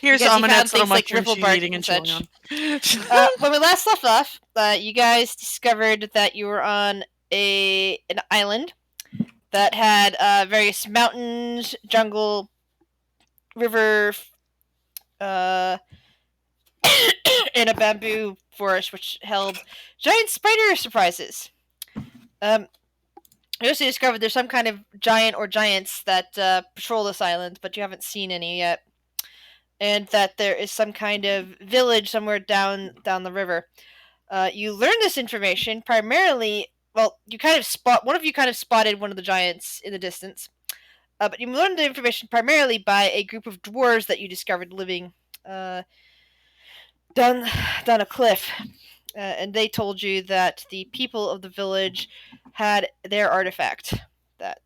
Here's Because he found Amanet's little things like mushroom ripple she's bark eating and and chewing such. on. When we last left off, you guys discovered that you were on an island that had various mountains, jungle, river, uh, and a bamboo forest, which held giant spider surprises. You also discovered there's some kind of giant or giants that patrol this island, but you haven't seen any yet. And that there is some kind of village somewhere down the river. You learned this information primarily. Well, one of you kind of spotted one of the giants in the distance, but you learned the information primarily by a group of dwarves that you discovered living down a cliff, and they told you that the people of the village had their artifact that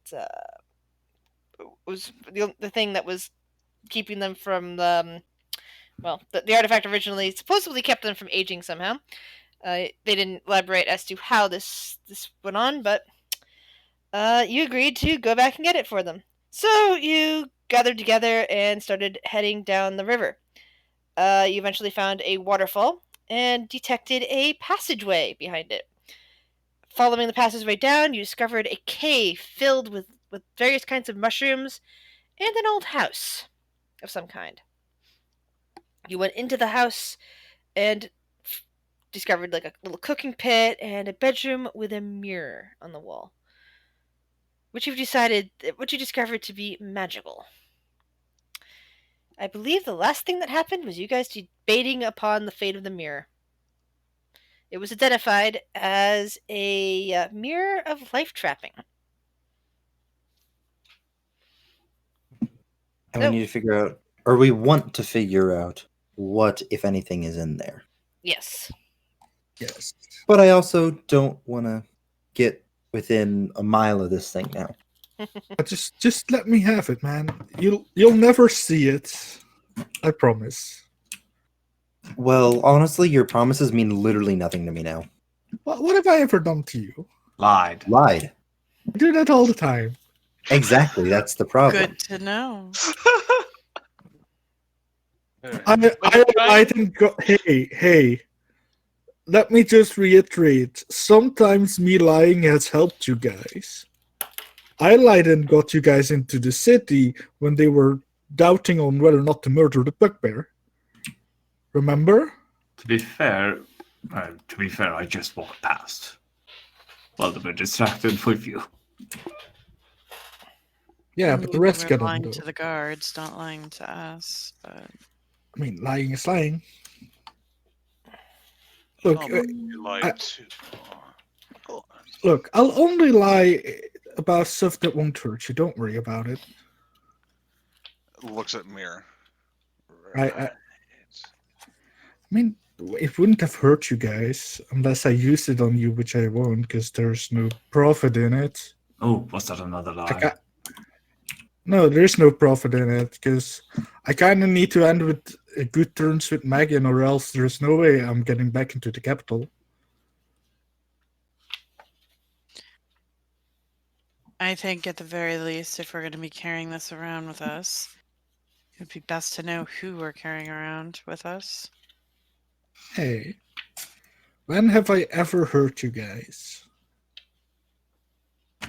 was the thing that was keeping them from the the artifact originally supposedly kept them from aging somehow. They didn't elaborate as to how this went on, but you agreed to go back and get it for them. So you gathered together and started heading down the river. You eventually found a waterfall and detected a passageway behind it. Following the passageway down, you discovered a cave filled with various kinds of mushrooms and an old house of some kind. You went into the house and discovered like a little cooking pit and a bedroom with a mirror on the wall, which you discovered to be magical. I believe the last thing that happened was you guys debating upon the fate of the mirror. It was identified as a mirror of life trapping. And we need to figure out, or we want to figure out, what, if anything, is in there. Yes. Yes. But I also don't want to get within a mile of this thing now. Just let me have it, man. You'll never see it. I promise. Well, honestly, your promises mean literally nothing to me now. What have I ever done to you? Lied. I do that all the time. Exactly, that's the problem. Good to know. I didn't go. Hey. Let me just reiterate. Sometimes me lying has helped you guys. I lied and got you guys into the city when they were doubting on whether or not to murder the bugbear. Remember? To be fair, I just walked past. Well, they were distracted with you. Yeah, but the rest got lying on to the guards, not lying to us. But I mean, lying is lying. Look, look, I'll only lie about stuff that won't hurt you. Don't worry about it. Looks at mirror. I mean, it wouldn't have hurt you guys unless I used it on you, which I won't, because there's no profit in it. Oh, was that another lie? No, there's no profit in it, because I kind of need to end with good terms with Megan, or else there's no way I'm getting back into the capital. I think at the very least, if we're going to be carrying this around with us, it would be best to know who we're carrying around with us. Hey, when have I ever hurt you guys?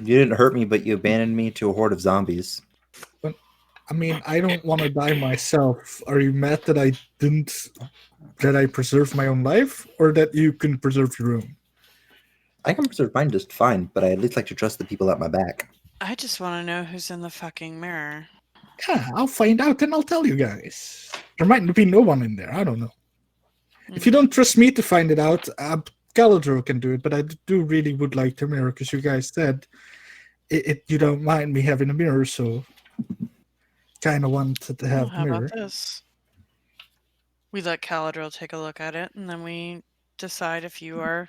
You didn't hurt me, but you abandoned me to a horde of zombies. I mean, I don't want to die myself. Are you mad that I preserved my own life, or that you can preserve your own? I can preserve mine just fine, but I at least like to trust the people at my back. I just want to know who's in the fucking mirror. Yeah, I'll find out and I'll tell you guys. There might be no one in there. I don't know. If you don't trust me to find it out, Galadriel can do it, but I do really would like the mirror, because you guys said you don't mind me having a mirror, so kind of wanted to have How a mirror. about this? We let Galadriel take a look at it, and then we decide if you are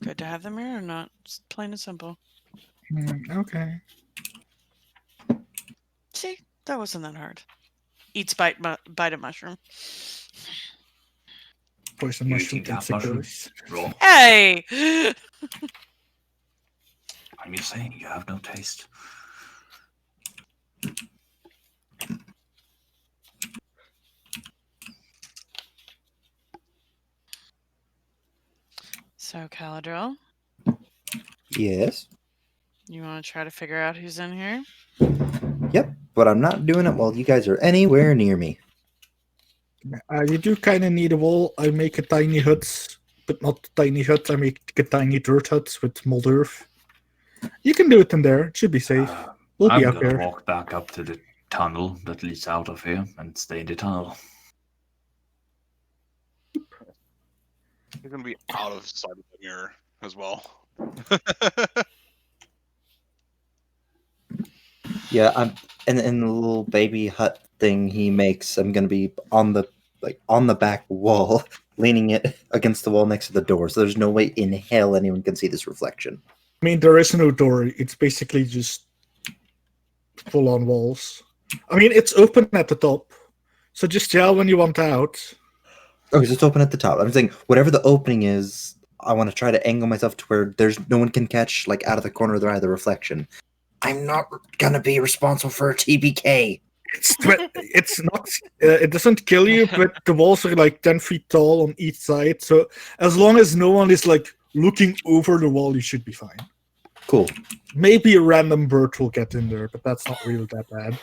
good to have the mirror or not. It's plain and simple. Okay. See, that wasn't that hard. Eats bite of mushroom. Poison mushroom tentacles. Hey! I'm just saying, you have no taste. So, Caladriel, Yes. you want to try to figure out who's in here? Yep. But I'm not doing it while you guys are anywhere near me. You do kind of need a wall. I make a tiny hut, but not tiny hut. I make a tiny dirt hut with mold earth. You can do it in there. It should be safe. We'll be I'm out gonna there. walk back up to the tunnel that leads out of here and stay in the tunnel. You're gonna be out of sight of the mirror as well. Yeah, I'm in the little baby hut thing he makes. I'm gonna be on the back wall, leaning it against the wall next to the door. So there's no way in hell anyone can see this reflection. I mean, there is no door. It's basically just full-on walls. I mean, it's open at the top, so just yell when you want out. Oh, it's open at the top. I'm saying whatever the opening is, I want to try to angle myself to where there's no one can catch like out of the corner of their eye the reflection. I'm not gonna be responsible for a TBK. It's not. It doesn't kill you, but the walls are like 10 feet tall on each side. So as long as no one is like looking over the wall, you should be fine. Cool. Maybe a random bird will get in there, but that's not really that bad.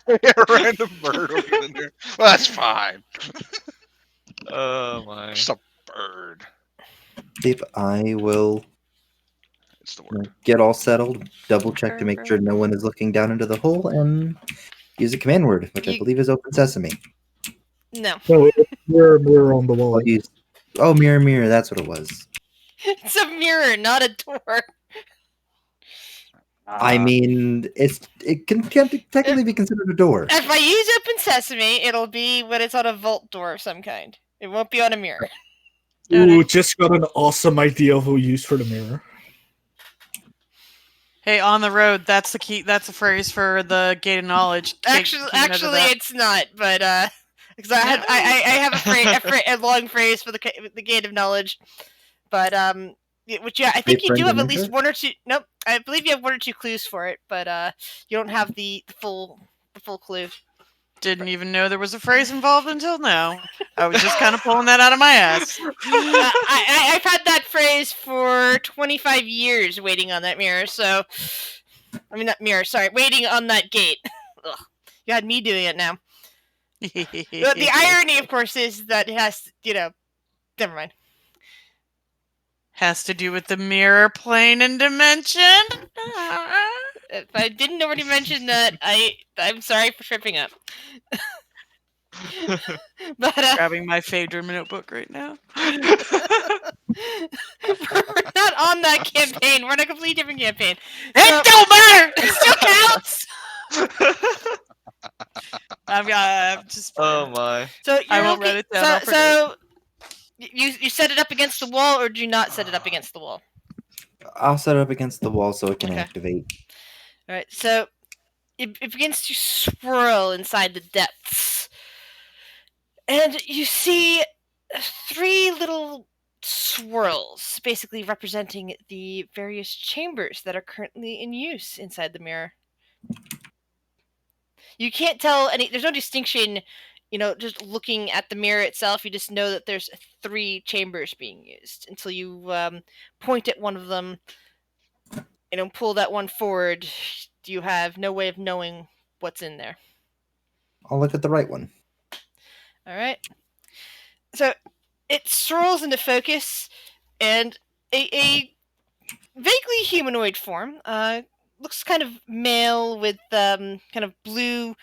A random bird will get in there. Well, that's fine. Oh my. Just a bird. If I will It's the word. get all settled, double check to make sure no one is looking down into the hole, and use a command word, which I You- believe is open sesame. No. So it's mirror on the wall. I'll use, oh, mirror, mirror, that's what it was. It's a mirror, not a door. I mean, it can technically be considered a door. If I use open sesame, it'll be when it's on a vault door of some kind. It won't be on a mirror. Ooh, just got an awesome idea of who use for the mirror. Hey, on the road. That's the key. That's a phrase for the gate of knowledge. Actually, it's not. But because I have a long phrase for the gate of knowledge. But which I think you do have at least one or two. Nope, I believe you have one or two clues for it, but you don't have the full clue. Didn't even know there was a phrase involved until now. I was just kind of pulling that out of my ass. I've had that phrase for 25 years waiting on that mirror, so... I mean, not mirror, sorry, waiting on that gate. Ugh, you had me doing it now. The irony, of course, is that it has, never mind. Has to do with the mirror plane and dimension? If I didn't already mention that, I'm sorry for tripping up. But Grabbing my Phaedra notebook right now. We're not on that campaign. We're on a completely different campaign. It don't matter. It still counts. I'm just. Oh my. So I won't write it down. So you set it up against the wall, or do you not set it up against the wall? I'll set it up against the wall so it can Okay. activate. All right. So it begins to swirl inside the depths, and you see 3 little swirls, basically representing the various chambers that are currently in use inside the mirror. You can't tell any. There's no distinction, just looking at the mirror itself. You just know that there's 3 chambers being used until you point at one of them, pull that one forward. You have no way of knowing what's in there. I'll look at the right one. All right. So it swirls into focus, and a vaguely humanoid form. Looks kind of male with kind of blue,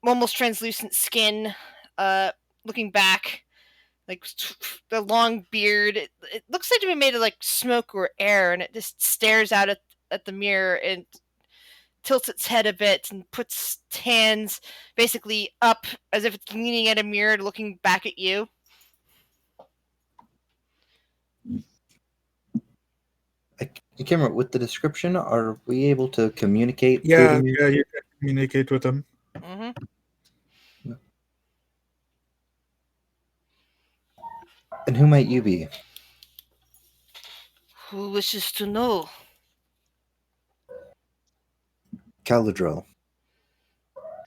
almost translucent skin. Looking back, like the long beard. It looks like to be made of like smoke or air, and it just stares out at the mirror and tilts its head a bit and puts its hands basically up as if it's leaning at a mirror, looking back at you. I can't remember with the description. Are we able to communicate? Yeah, through the you can communicate with them. Mm-hmm. And who might you be? Who wishes to know? Caladriel.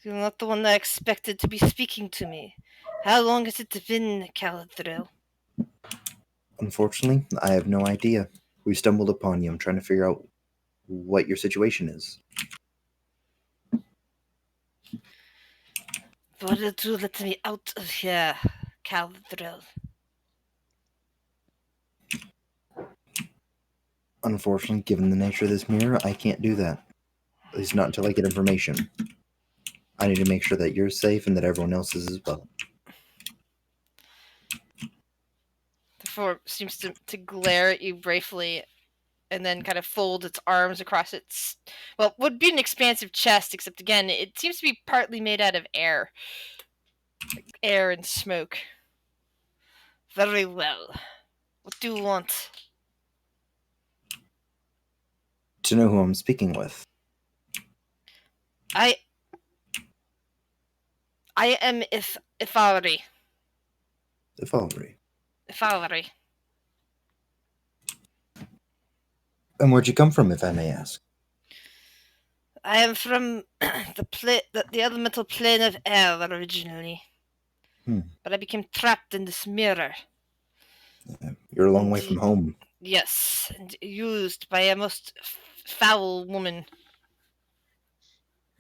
You're not the one I expected to be speaking to me. How long has it been, Caladriel? Unfortunately, I have no idea. We stumbled upon you. I'm trying to figure out what your situation is. Why did you let me out of here, Caldrell? Unfortunately, given the nature of this mirror, I can't do that. At least not until I get information. I need to make sure that you're safe and that everyone else is as well. The form seems to glare at you briefly and then kind of fold its arms across its, well, would be an expansive chest, except again, it seems to be partly made out of air. Like air and smoke. Very well. What do you want? To know who I'm speaking with. I am Ifari. The Fallery. Ifari. And where'd you come from, if I may ask? I am from the elemental plane of air originally. But I became trapped in this mirror. You're a long way from home. Yes, and used by a most foul woman.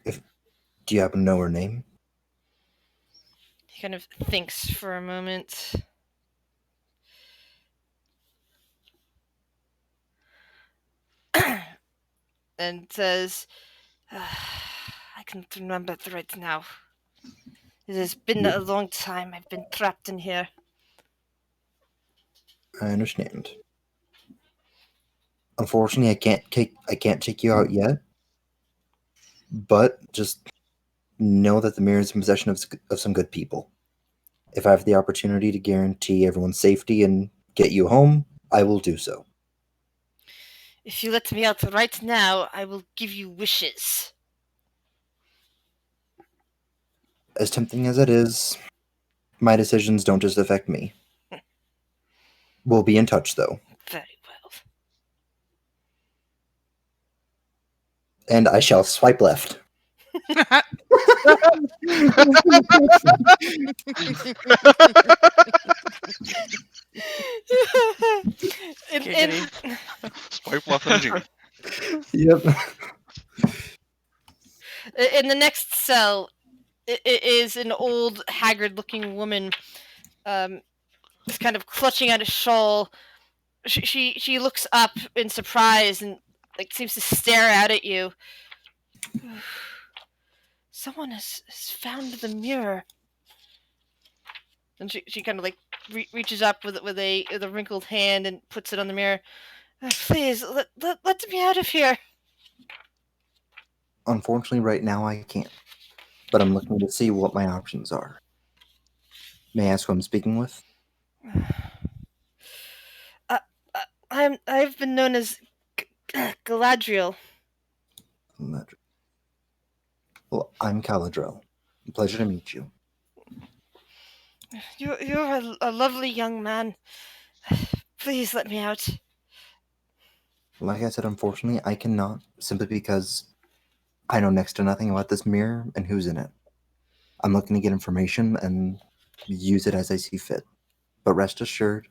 Do you happen to know her name? He kind of thinks for a moment. And says, I can't remember it right now. It has been a long time. I've been trapped in here. I understand. Unfortunately, I can't take you out yet. But just know that the mirror is in possession of some good people. If I have the opportunity to guarantee everyone's safety and get you home, I will do so. If you let me out right now, I will give you wishes. As tempting as it is, my decisions don't just affect me. We'll be in touch, though. Very well. And I shall swipe left. Giggity. Swipe left and Jimmy. Yep. In the next cell, it is an old, haggard-looking woman, just kind of clutching at a shawl. She looks up in surprise and like seems to stare out at you. Someone has found the mirror. And she kind of like reaches up with a wrinkled hand and puts it on the mirror. Please let me out of here. Unfortunately, right now I can't. But I'm looking to see what my options are. May I ask who I'm speaking with? I've been known as Galadriel. Well, I'm Caladrell. Pleasure to meet you. You're a lovely young man. Please let me out. Like I said, unfortunately, I cannot, simply because I know next to nothing about this mirror and who's in it. I'm looking to get information and use it as I see fit. But rest assured,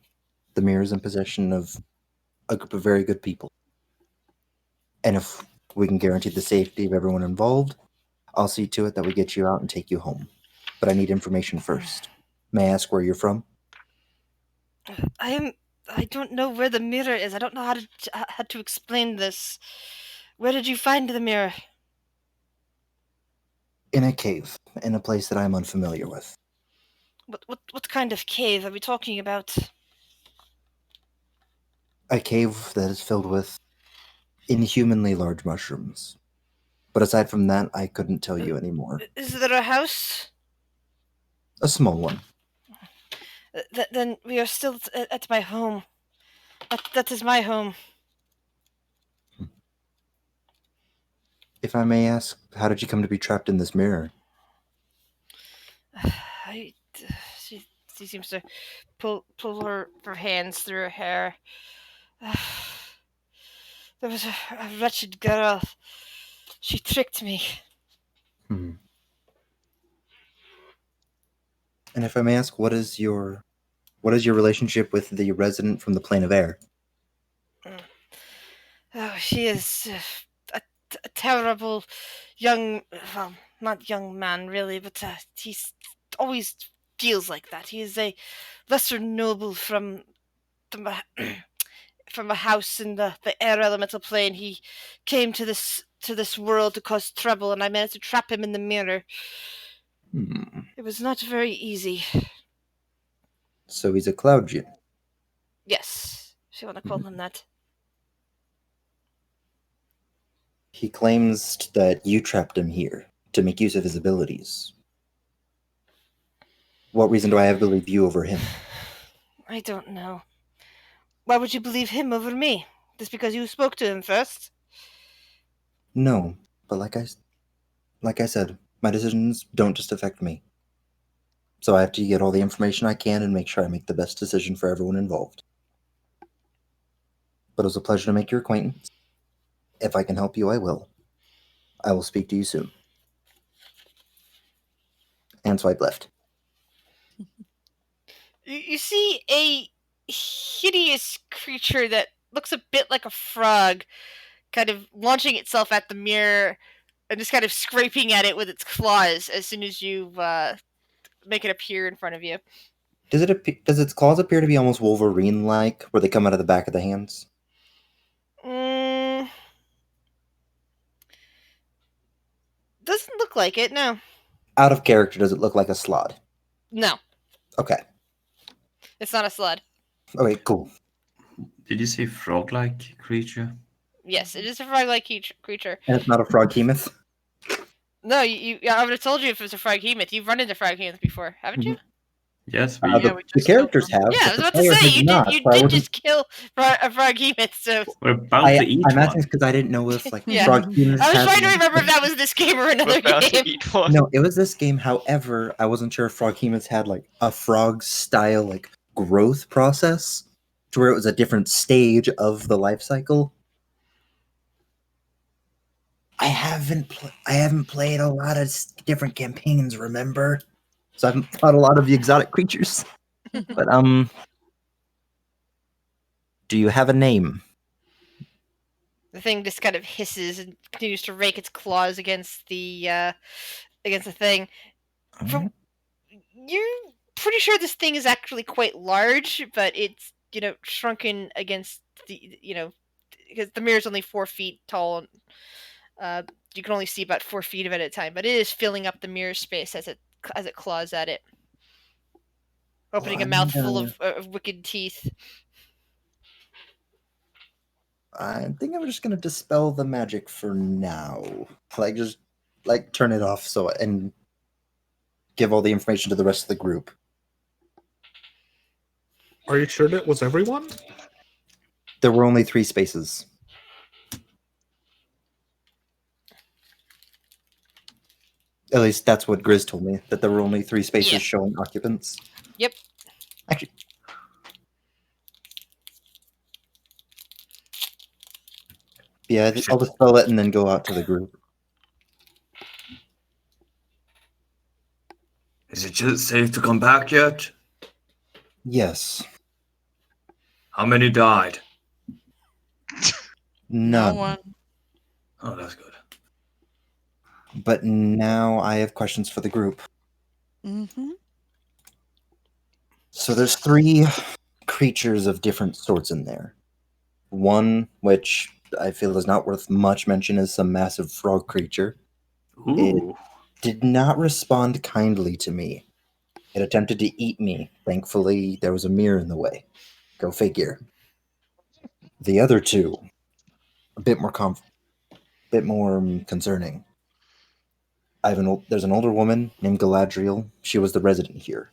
the mirror is in possession of a group of very good people. And if we can guarantee the safety of everyone involved, I'll see to it that we get you out and take you home. But I need information first. May I ask where you're from? I don't know where the mirror is. I don't know how to explain this. Where did you find the mirror? In a cave, in a place that I'm unfamiliar with. What kind of cave are we talking about? A cave that is filled with inhumanly large mushrooms. But aside from that, I couldn't tell you anymore. Is there a house? A small one. Then we are still at my home. That is my home. If I may ask, how did you come to be trapped in this mirror? She seems to pull her hands through her hair. There was a wretched girl. She tricked me. And if I may ask, what is your What is your relationship with the resident from the plane of air? Oh, he is a terrible young, well, not young man really, but he's always feels like that. He is a lesser noble from the, from a house in the air elemental plane. He came to this world to cause trouble, and I managed to trap him in the mirror. It was not very easy. So he's a cloud djinn. Yes, if you want to call him that. He claims that you trapped him here to make use of his abilities. What reason do I have to believe you over him? I don't know. Why would you believe him over me? Just because you spoke to him first? No, but like I said, my decisions don't just affect me. So I have to get all the information I can and make sure I make the best decision for everyone involved. But it was a pleasure to make your acquaintance. If I can help you, I will. I will speak to you soon. And swipe left. You see a hideous creature that looks a bit like a frog, kind of launching itself at the mirror and just kind of scraping at it with its claws as soon as you make it appear in front of you. Does its claws appear to be almost Wolverine-like, where they come out of the back of the hands? Doesn't look like it, no. Out of character, does it look like a slod? No, Okay. it's not a slud. Okay, cool. Did you say frog-like creature? Yes, it is a frog-like creature. And it's not a froghemoth? No, I would have told you if it was a froghemoth. You've run into froghemoths before, haven't you? Yes, Yeah, we the just characters killed have. Yeah, I but was the about to player say, has you not, did so I wasn't- just kill a froghemoth, so... we're about to eat I'm asking one. because I didn't know if like Yeah. froghemoths I was had- trying to remember if that was this game or another We're about game. to eat one. No, it was this game. However, I wasn't sure if froghemoths had like a frog style like growth process to where it was a different stage of the life cycle. I haven't played a lot of different campaigns, remember? So I haven't fought a lot of the exotic creatures. But do you have a name? The thing just kind of hisses and continues to rake its claws against the thing. From, you're pretty sure this thing is actually quite large, but it's shrunken against the because the mirror's only 4 feet tall. You can only see about 4 feet of it at a time, but it is filling up the mirror space as it claws at it, opening a mouth full of wicked teeth. I think I'm just gonna dispel the magic for now. Just turn it off and give all the information to the rest of the group. Are you sure that was everyone? There were only 3 spaces. At least that's what Grizz told me, that there were only 3 spaces Yeah. showing occupants. Yep. Actually. Yeah, I'll dispel it and then go out to the group. Is it just safe to come back yet? Yes. How many died? No None. one. Oh, that's good. But now I have questions for the group. Mm-hmm. So there's 3 creatures of different sorts in there. One, which I feel is not worth much mention, is some massive frog creature. Ooh. Did not respond kindly to me. It attempted to eat me. Thankfully, there was a mirror in the way. Go figure. The other 2, a bit more concerning. There's an older woman named Galadriel. She was the resident here.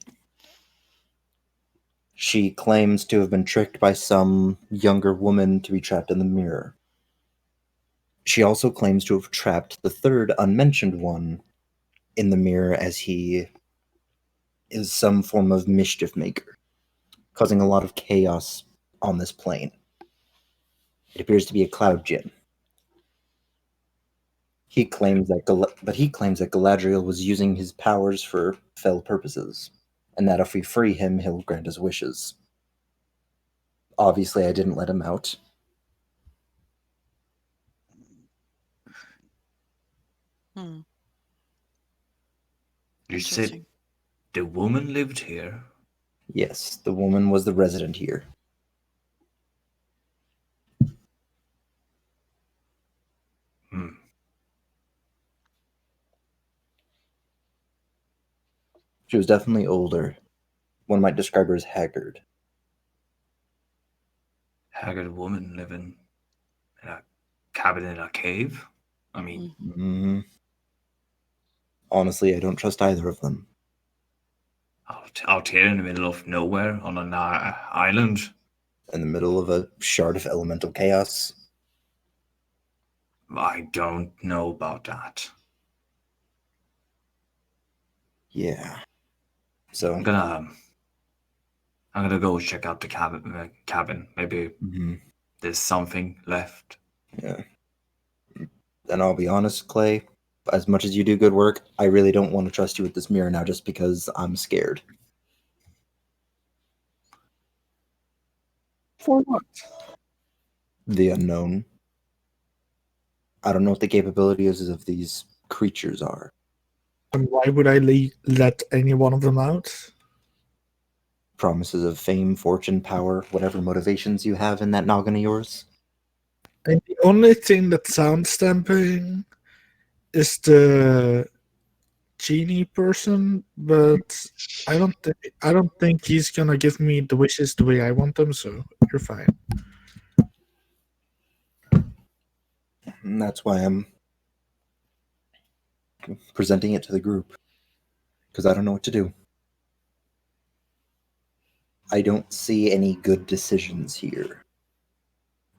She claims to have been tricked by some younger woman to be trapped in the mirror. She also claims to have trapped the third unmentioned one in the mirror, as he is some form of mischief maker, causing a lot of chaos on this plane. It appears to be a cloud djinn. He claims that Galadriel was using his powers for fell purposes, and that if we free him, he'll grant his wishes. Obviously, I didn't let him out. Hmm. You said Interesting. the woman lived here. Yes, the woman was the resident here. Hmm. She was definitely older. One might describe her as haggard. Haggard woman living in a cabin in a cave. I mean, Mm. Honestly, I don't trust either of them. out here in the middle of nowhere on an island. In the middle of a shard of elemental chaos. I don't know about that. Yeah. So, I'm gonna go check out the cabin. Maybe mhm, there's something left. yeah. And I'll be honest, Clay, as much as you do good work, I really don't want to trust you with this mirror now just because I'm scared. For what? The unknown. I don't know what the capabilities of these creatures are. And why would I let any one of them out? Promises of fame, fortune, power, whatever motivations you have in that noggin of yours. And the only thing that sounds tempting is the genie person, but I don't think he's gonna give me the wishes the way I want them. So you're fine. And that's why I'm presenting it to the group. Because I don't know what to do. I don't see any good decisions here.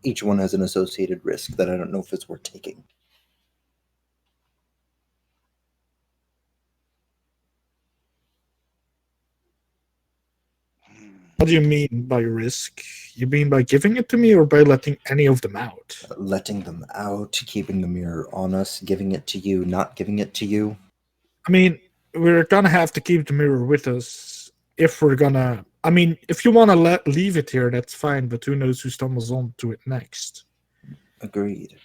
Each one has an associated risk that I don't know if it's worth taking. What do you mean by risk? You mean by giving it to me, or by letting any of them out? Letting them out, keeping the mirror on us, giving it to you, not giving it to you. I mean, we're gonna have to keep the mirror with us if we're gonna. I mean, if you want to leave it here, that's fine. But who knows who stumbles onto it next? Agreed.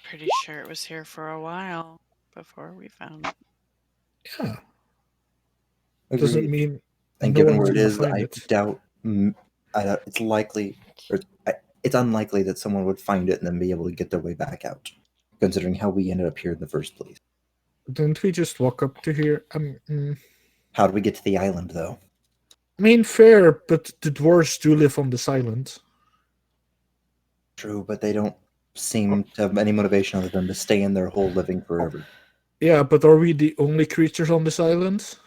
Pretty sure it was here for a while before we found it. Yeah, Agreed. doesn't mean And no given one's where it gonna is, find I it. doubt. It's likely, or it's unlikely that someone would find it and then be able to get their way back out. Considering how we ended up here in the first place. Didn't we just walk up to here? How do we get to the island, though? I mean, fair, but the dwarves do live on this island. True, but they don't seem to have any motivation other than to stay in their hole living forever. Yeah, but are we the only creatures on this island?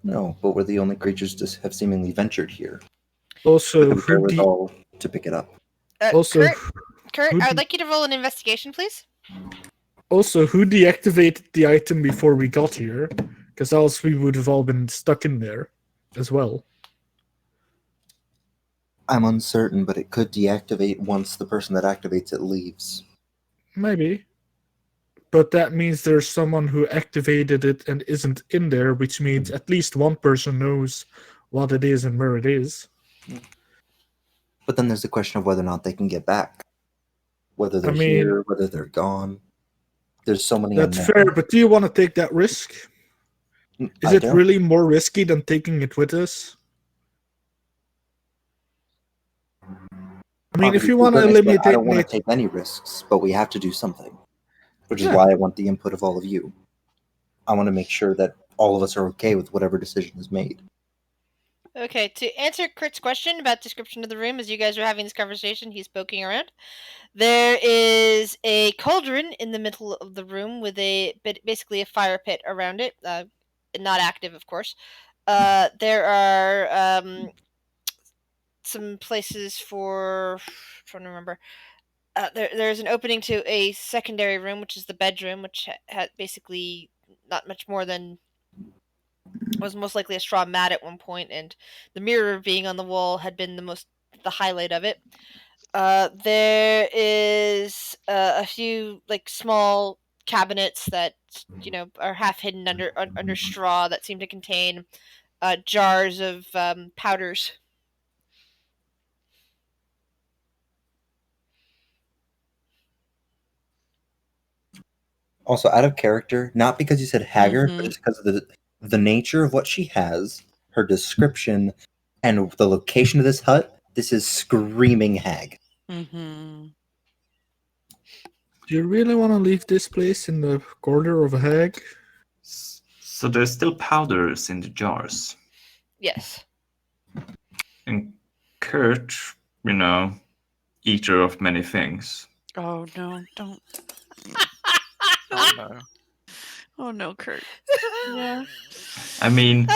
No, but we're the only creatures to have seemingly ventured here. Also, With the wherewithal to pick it up. also, Kurt, who I would de- like you to roll an investigation, please. also, who deactivated the item before we got here? Because else we would have all been stuck in there as well. I'm uncertain, but it could deactivate once the person that activates it leaves. Maybe. But that means there's someone who activated it and isn't in there, which means at least one person knows what it is and where it is. But then there's the question of whether or not they can get back. Whether they're I mean, here, whether they're gone. There's so many that's unknowns. fair, but do you want to take that risk? Is I it don't. really more risky than taking it with us? I mean, if Obviously, you want to but I eliminate don't want to it, take any risks, but we have to do something. Which is Yeah. why I want the input of all of you. I want to make sure that all of us are okay with whatever decision is made. Okay, to answer Kurt's question about description of the room, as you guys are having this conversation, he's poking around. There is a cauldron in the middle of the room with basically a fire pit around it, not active, of course. There are some places for. I'm trying to remember. There's an opening to a secondary room, which is the bedroom, which had basically not much more than was most likely a straw mat at one point, and the mirror being on the wall had been the highlight of it. There is a few like small cabinets that are half hidden under straw that seem to contain jars of powders. Also, out of character, not because you said haggard, but Mhm. it's because of the nature of what she has, her description, and the location of this hut. This is screaming hag. Mhm. Do you really want to leave this place in the corner of a hag? So there's still powders in the jars. Yes. And Kurt, eater of many things. Oh no! Don't. Oh no. Oh no, Kurt. Yeah. I mean,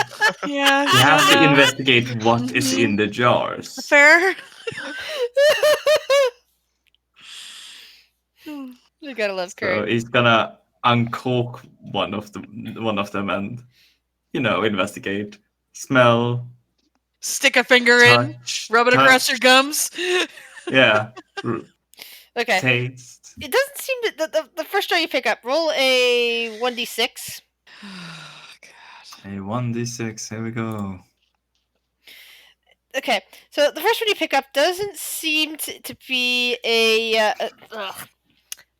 Yeah. you have no, to no. investigate what is Mhm. in the jars. Fair. You gotta love So Kurt. he's gonna uncork one of them and investigate, smell, Stick a finger in. touch, Rub it across your gums. yeah, Okay. taste. It doesn't seem that the first jar you pick up, roll a 1d6. Oh, God. A 1d6. Here we go. Okay, so the first one you pick up doesn't seem to be a.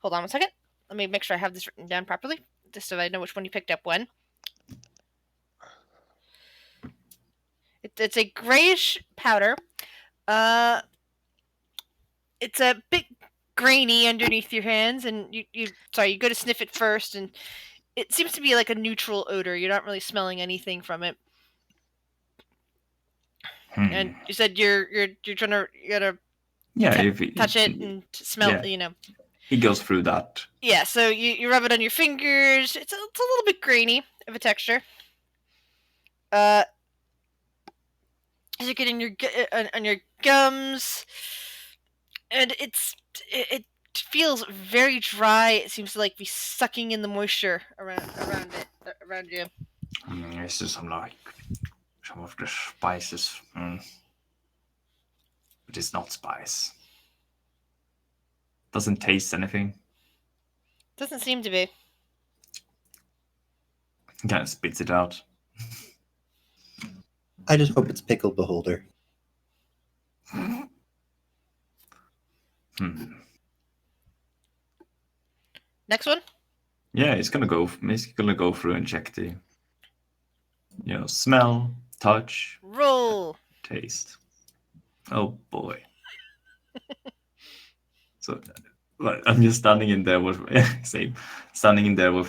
Hold on 1 second. Let me make sure I have this written down properly, just so I know which one you picked up when. It's a grayish powder. It's a bit grainy underneath your hands, and you go to sniff it first, and it seems to be like a neutral odor. You're not really smelling anything from it. And you said you're trying to Yeah, touch it and smell. yeah. He goes through that. Yeah, so you rub it on your fingers. It's a little bit grainy of a texture. As you get in your on your gums, and it feels very dry. It seems to like be sucking in the moisture around you. This is some of the spices. But it's not spice. Doesn't taste anything. Doesn't seem to be. Kind of spits it out. I just hope it's pickle beholder. Next one. Yeah, he's gonna go through and check the, smell, touch, Roll. taste. Oh boy. So, I'm just standing in there with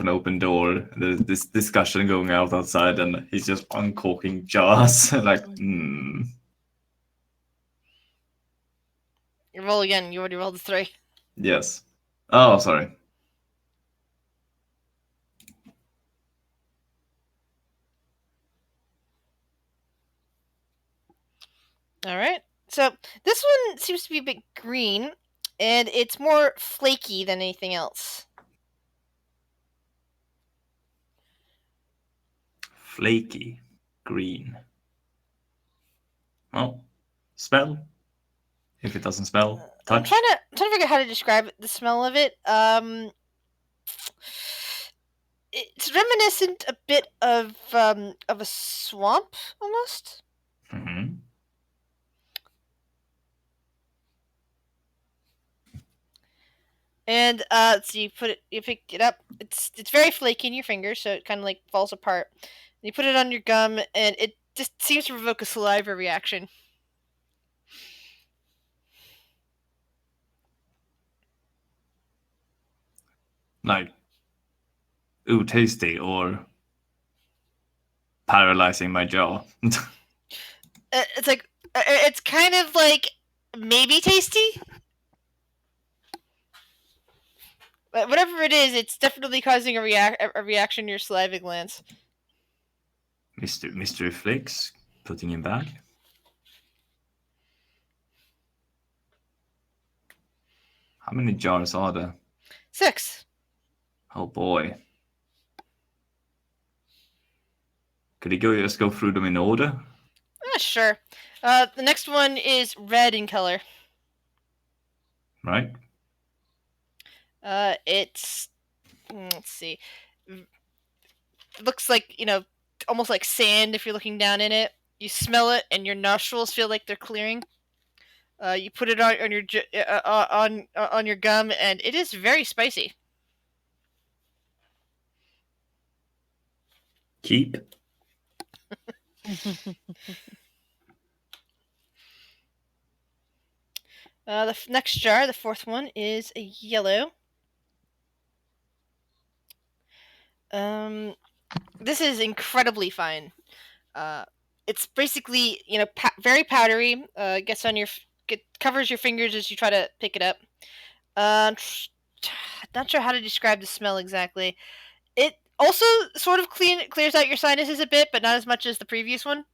an open door. There's this discussion going outside, and he's just uncorking jars. Like, You roll again. You already rolled a 3. yes. Oh, sorry. All right. So this one seems to be a bit green, and it's more flaky than anything else. Flaky, green. Oh, smell. If it doesn't smell, I'm touch. trying to figure out how to describe the smell of it. It's reminiscent a bit of a swamp almost. Mm-hmm. And so you pick it up. It's very flaky in your fingers, so it kind of like falls apart. You put it on your gum, and it just seems to provoke a saliva reaction. Like, ooh, tasty, or paralyzing my jaw. It's kind of like maybe tasty. But whatever it is, it's definitely causing a reaction in your saliva glands. Mystery Flakes, putting in bag. How many jars are there? 6. Oh boy. Could he just go through them in order? Sure. The next one is red in color. Right? It's let's see. It looks like, almost like sand if you're looking down in it. You smell it, and your nostrils feel like they're clearing. You put it on your on your gum, and it is very spicy. Keep. The next jar, the fourth one, is a yellow. This is incredibly fine. It's basically very powdery. Gets on covers your fingers as you try to pick it up. Not sure how to describe the smell exactly. It also sort of clears out your sinuses a bit, but not as much as the previous one.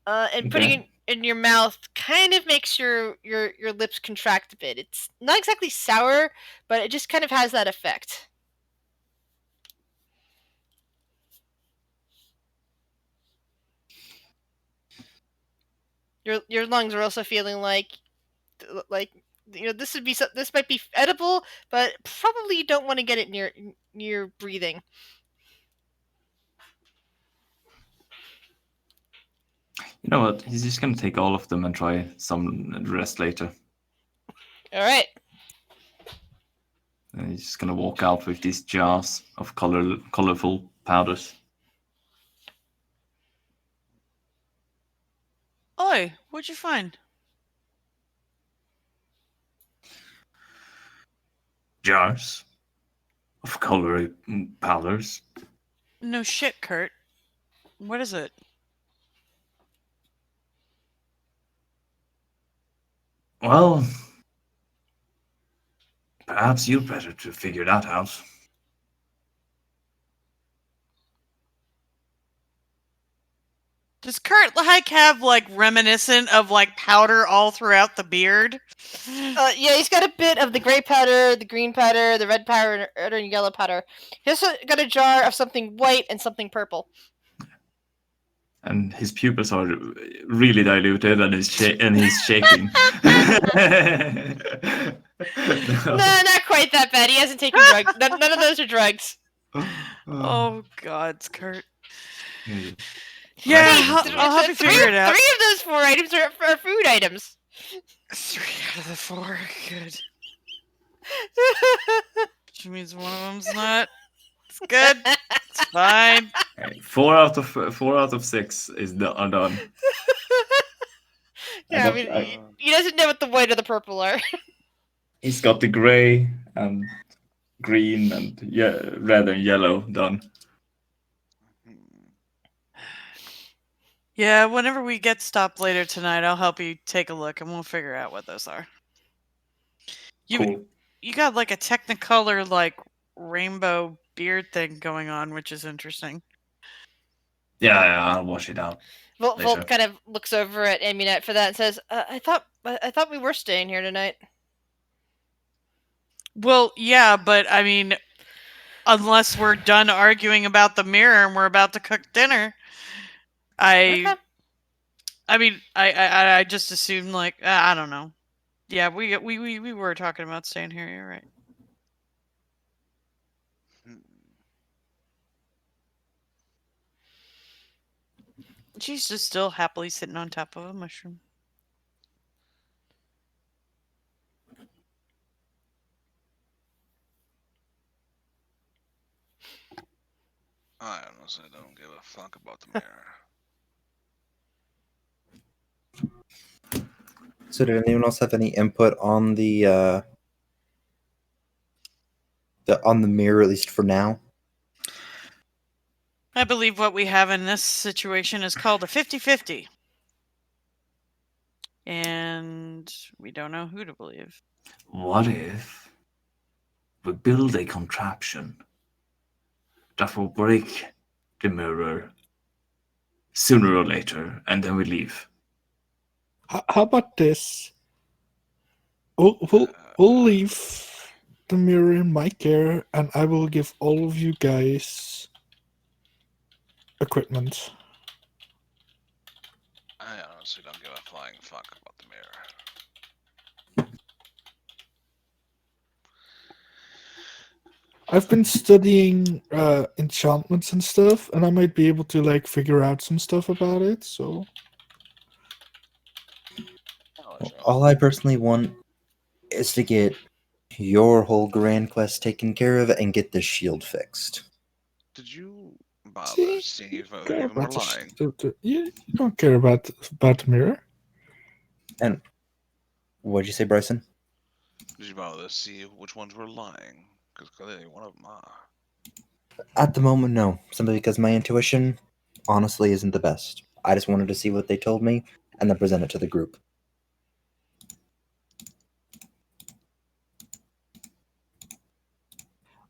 And putting it in your mouth kind of makes your lips contract a bit. It's not exactly sour, but it just kind of has that effect. Your lungs are also feeling like this might be edible, but probably you don't want to get it near breathing. You know what? He's just gonna take all of them and try some rest later. All right. And he's just gonna walk out with these jars of colorful powders. Oi, what'd you find? Jars of colored powders. No shit, Kurt. What is it? Well, perhaps you're better to figure that out. Does Kurt like have like reminiscent of like powder all throughout the beard? Yeah, he's got a bit of the gray powder, the green powder, the red powder, and yellow powder. He's also got a jar of something white and something purple. And his pupils are really diluted, and he's shaking. No, not quite that bad. He hasn't taken drugs. None of those are drugs. Oh God, it's Kurt. Mm. Yeah, Right. I'll help you figure it out. 3 of those 4 items are food items. 3 out of the 4, good. Which means one of them's not. It's good. It's fine. Okay, 4 out of 6 is are done. Yeah, I mean, he doesn't know what the white or the purple are. He's got the gray and green and red and yellow done. Yeah, whenever we get stopped later tonight, I'll help you take a look and we'll figure out what those are. Cool. You got like a Technicolor like rainbow beard thing going on, which is interesting. Yeah, I'll wash it out. Volt kind of looks over at Amunet for that and says, I thought we were staying here tonight. Well, yeah, but I mean, unless we're done arguing about the mirror and we're about to cook dinner, Okay. I mean, I just assumed like I don't know. Yeah, we were talking about staying here. You're right. She's just still happily sitting on top of a mushroom. I honestly don't give a fuck about the mirror. So did anyone else have any input on the mirror, at least for now? I believe what we have in this situation is called a 50-50. And we don't know who to believe. What if we build a contraption that will break the mirror sooner or later, and then we leave? How about this? We'll leave the mirror in my care, and I will give all of you guys equipment. I honestly don't give a flying fuck about the mirror. I've been studying enchantments and stuff, and I might be able to like figure out some stuff about it. So All I personally want is to get your whole grand quest taken care of and get this shield fixed. Did you bother see, seeing you if other care people were about lying? you don't care about the mirror. And what'd you say, Bryson? Did you bother to see which ones were lying? Because clearly one of them are. At the moment, no. Simply because my intuition, honestly, isn't the best. I just wanted to see what they told me and then present it to the group.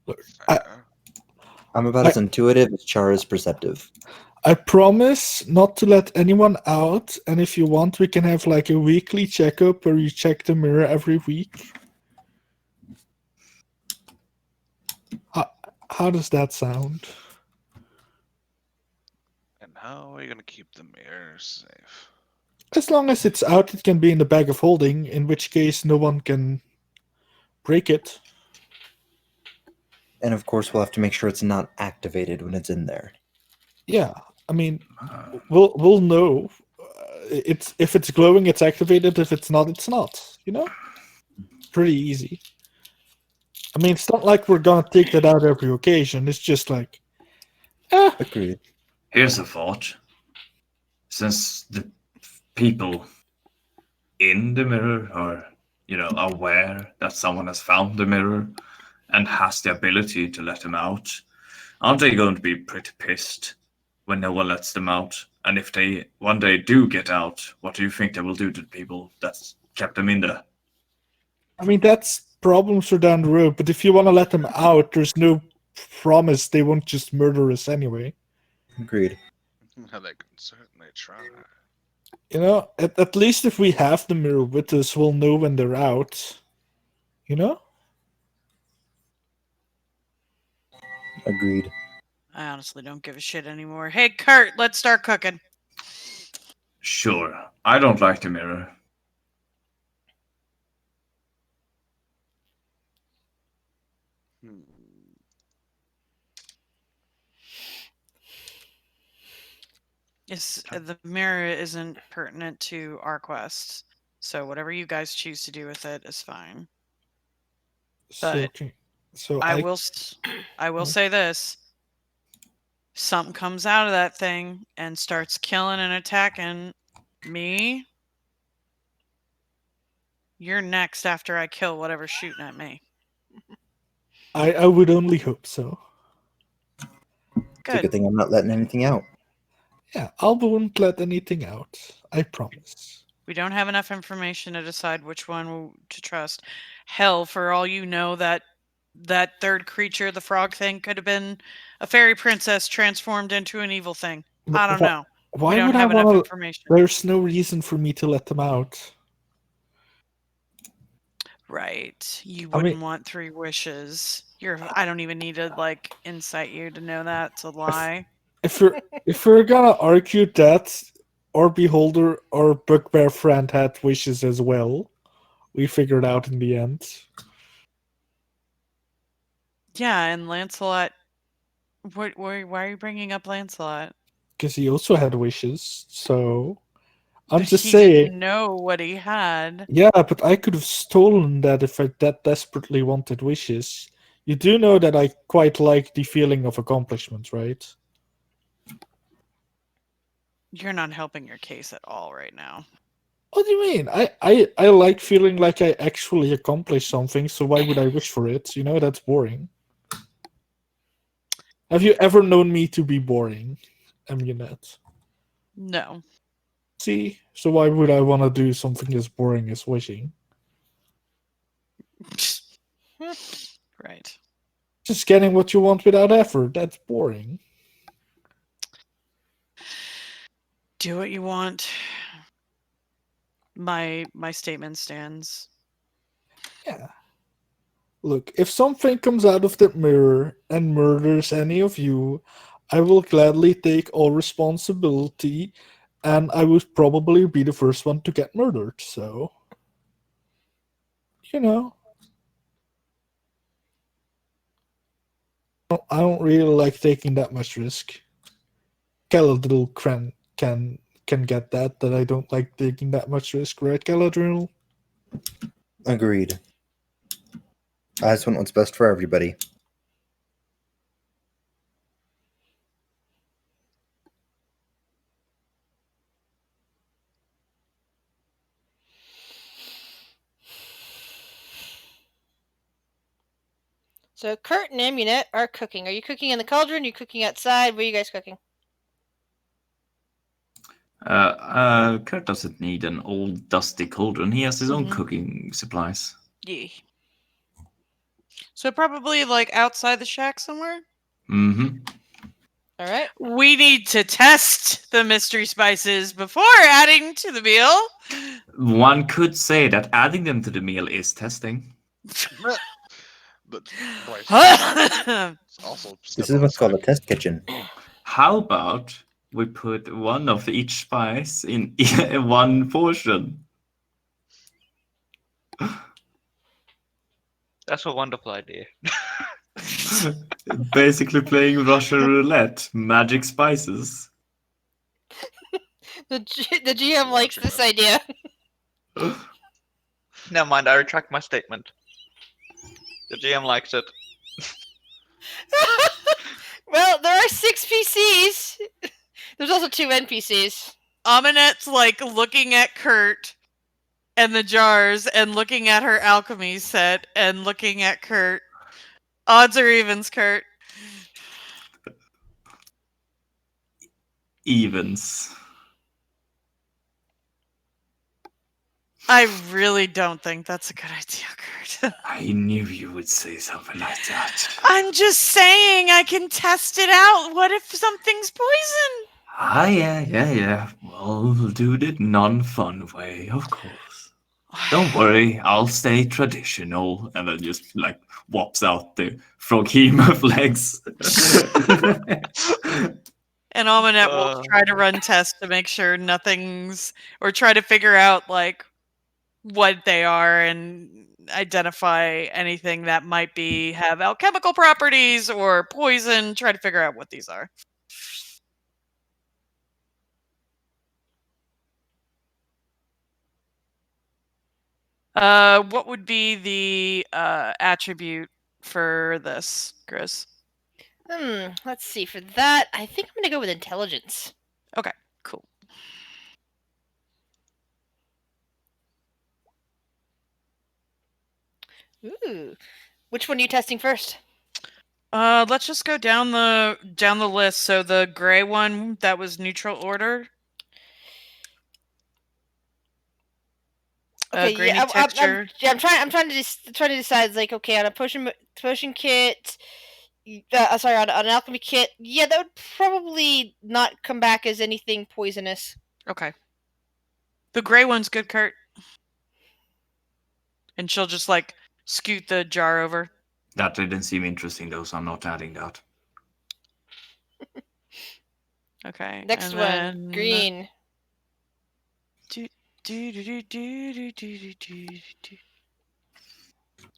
Look, Fair. I'm about as intuitive as Char is perceptive. I promise not to let anyone out, and if you want, we can have like a weekly checkup where you check the mirror every week. How does that sound? And how are you going to keep the mirrors safe? As long as it's out, it can be in the bag of holding, in which case no one can break it. And of course, we'll have to make sure it's not activated when it's in there. Yeah, I mean, Uh, we'll know. It's if it's glowing, it's activated. If it's not, it's not. You know, pretty easy. I mean, it's not like we're gonna take that out every occasion. It's just like, Agreed. Here's a thought. Since the people in the mirror are, aware that someone has found the mirror and has the ability to let them out, aren't they going to be pretty pissed when no one lets them out? And if they one day do get out, what do you think they will do to the people that's kept them in there? I mean, that's problems for down the road. But if you want to let them out, there's no promise they won't just murder us anyway. Agreed. They can certainly try. You know, at least if we have the mirror with us, we'll know when they're out. You know? Agreed. I honestly don't give a shit anymore. Hey, Kurt, let's start cooking. Sure, I don't like the mirror. Hmm. The mirror isn't pertinent to our quest, so whatever you guys choose to do with it is fine. But So I will say this: something comes out of that thing and starts killing and attacking me. You're next after I kill whatever's shooting at me. I would only hope so. It's a Good. good thing I'm not letting anything out. Yeah, I won't let anything out. I promise. We don't have enough information to decide which one to trust. Hell, for all you know, that third creature, the frog thing, could have been a fairy princess transformed into an evil thing. I don't know. Why We don't would I have enough want to? information. There's no reason for me to let them out. Right. You I mean- wouldn't want 3 wishes. I don't even need to like incite you to know that. It's a lie. If we're gonna argue that our beholder or bugbear friend had wishes as well, we figured out in the end. Yeah, and Lancelot. Why are you bringing up Lancelot? Because he also had wishes, so I'm But just he saying. didn't know what he had. Yeah, but I could have stolen that if I that desperately wanted wishes. You do know that I quite like the feeling of accomplishment, right? You're not helping your case at all right now. What do you mean? I like feeling like I actually accomplished something, so why would I wish for it? You know, that's boring. Have you ever known me to be boring, Emunet? No. See? So why would I want to do something as boring as wishing? Right. Just getting what you want without effort, that's boring. Do what you want. My statement stands. Yeah. Look, if something comes out of that mirror and murders any of you, I will gladly take all responsibility, and I would probably be the first one to get murdered, so. You know. I don't really like taking that much risk. Galadriel can get that I don't like taking that much risk, right, Galadriel? Agreed. I just want what's best for everybody. So Kurt and Amunet are cooking. Are you cooking in the cauldron? Are you cooking outside? Where are you guys cooking? Kurt doesn't need an old dusty cauldron. He has his own Mhm. cooking supplies. Yeah. So probably like outside the shack somewhere. Mm-hmm. All right. We need to test the mystery spices before adding to the meal. One could say that adding them to the meal is testing. But Bryce, Well, it's also This step is what's called a outside. test kitchen. How about we put one of each spice in one portion? That's a wonderful idea. Basically playing Russian roulette, magic spices. The GM likes Watching this this. idea. Never mind, I retract my statement. The GM likes it. Well, there are 6 PCs. There's also 2 NPCs. Aminette's like looking at Kurt and the jars and looking at her alchemy set and looking at Kurt. Odds or evens, Kurt? Evens. I really don't think that's a good idea, Kurt. I knew you would say something like that. I'm just saying I can test it out. What if something's poison? Ah, yeah. Well, we'll do it in non-fun way, of course. Don't worry, I'll stay traditional. And then just like whops out the froghemoth legs. And Almanet will try to run tests to make sure nothing's, or try to figure out like what they are and identify anything that might be have alchemical properties or poison. Try to figure out what these are. What would be the attribute for this, Chris? Let's see. For that, I think I'm gonna go with intelligence. Okay, cool. Ooh. Which one are you testing first? Let's just go down the list. So the gray one that was neutral order. Okay, Grainy yeah, texture. I'm trying to decide. Like, okay, on a potion kit, sorry, on an alchemy kit, yeah, that would probably not come back as anything poisonous. Okay. The gray one's good, Kurt. And she'll just like scoot the jar over. That didn't seem interesting though, so I'm not adding that. Okay. Next and one, then... green.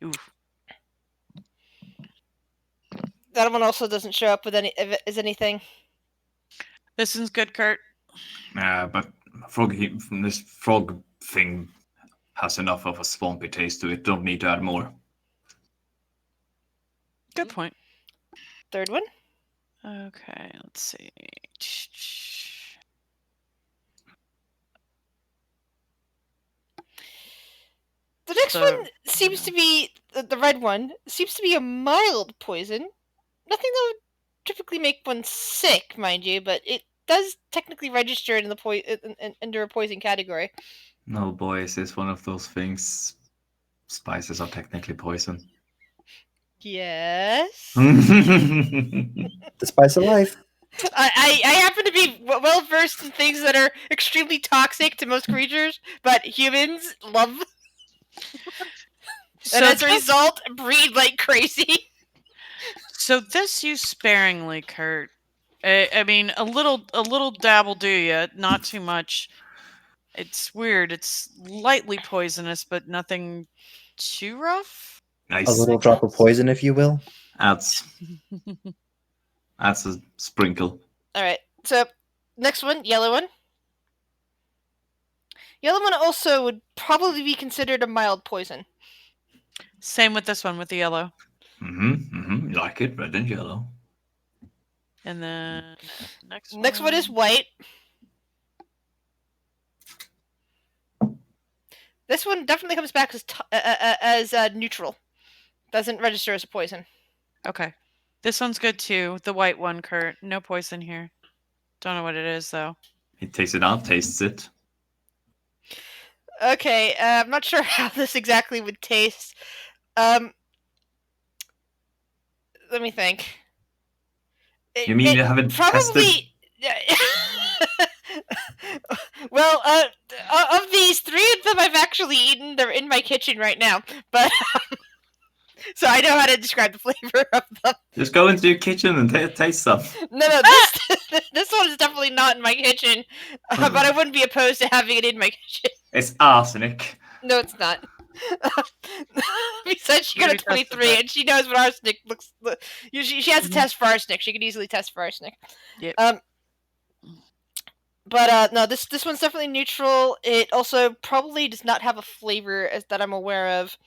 Oof. That one also doesn't show up with anything. This one's good, Kurt. But this frog thing has enough of a swampy taste to it. Don't need to add more. Good point. Third one. Okay, let's see. The next one seems to be the red one. Seems to be a mild poison. Nothing that would typically make one sick, mind you, but it does technically register in the under a poison category. No, boys, it's one of those things. Spices are technically poison. Yes. The spice of life. I happen to be well versed in things that are extremely toxic to most creatures, but humans love. And as a result, breed like crazy. So this use sparingly, Kurt. I mean, a little dab will do you, not too much. It's weird. It's lightly poisonous, but nothing too rough. A little drop of poison, if you will. Adds a sprinkle. All right. So next one, yellow one. Yellow one also would probably be considered a mild poison. Same with this one with the yellow. You like it, red and yellow. And then next one is white. This one definitely comes back as neutral. Doesn't register as a poison. Okay. This one's good too. The white one, Kurt. No poison here. Don't know what it is though. He takes it out, tastes it. Okay, I'm not sure how this exactly would taste. Let me think. You mean you haven't probably... Well, of these, 3 of them I've actually eaten. They're in my kitchen right now, but so I know how to describe the flavor of them. Just go into your kitchen and taste some. No, this one is definitely not in my kitchen, but I wouldn't be opposed to having it in my kitchen. It's arsenic. No, it's not. Besides, she got a 23, and she knows what arsenic looks. She has a test for arsenic. She could easily test for arsenic. Yep. But no, this one's definitely neutral. It also probably does not have a flavor that I'm aware of.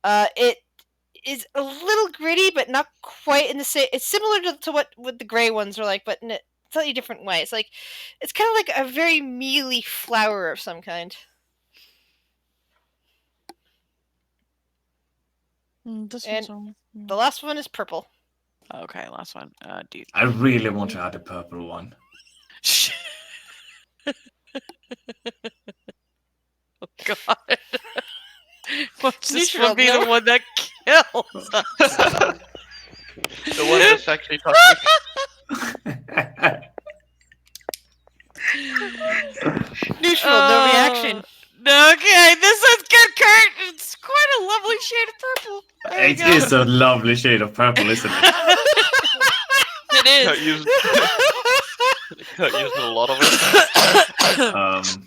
It is a little gritty, but not quite in the same. It's similar to what the gray ones are like, but in a slightly different way. It's kind of like a very mealy flour of some kind. This And one's the last one is purple. okay, last one. Dude. I really want to add a purple one. Oh God. Watch this Neutral, one be no. the one that kills us. The one that's actually toxic. Neutral, no reaction. Okay, this one's good, Kurt. It's quite a lovely shade of purple. There you It go. is a lovely shade of purple, isn't it? It Cut is. using a lot of it.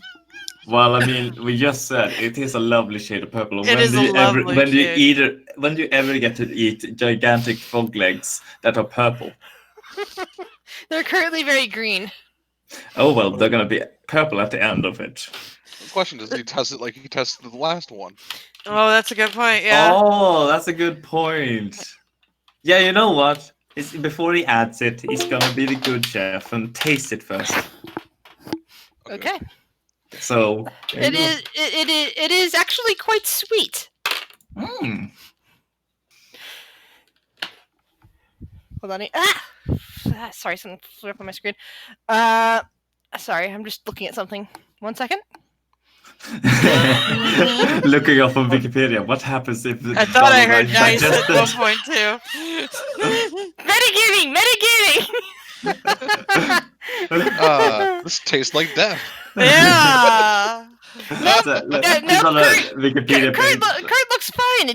Well, I mean, we just said it is a lovely shade of purple. It is a lovely shade. When do you ever get to eat gigantic frog legs that are purple? They're currently very green. Oh well, they're gonna be purple at the end of it. The question is, he test it like he tested the last one? Oh, that's a good point. Yeah. Oh, that's a good point. Yeah, you know what? Before he adds it, he's gonna be the good chef and taste it first. Okay. So It is actually quite sweet. Mm. Hold on. Sorry, something flew up on my screen. Sorry, I'm just looking at something. 1 second. Looking up on Wikipedia, what happens if the I thought I heard Dolomite nice at one digested? point too. Metagaming! This tastes like death. Yeah. That's a- no, it's on a Kurt- Wikipedia page. Kurt looks fine.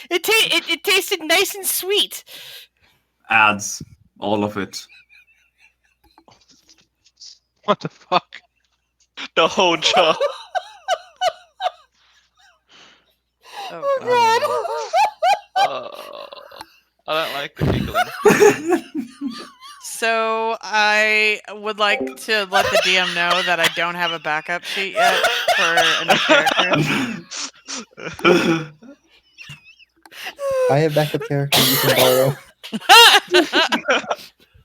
It tasted nice and sweet. Ads, all of it. What the fuck? The whole jar. Oh, I don't like the giggling. So I would like to let the DM know that I don't have a backup sheet yet for a new character. I have backup character you can borrow.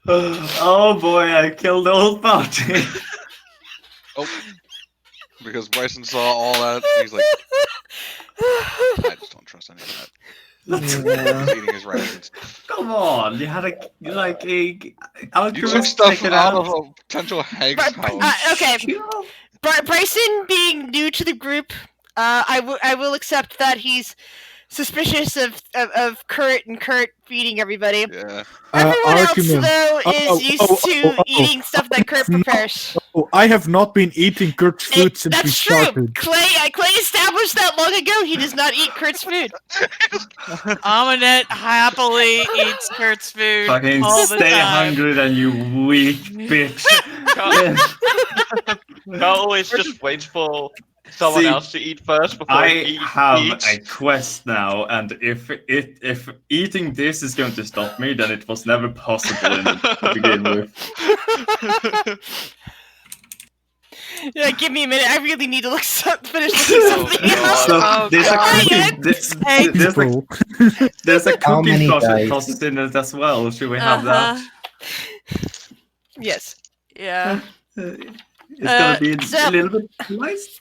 Oh boy, I killed the whole party. Oh, because Bryson saw all that, he's like, I just don't trust any of that. Yeah. He's eating his rations. Come on, you had a You took alchemist stuff take it out out. of a potential hag's house. Okay, Bryson being new to the group, I will accept that he's suspicious of Kurt and Kurt feeding everybody. Yeah. Everyone else, Archimon. though, is used to eating stuff that Kurt prepares. Oh, I have not been eating Kurt's food since we That's true. started. Clay established that long ago. He does not eat Kurt's food. Aminette happily eats Kurt's food Fucking all the stay time. hungry, then you weak bitch. Can't always just wait for someone See, else to eat first before I he have eats. a quest now, and if eating this is going to stop me, then it was never possible to begin with. Yeah, give me a minute. I really need to finish looking something God. up. Oh, there's a God. cooking. Hey. People. There's a How cooking many process dice? in it as well. Should we have that? Yes. Yeah. It's gonna be so- a little bit nice.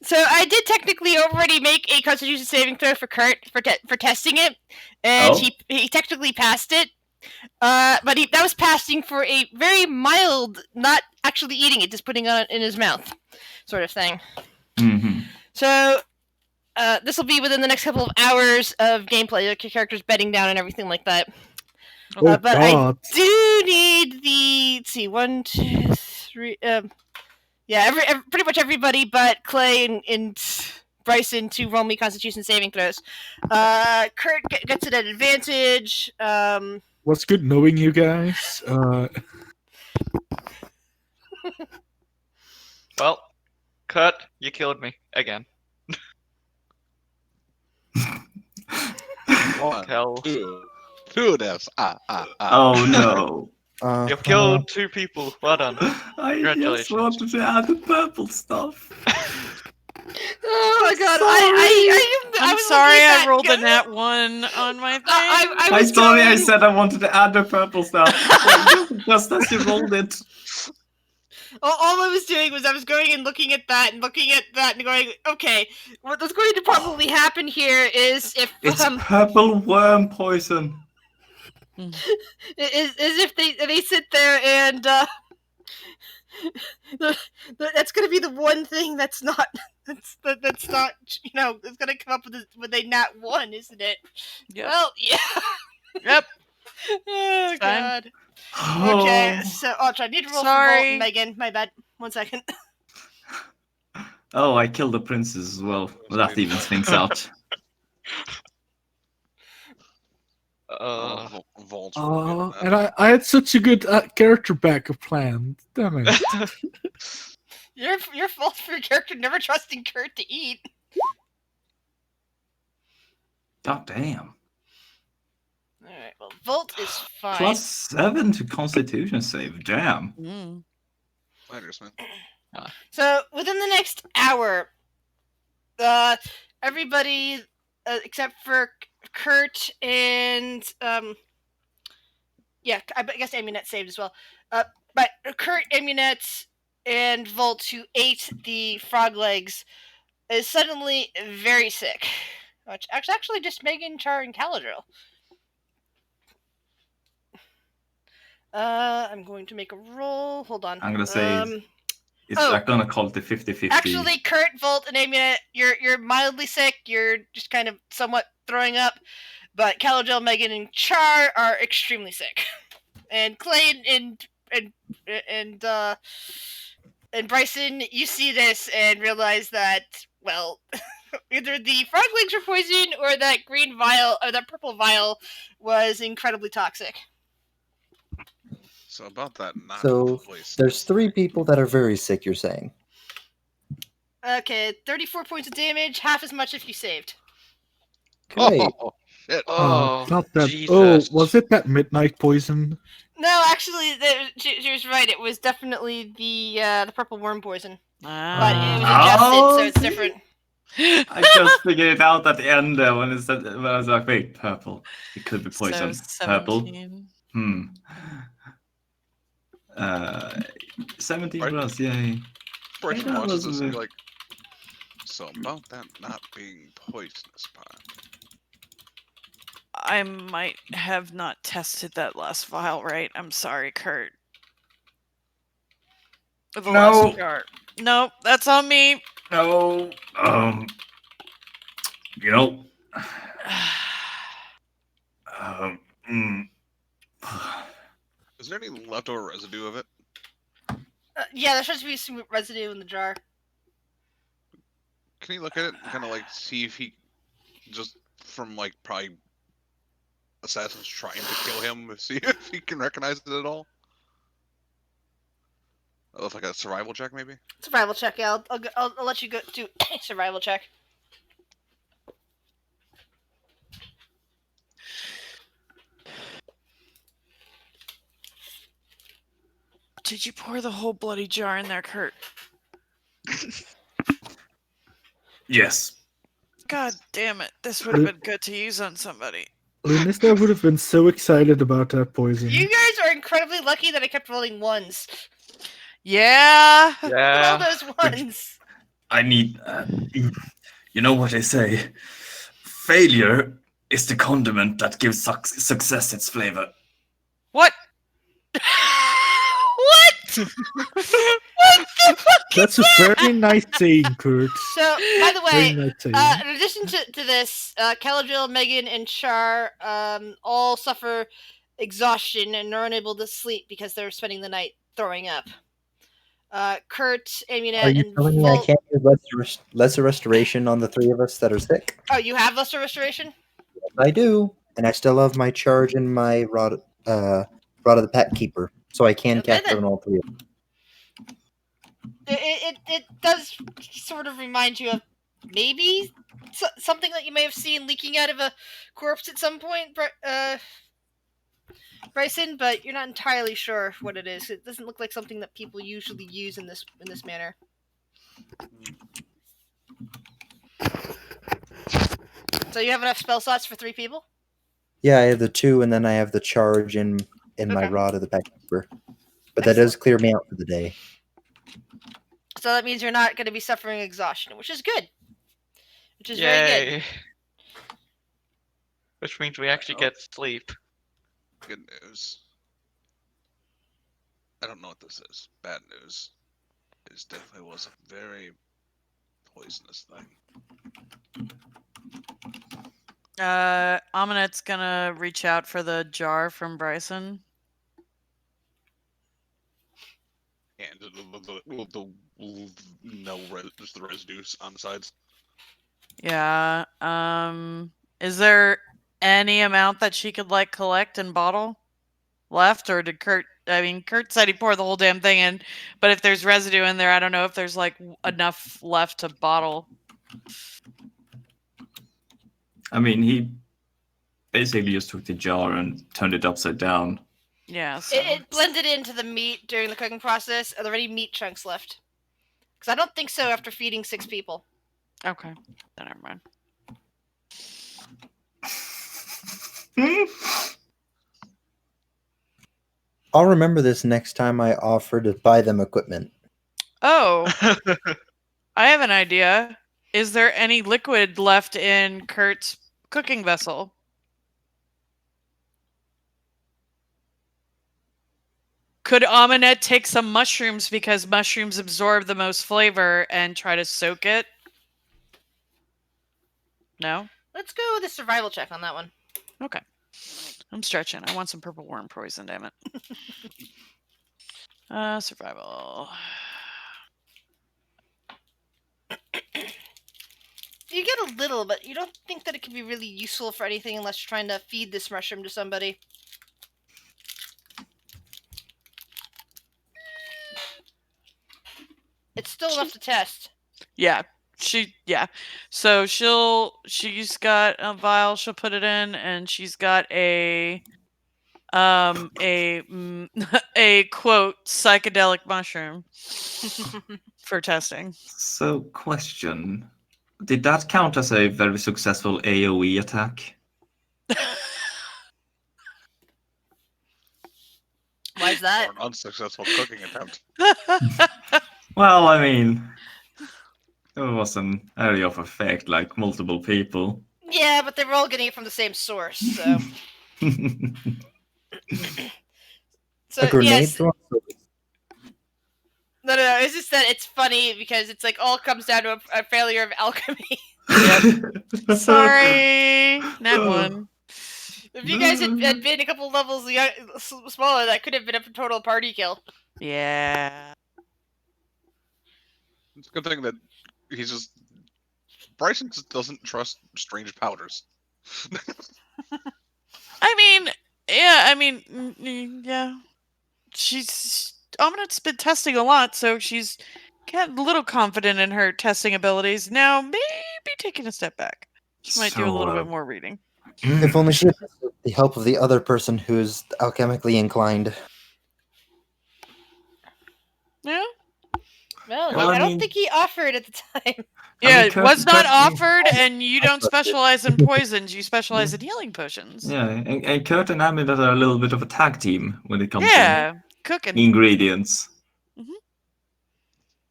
So I did technically already make a Constitution saving throw for Kurt for testing it, and Oh. he technically passed it. But that was passing for a very mild, not actually eating it, just putting it in his mouth, sort of thing. Mm-hmm. So this will be within the next couple of hours of gameplay, like your characters bedding down and everything like that. Oh But God. I do need the let's see, 1, 2, 3. Yeah, pretty much everybody but Clay and Bryson to roll me Constitution saving throws. Kurt gets it at advantage. What's good knowing you guys? Well, Kurt, you killed me again. One, Hell. two deaths. Oh no! You've killed 2 people. Well done. I just Congratulations. wanted to add the purple stuff. Oh my god! I'm was sorry looking at I rolled a that nat 1 on my thing. I I was sorry, I going- said I wanted to add the purple stuff. Just as you rolled it. all I was doing was I was going and looking at that and looking at that and going, okay, what's going to probably happen here is if It's purple worm poison. is if they sit there and that's going to be the one thing that's not that's not it's going to come up with a nat 1, isn't it? Yep. Well, yeah. Yep. Oh It's fine. god. Okay, so I need to roll for Volt Sorry. and Megan. My bad. 1 second. Oh, I killed the princess as well. Well, that evens things out. Volt's and I had such a good character backup plan. Damn it. Your fault for your character never trusting Kurt to eat. God damn. Alright, well, Volt is fine. +7 to Constitution save. Damn. Mm. Fighters, man. So, within the next hour, everybody, except for Kurt and, yeah, I guess Amunet saved as well. But Kurt, Amunet, and Volt, who ate the frog legs, is suddenly very sick. Which actually just Megan, Char, and Caladriel. I'm going to make a roll. Hold on. I'm gonna say it's oh. I'm gonna call it the 50-50. Actually, Kurt, Volt, and Amunet, you're mildly sick. You're just kind of somewhat throwing up. But Caladriel, Megan, and Char are extremely sick. And Clay and Bryson, you see this and realize that, well, either the frog legs were poisoned or that green vial or that purple vial was incredibly toxic. So about that, not So voice. there's 3 people that are very sick, you're saying? Okay, 34 points of damage, half as much if you saved. Great. Oh, shit. Oh, Not that. Jesus. Oh, was it that midnight poison? No, actually, she was right. It was definitely the purple worm poison, but it was Oh, adjusted, so it's different. I just figured it out at the end there when I was like, wait, purple. It could be poison. So Purple. 17. 17 Right. plus, yay. Bryson that watches was this and a- be like, so about that not being poisonous pot. I might have not tested that last vial right. I'm sorry, Kurt. The No. last jar. Nope, that's on me. No. You know. Is there any leftover residue of it? Yeah, there's supposed to be some residue in the jar. Can you look at it and kind of like see if he just from like probably assassins trying to kill him, see if he can recognize it at all? Oh, like a survival check, maybe. Survival check. Yeah, I'll let you go do survival check. Did you pour the whole bloody jar in there, Kurt? Yes. God damn it. This would have been good to use on somebody. Lunista would have been so excited about that poison. You guys are incredibly lucky that I kept rolling ones. Yeah. Look at all Yeah. those ones. I need. You know what they say? Failure is the condiment that gives success its flavor. What? What? What the fuck? That's a very nice saying, Kurt. So, by the Very way, nice saying. in addition to this, Caladriel, Megan, and Char all suffer exhaustion and are unable to sleep because they're spending the night throwing up. Kurt, Are Amunet, you and telling me I Vol- can't use lesser restoration on the three of us that are sick? Oh, you have Lesser Restoration? I do, and I still have my charge and my rod of the Pack Keeper, so I can Okay, cast it then. on all three of them. It does sort of remind you of maybe something that you may have seen leaking out of a corpse at some point, Bryson, but you're not entirely sure what it is. It doesn't look like something that people usually use in this manner. So you have enough spell slots for 3 people? Yeah, I have the 2, and then I have the charge in my Okay. rod of the Pack Keeper. But that does clear me out for the day. So that means you're not going to be suffering exhaustion, which is good. Which is very good. Yay. Which means we actually get sleep. Good news. I don't know what this is. Bad news. It definitely was a very poisonous thing. Amanet's gonna reach out for the jar from Bryson. And just the residues on the sides. Yeah. Is there any amount that she could like collect and bottle left, or did Kurt? I mean, Kurt said he poured the whole damn thing in, but if there's residue in there, I don't know if there's like enough left to bottle. I mean, he basically just took the jar and turned it upside down. Yeah. So. It blended into the meat during the cooking process. Are there any meat chunks left? Because I don't think so after feeding 6 people. Okay. Then never mind. I'll remember this next time I offer to buy them equipment. Oh, I have an idea. Is there any liquid left in Kurt's cooking vessel? Could Amanet take some mushrooms because mushrooms absorb the most flavor and try to soak it? No? Let's go with a survival check on that one. Okay. I'm stretching. I want some purple worm poison, damn it. Survival. You get a little, but you don't think that it could be really useful for anything unless you're trying to feed this mushroom to somebody. It's still enough to test. Yeah. So she's got a vial, she'll put it in, and she's got a quote psychedelic mushroom for testing. So, question. Did that count as a very successful AoE attack? Why is that? Or an unsuccessful cooking attempt. Well, I mean, it was an area of effect, like multiple people. Yeah, but they were all getting it from the same source, so. So A grenade yes. thrown? No. It's just that it's funny because it's like all comes down to a failure of alchemy. Sorry, not one. If you guys had been a couple levels smaller, that could have been a total party kill. Yeah. It's a good thing that Bryson just doesn't trust strange powders. I mean, yeah. She's Ominet's been testing a lot, so she's getting a little confident in her testing abilities. Now, maybe taking a step back. She might do a So, little bit more reading. If only she had the help of the other person who's alchemically inclined. Yeah? Well, Well, I I don't mean- think he offered at the time. Yeah, mean, it was not Curtin- offered, and you don't specialize in poisons. You specialize in healing potions. Yeah, and Kurt and Amulet are a little bit of a tag team when it comes Yeah, to cooking ingredients.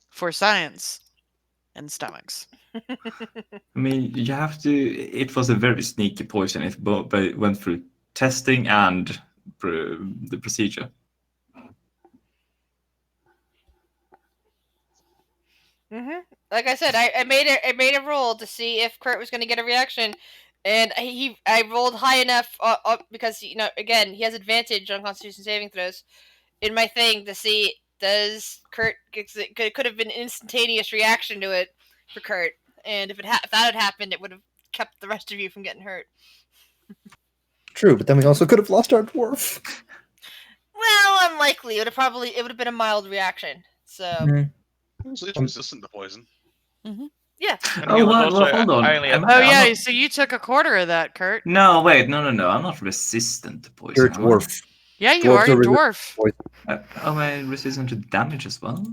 for science and stomachs. I mean, you have to. It was a very sneaky poison. It went through testing and the procedure. Like I said, I made a roll to see if Kurt was going to get a reaction, and I rolled high enough because again he has advantage on Constitution saving throws in my thing to see does Kurt it could have been an instantaneous reaction to it for Kurt, and if that had happened, it would have kept the rest of you from getting hurt. True, but then we also could have lost our dwarf. Well, unlikely. It would have been a mild reaction. So So it's resistant to poison. yeah. And Oh, he was well, also hold on. only I'm a- not- Oh I'm yeah, not- so you took a quarter of that, Kurt. No, wait, no. I'm not resistant to poison. You're a am I? dwarf. Yeah, you Dwarves are. You're are dwarf. Am I resistant to damage as well?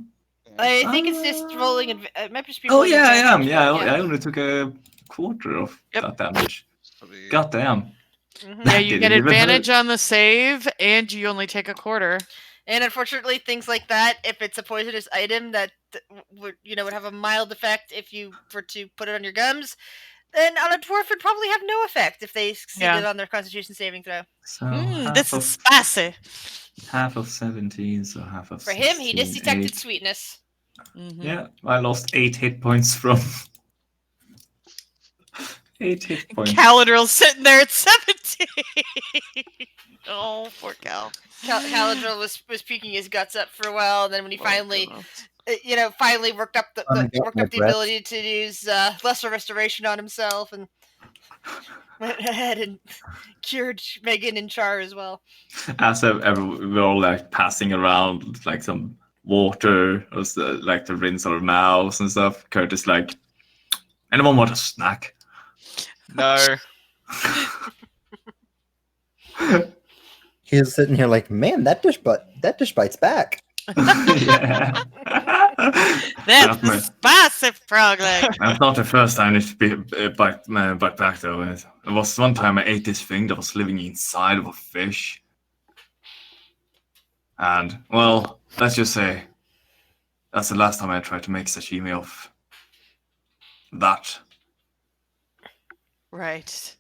I think it's just rolling. It might just be. Oh rolling yeah, I am. advantage, Yeah, but I only took a quarter of that damage. So the- God damn. Mhm. Yeah, you Didn't get even advantage hurt. on the save, and you only take a quarter. And unfortunately, things like that, if it's a poisonous item that would have a mild effect if you were to put it on your gums, then on a dwarf it'd probably have no effect if they succeeded on their Constitution saving throw. So This is spicy. half of 17, so half of For him, he just 16, detected 8. sweetness. Yeah, I lost 8 hit points from 8 hit points. Caladril's sitting there at 17. Oh, poor Cal. Caladril was peeking his guts up for a while, and then when he finally worked up the Finally got worked my up the breath. ability to use lesser restoration on himself, and went ahead and cured Megan and Char as well. As we're all like passing around like some water or like to rinse our mouths and stuff. Kurt is like, anyone want a snack? No. He's sitting here like, man, that dish bites back. Yeah. That's my- the spicy frog leg. That's not the first time it's bite back though. It was one time I ate this thing that was living inside of a fish. And, well, let's just say that's the last time I tried to make sashimi of that. Right.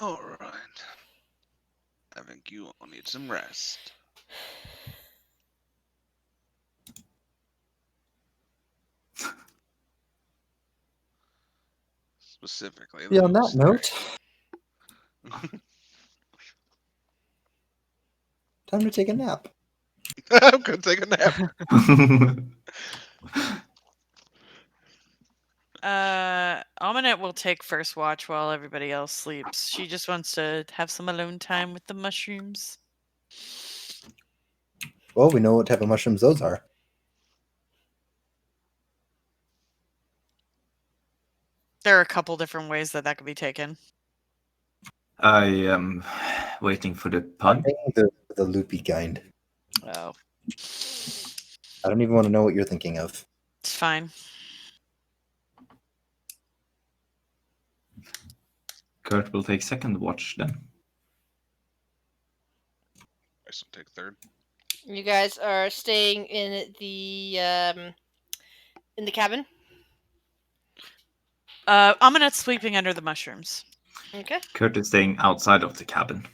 All right. I think you all need some rest. Specifically. Yeah, on that those note, three. time to take a nap. I'm gonna take a nap. Aminette will take first watch while everybody else sleeps. She just wants to have some alone time with the mushrooms. Well, we know what type of mushrooms those are. There are a couple different ways that could be taken. I am waiting for the I'm pun. thinking the loopy kind. Oh, I don't even want to know what you're thinking of. it's fine. Kurt will take second watch then. I still take third. You guys are staying in the cabin. Aminette's sleeping under the mushrooms. Okay. Kurt is staying outside of the cabin.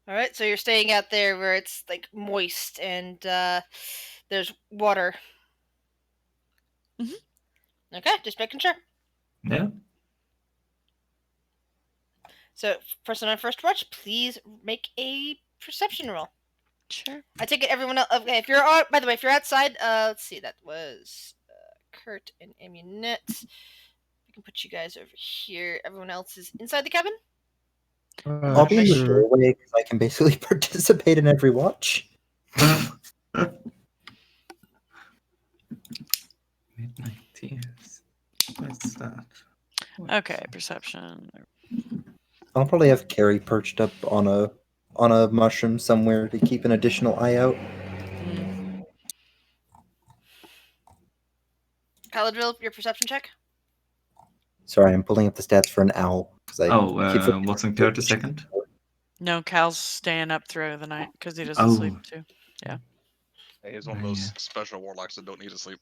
All right. So you're staying out there where it's like moist and there's water. Mhm. Okay. Just making sure. Yeah. So, person on first watch, please make a perception roll. Sure. I take it everyone else. Okay, if you're out, by the way, if you're outside, let's see, that was Kurt and Amunet. We can put you guys over here. Everyone else is inside the cabin. I'll be in the Sure. doorway because I can basically participate in every watch. Midnight Tears. What's that? Okay, perception. I'll probably have Carrie perched up on a mushroom somewhere to keep an additional eye out. Mm. Caladriel, your perception check. Sorry, I'm pulling up the stats for an owl because I keep forgetting Wasn't to- Kurt a second? No, Cal's staying up through the night because he doesn't sleep too. Hey, he's one of those special warlocks that don't need to sleep.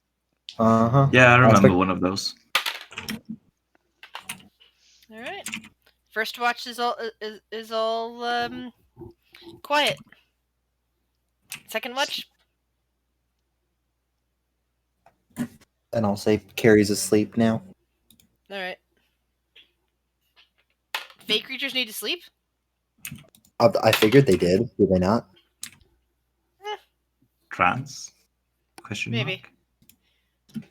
Uh-huh. Yeah, I remember expect- one of those. All right. First watch is all quiet. Second watch. And I'll say Carrie's asleep now. All right. Fake creatures need to sleep. I figured they did. Did they not? Trans? Question Maybe. mark?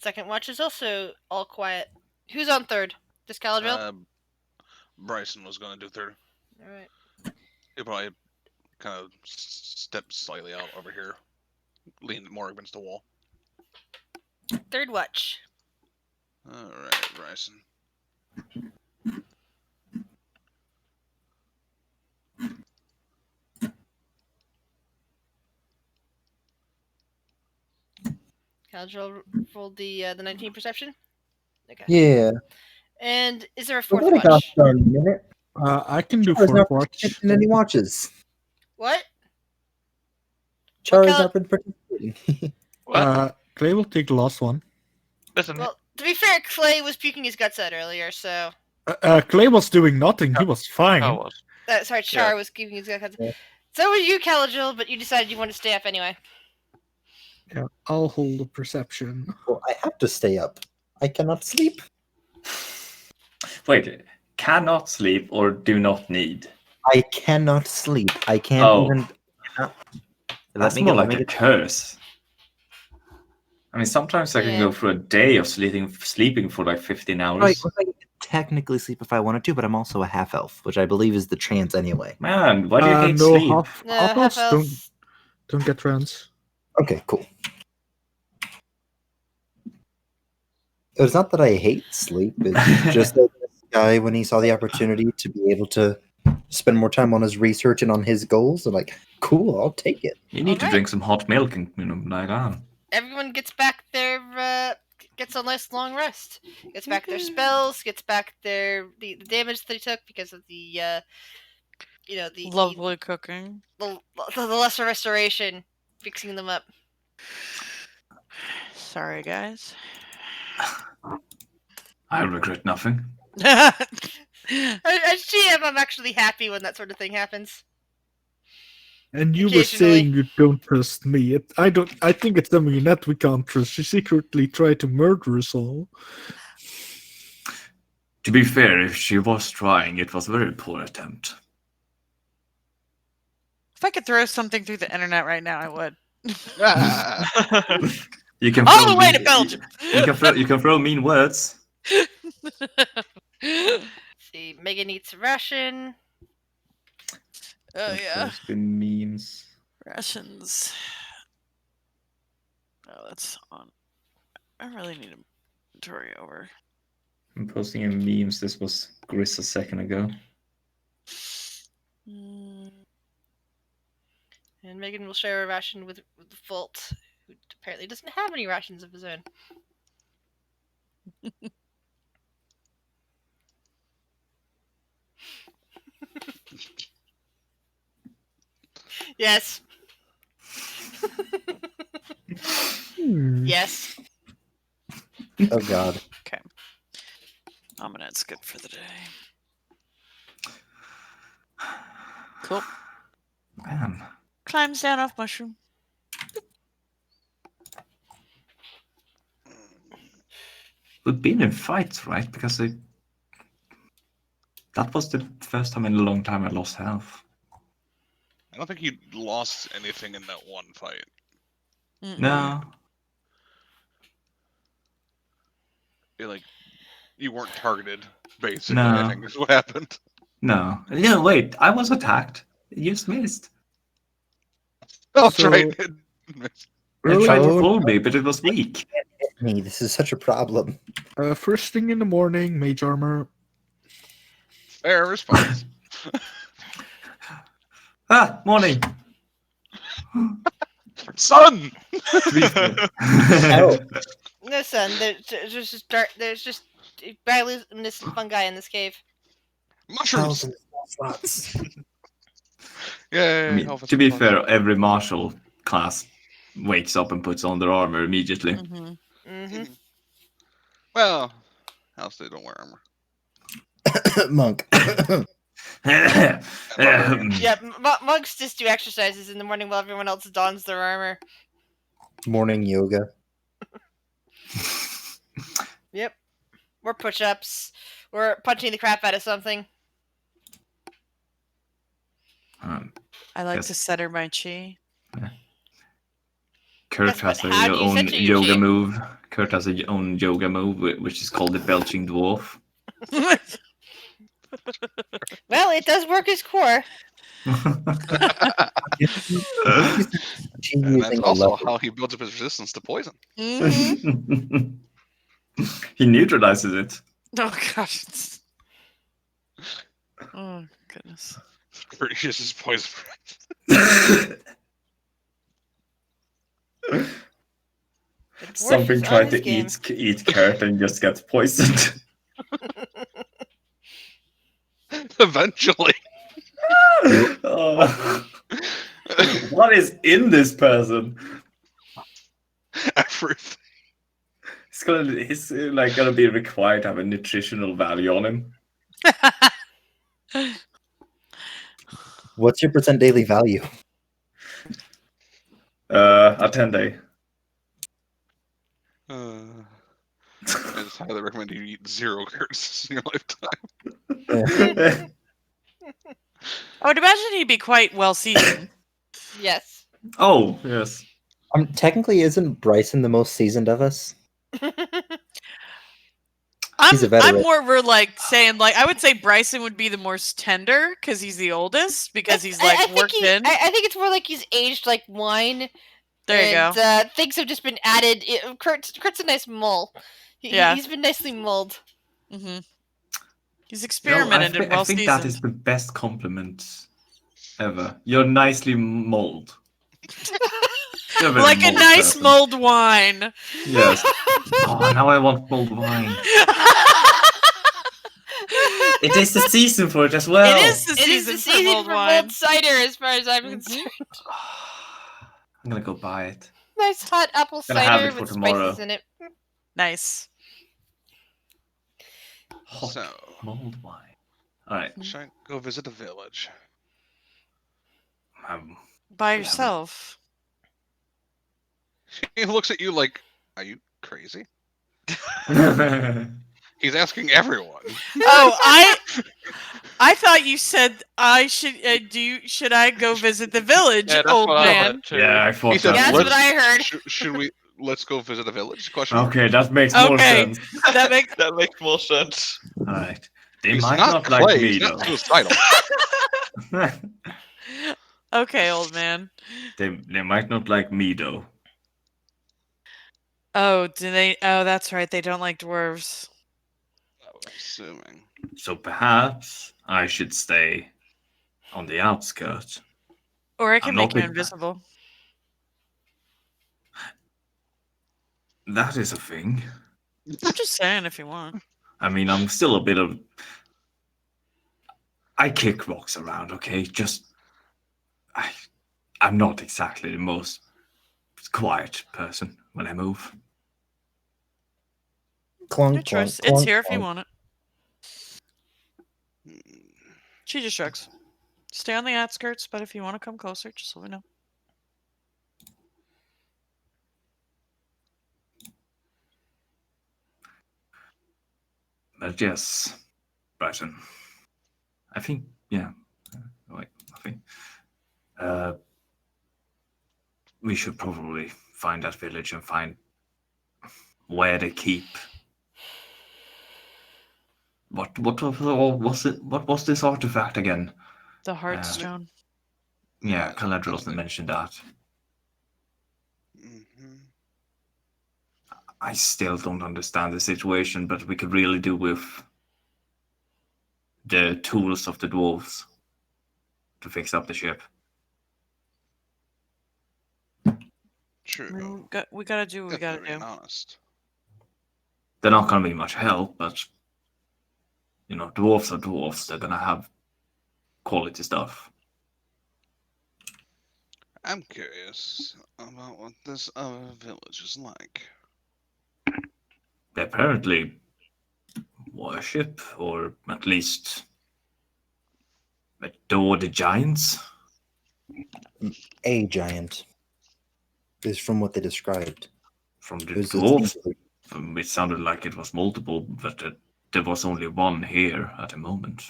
Second watch is also all quiet. Who's on third? Just Caladriel? Bryson was going to do third. All right. He'll probably kind of step slightly out over here, lean more against the wall. Third watch. All right, Bryson. Caladriel rolled the 19 perception. Okay. Yeah. And is there a Well, fourth what a gosh watch? darn minute. I can do Chara's fourth not watch. participating in any watches. What? Chara's kind not been participating. What? Clay will take the last one. Listen, Well, to be fair, Clay was puking his guts out earlier, so Clay was doing nothing. He was fine. I was. sorry, Char Yeah. was puking his guts out. Yeah. So was you, Caladriel, but you decided you wanted to stay up anyway. Yeah, I'll hold the perception. Well, I have to stay up. I cannot sleep. Wait, cannot sleep or do not need? I cannot sleep. I can't Oh. even. Let That's me more get- let like me a get- curse. I mean, sometimes I can Yeah. go through a day of sleeping for like 15 hours. Right, well, I can technically sleep if I wanted to, but I'm also a half elf, which I believe is the trance anyway. Man, why do you hate no, sleep? half No, elves half don't, elves. don't get trans. Okay, cool. It's not that I hate sleep. It's just that this guy, when he saw the opportunity to be able to spend more time on his research and on his goals, I'm like, cool, I'll take it. You need to Alright. drink some hot milk and lie down. Everyone gets back their gets a nice long rest. Gets back their spells. Gets back the damage they took because of the Lovely cooking. the lesser restoration, fixing them up. Sorry, guys. I regret nothing. As GM, I'm actually happy when that sort of thing happens. And you were Occasionally. saying you don't trust me. I don't. I think it's the Minette we can't trust. She secretly tried to murder us all. To be fair, if she was trying, it was a very poor attempt. If I could throw something through the internet right now, I would. You can All throw the way to mean- Belgium. You can throw mean words. See, Megan eats a ration. Oh yeah, There's been memes. rations. Oh, that's on. I really need inventory over. I'm posting in memes. This was Gris a second ago. Mm, And Megan will share a ration with Volt, who apparently doesn't have any rations of his own. Yes. Yes. Oh god. Ominet's good for the day. Cool. Man, Climbs down off mushroom. we've been in fights, right? Because that was the first time in a long time I lost health. I don't think you lost anything in that one fight. Mm-mm. No. You weren't targeted, basically. No. I think is what happened. No, wait, I was attacked. You just missed. That's So- right. It Early tried to Oh, pull me, but it was weak. me, this is such a problem. First thing in the morning, mage armor. Fair response. Ah, morning. Son! To be fair. Oh. No, son. There's just dark. There's just bioluminescent fungi in this cave. Mushrooms! Thousands of slots. Yay! I mean, Alpha to be Plus. fair, every martial class wakes up and puts on their armor immediately. Hmm. Mm-hmm. Well, house they don't wear armor. Monk. Yeah, monks just do exercises in the morning while everyone else dons their armor. Morning yoga. Yep. Or push-ups. Or punching the crap out of something. I like Yes. to center my chi. Kurt Yes, but has how a do you own center your yoga chi? move. Kurt has a own yoga move, which is called the belching dwarf. Well, it does work as core. And that's also how he builds up his resistance to poison. Hmm. He neutralizes it. Oh gosh. Oh goodness. Kurt uses poison breath. The dwarf Something is on tried his to game. eat Kurt and just gets poisoned. Eventually. Oh. What is in this person? Everything. He's like gonna be required to have a nutritional value on him. What's your percent daily value? A 10-day. I just highly recommend you eat 0 Kurt's in your lifetime. I would imagine he'd be quite well seasoned. Yes. Oh, yes. Technically, isn't Bryson the most seasoned of us? He's a I'm veteran. more like saying like I would say Bryson would be the most tender because he's the oldest because he's like worked in. I think it's more like he's aged like wine. There you go. And things have just been added. Kurt's a nice mole. Yeah. He's been nicely mulled. Hmm. He's No, experimented and I well think seasoned. that is the best compliment ever. You're nicely mold. You're a very Like a mold nice person. mulled wine. Yes. Oh, now I want mulled wine. It is the season for it as well. It is the It is season, the season mulled for wine. mulled cider, as far as I'm Mhm. concerned. I'm gonna go buy it. Nice hot apple Gonna have cider it for with tomorrow. spices in it. Nice. Hot So, mulled wine. All right. should I go visit a village? By Yeah. yourself. He looks at you like, are you crazy? He's asking everyone. Oh, I thought you said I should should I go visit the village, Yeah, that's old what I man? thought too. Yeah, I He thought said, Yeah, that's that. what I heard. Should we? Let's go visit a village? Question mark. Okay, that makes more Okay. sense. That makes That makes more sense. All right. They He's might not not Clay. like me He's though. not suicidal. okay, old man. They might not like me though. Oh, do they? Oh, that's right. They don't like dwarves. I'm assuming. So perhaps I should stay on the outskirts. Or I can I'm make you not big- invisible. That is a thing. I'm just saying if you want. I mean, I'm still a bit of. I kick rocks around, okay? I'm not exactly the most quiet person when I move. Clunk, Your choice. clunk, It's clunk, here if you clunk. want it. She just shrugs. Stay on the outskirts, but if you want to come closer, just let me know. But yes, Brighton. I think, yeah. Wait, I think. We should probably find that village and find where they keep. What was it? What was this artifact again? The Heartstone. Yeah, Caladros mentioned that. I still don't understand the situation, but we could really do with the tools of the dwarves to fix up the ship. True. We gotta do what we If we're gotta being do. honest. They're not gonna be much help, but dwarves are dwarves. They're gonna have quality stuff. I'm curious about what this other village is like. They apparently worship, or at least adore the giants. A giant is from what they described. From the It was a dwarves, singular. it sounded like it was multiple, but there was only one here at the moment.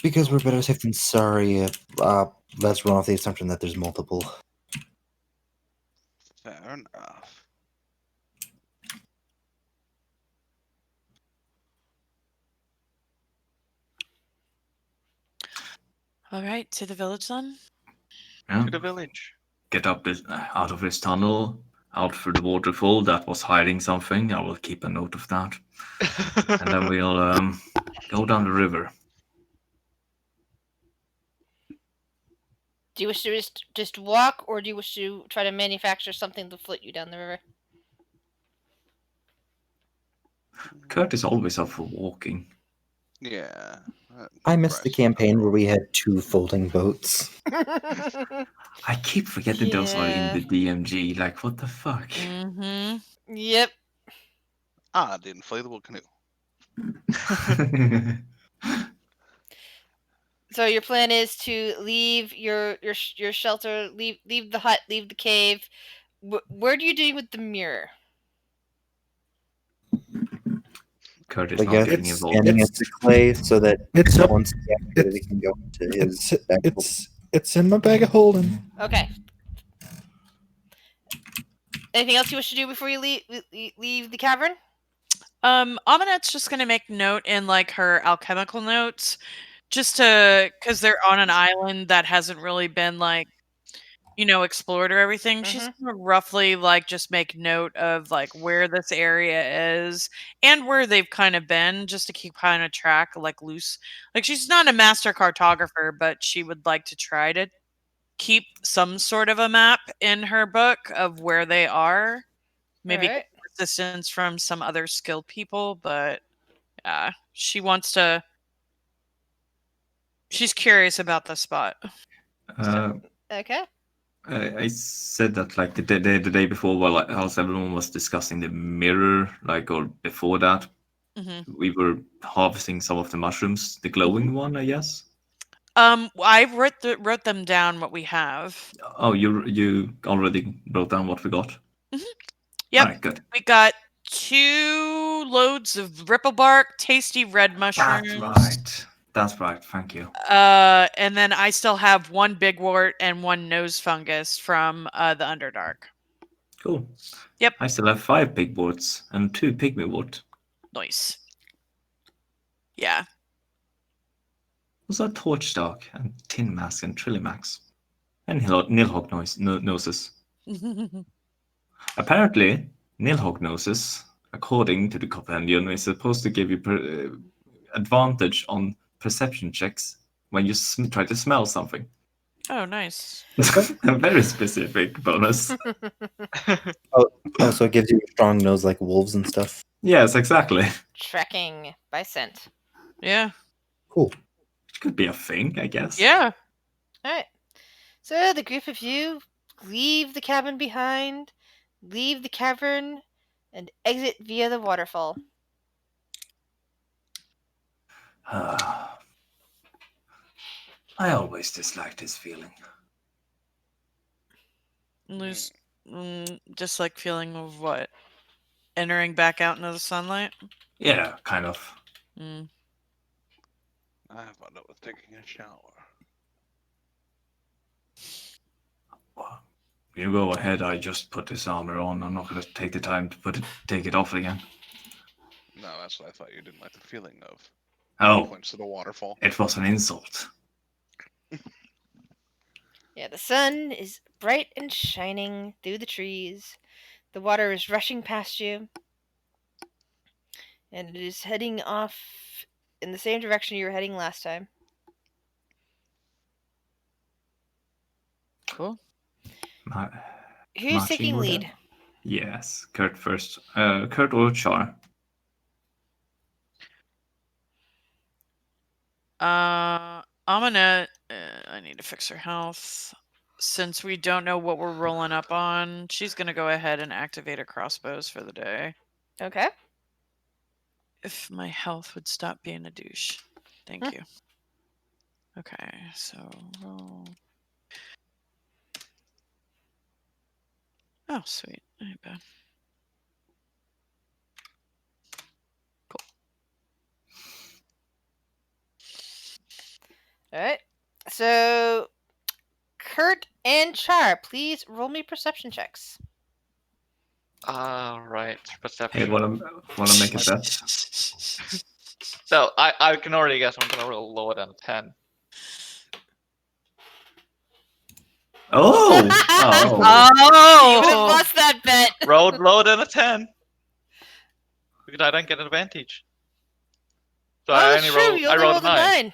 Because we're better safe than sorry. Let's run off the assumption that there's multiple. Fair enough. All right, to the village then. Yeah. To the village. Get up out of this tunnel, out through the waterfall that was hiding something. I will keep a note of that, and then we'll go down the river. Do you wish to just walk, or do you wish to try to manufacture something to float you down the river? Kurt is always up for walking. Yeah. I missed the campaign where we had 2 folding boats. I keep forgetting those are in Yeah. the DMG. Like, what the fuck? Mm-hmm. Yep. Ah, the inflatable canoe. So your plan is to leave your shelter, leave the hut, leave the cave. Where do you do with the mirror? Kurt is I not guess getting it's- involved. scanning into clay so that It's up. once he activated, It's it can go into his it's bag. it's in my bag of holding. Okay. Anything else you wish to do before you leave the cavern? Amanette's just gonna make note in like her alchemical notes, just to because they're on an island that hasn't really been like explored or everything. She's gonna roughly like just make note of like where this area is and where they've kind of been, just to keep kind of track like loose. Like she's not a master cartographer, but she would like to try to keep some sort of a map in her book of where they are. Maybe Alright. get assistance from some other skilled people, but she wants to. She's curious about the spot. Uh, Okay. I said that like the day before, while as everyone was discussing the mirror, like, or before that, hmm we were harvesting some of the mushrooms, the glowing one, I guess. I wrote them down what we have. Oh, you already wrote down what we got. Mhm. Yep, All right, good. we got 2 loads of ripple bark, tasty red mushrooms. That's right. Thank you. And then I still have 1 big wart and 1 nose fungus from the Underdark. Cool. Yep. I still have 5 pig warts and 2 pygmy wart. Nice. Yeah. Was that torch dog and tin mask and trillimax and nilhogg noses. Apparently, nilhogg noses, according to the compendium, is supposed to give you advantage on perception checks when you try to smell something. Oh, nice. A very specific bonus. Also, it gives you a strong nose like wolves and stuff. Yes, exactly. Tracking by scent. Yeah. Cool. It could be a thing, I guess. Yeah. Alright. So the group of you leave the cabin behind, leave the cavern, and exit via the waterfall. I always disliked this feeling. Lose just like feeling of what? Entering back out into the sunlight? Yeah, kind of. Mm. I have wound up with taking a shower. You go ahead, I just put this armor on. I'm not going to take the time to take it off again. No, that's what I thought you didn't like the feeling of. Oh, Points to the waterfall. it was an insult. Yeah, the sun is bright and shining through the trees. The water is rushing past you, and it is heading off in the same direction you were heading last time. Cool. Who's Marching taking order? lead? Yes, Kurt first. Kurt or Char? I'm gonna. I need to fix her health. Since we don't know what we're rolling up on, she's gonna go ahead and activate her crossbows for the day. Okay. If my health would stop being a douche. Thank you. Okay, so roll. Oh, sweet. Ain't bad. All right. So, Kurt and Char, please roll me perception checks. Right, Hey, perception. wanna make a bet? So I can already guess I'm gonna roll lower than a 10. Oh! You would have Oh! lost that bet. Rolled lower than a 10. Because I don't get an advantage. So Oh, I that's only true. rolled, You I only rolled rolled a 9.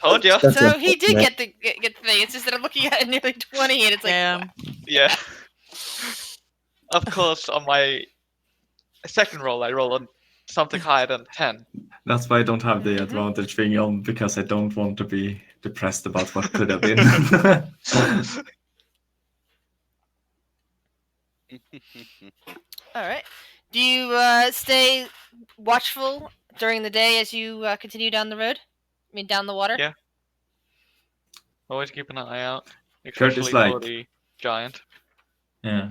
Told ya. That's So he did unfortunate. get the thing. It's just that I'm looking at nearly 20, and it's like, Damn. wow. Yeah. Of course, on my second roll, I rolled on something higher than 10. That's why I don't have the Mhm. advantage thing on, because I don't want to be depressed about what could have been. All right. Do you stay watchful during the day as you continue down the road? I mean, down the water? Yeah. Always keep an eye out, Kurt is especially for like- the giant. Yeah.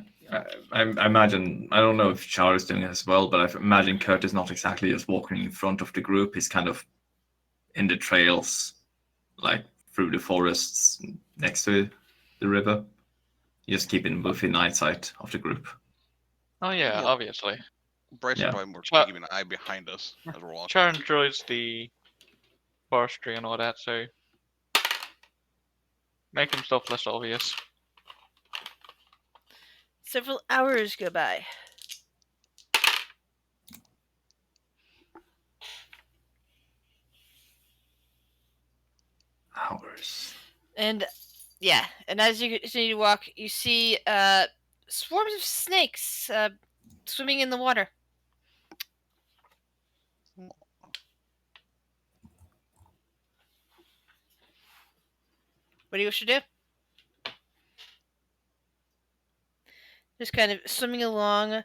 I imagine, I don't know if Char is doing it as well, but I imagine Kurt is not exactly just walking in front of the group. He's kind of in the trails, like through the forests next to the river. Just keeping within eyesight of the group. Oh yeah, More- obviously. Bryce Yeah. is probably more Char- keeping an eye behind us as we're walking. Char enjoys the forestry and all that, so make himself less obvious. Several hours go by. Hours. And and as you continue to walk, you see swarms of snakes swimming in the water. What do you wish to do? Just kind of swimming along,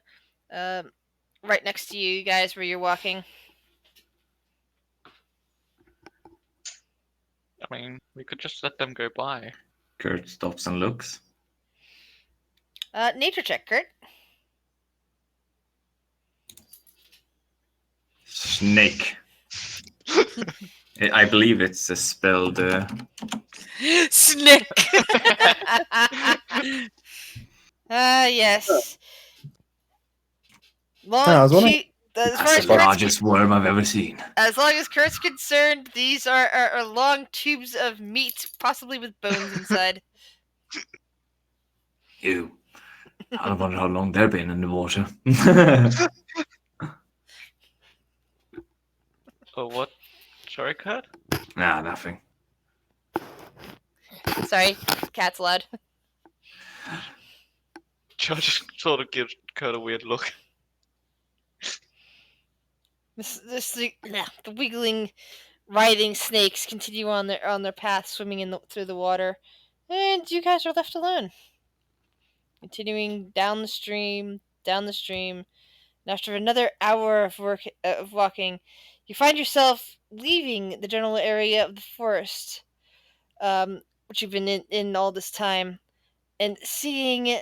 right next to you guys where you're walking. I mean, we could just let them go by. Kurt stops and looks. Nature check, Kurt. Snake. I believe it's a spelled. Snick! Yes. Long, I was wondering- as far That's as the Kurt's largest worm I've ever seen. As long as Kurt's concerned, these are long tubes of meat, possibly with bones inside. Ew. I wonder how long they've been in the water. Oh, what? Sorry, Kurt? Nah, nothing. Sorry, cat's loud. Char just sort of gives Kurt a weird look. The wiggling, writhing snakes continue on their path, swimming through the water, and you guys are left alone. Continuing down the stream. And after another hour of walking, you find yourself leaving the general area of the forest, which you've been in all this time, and seeing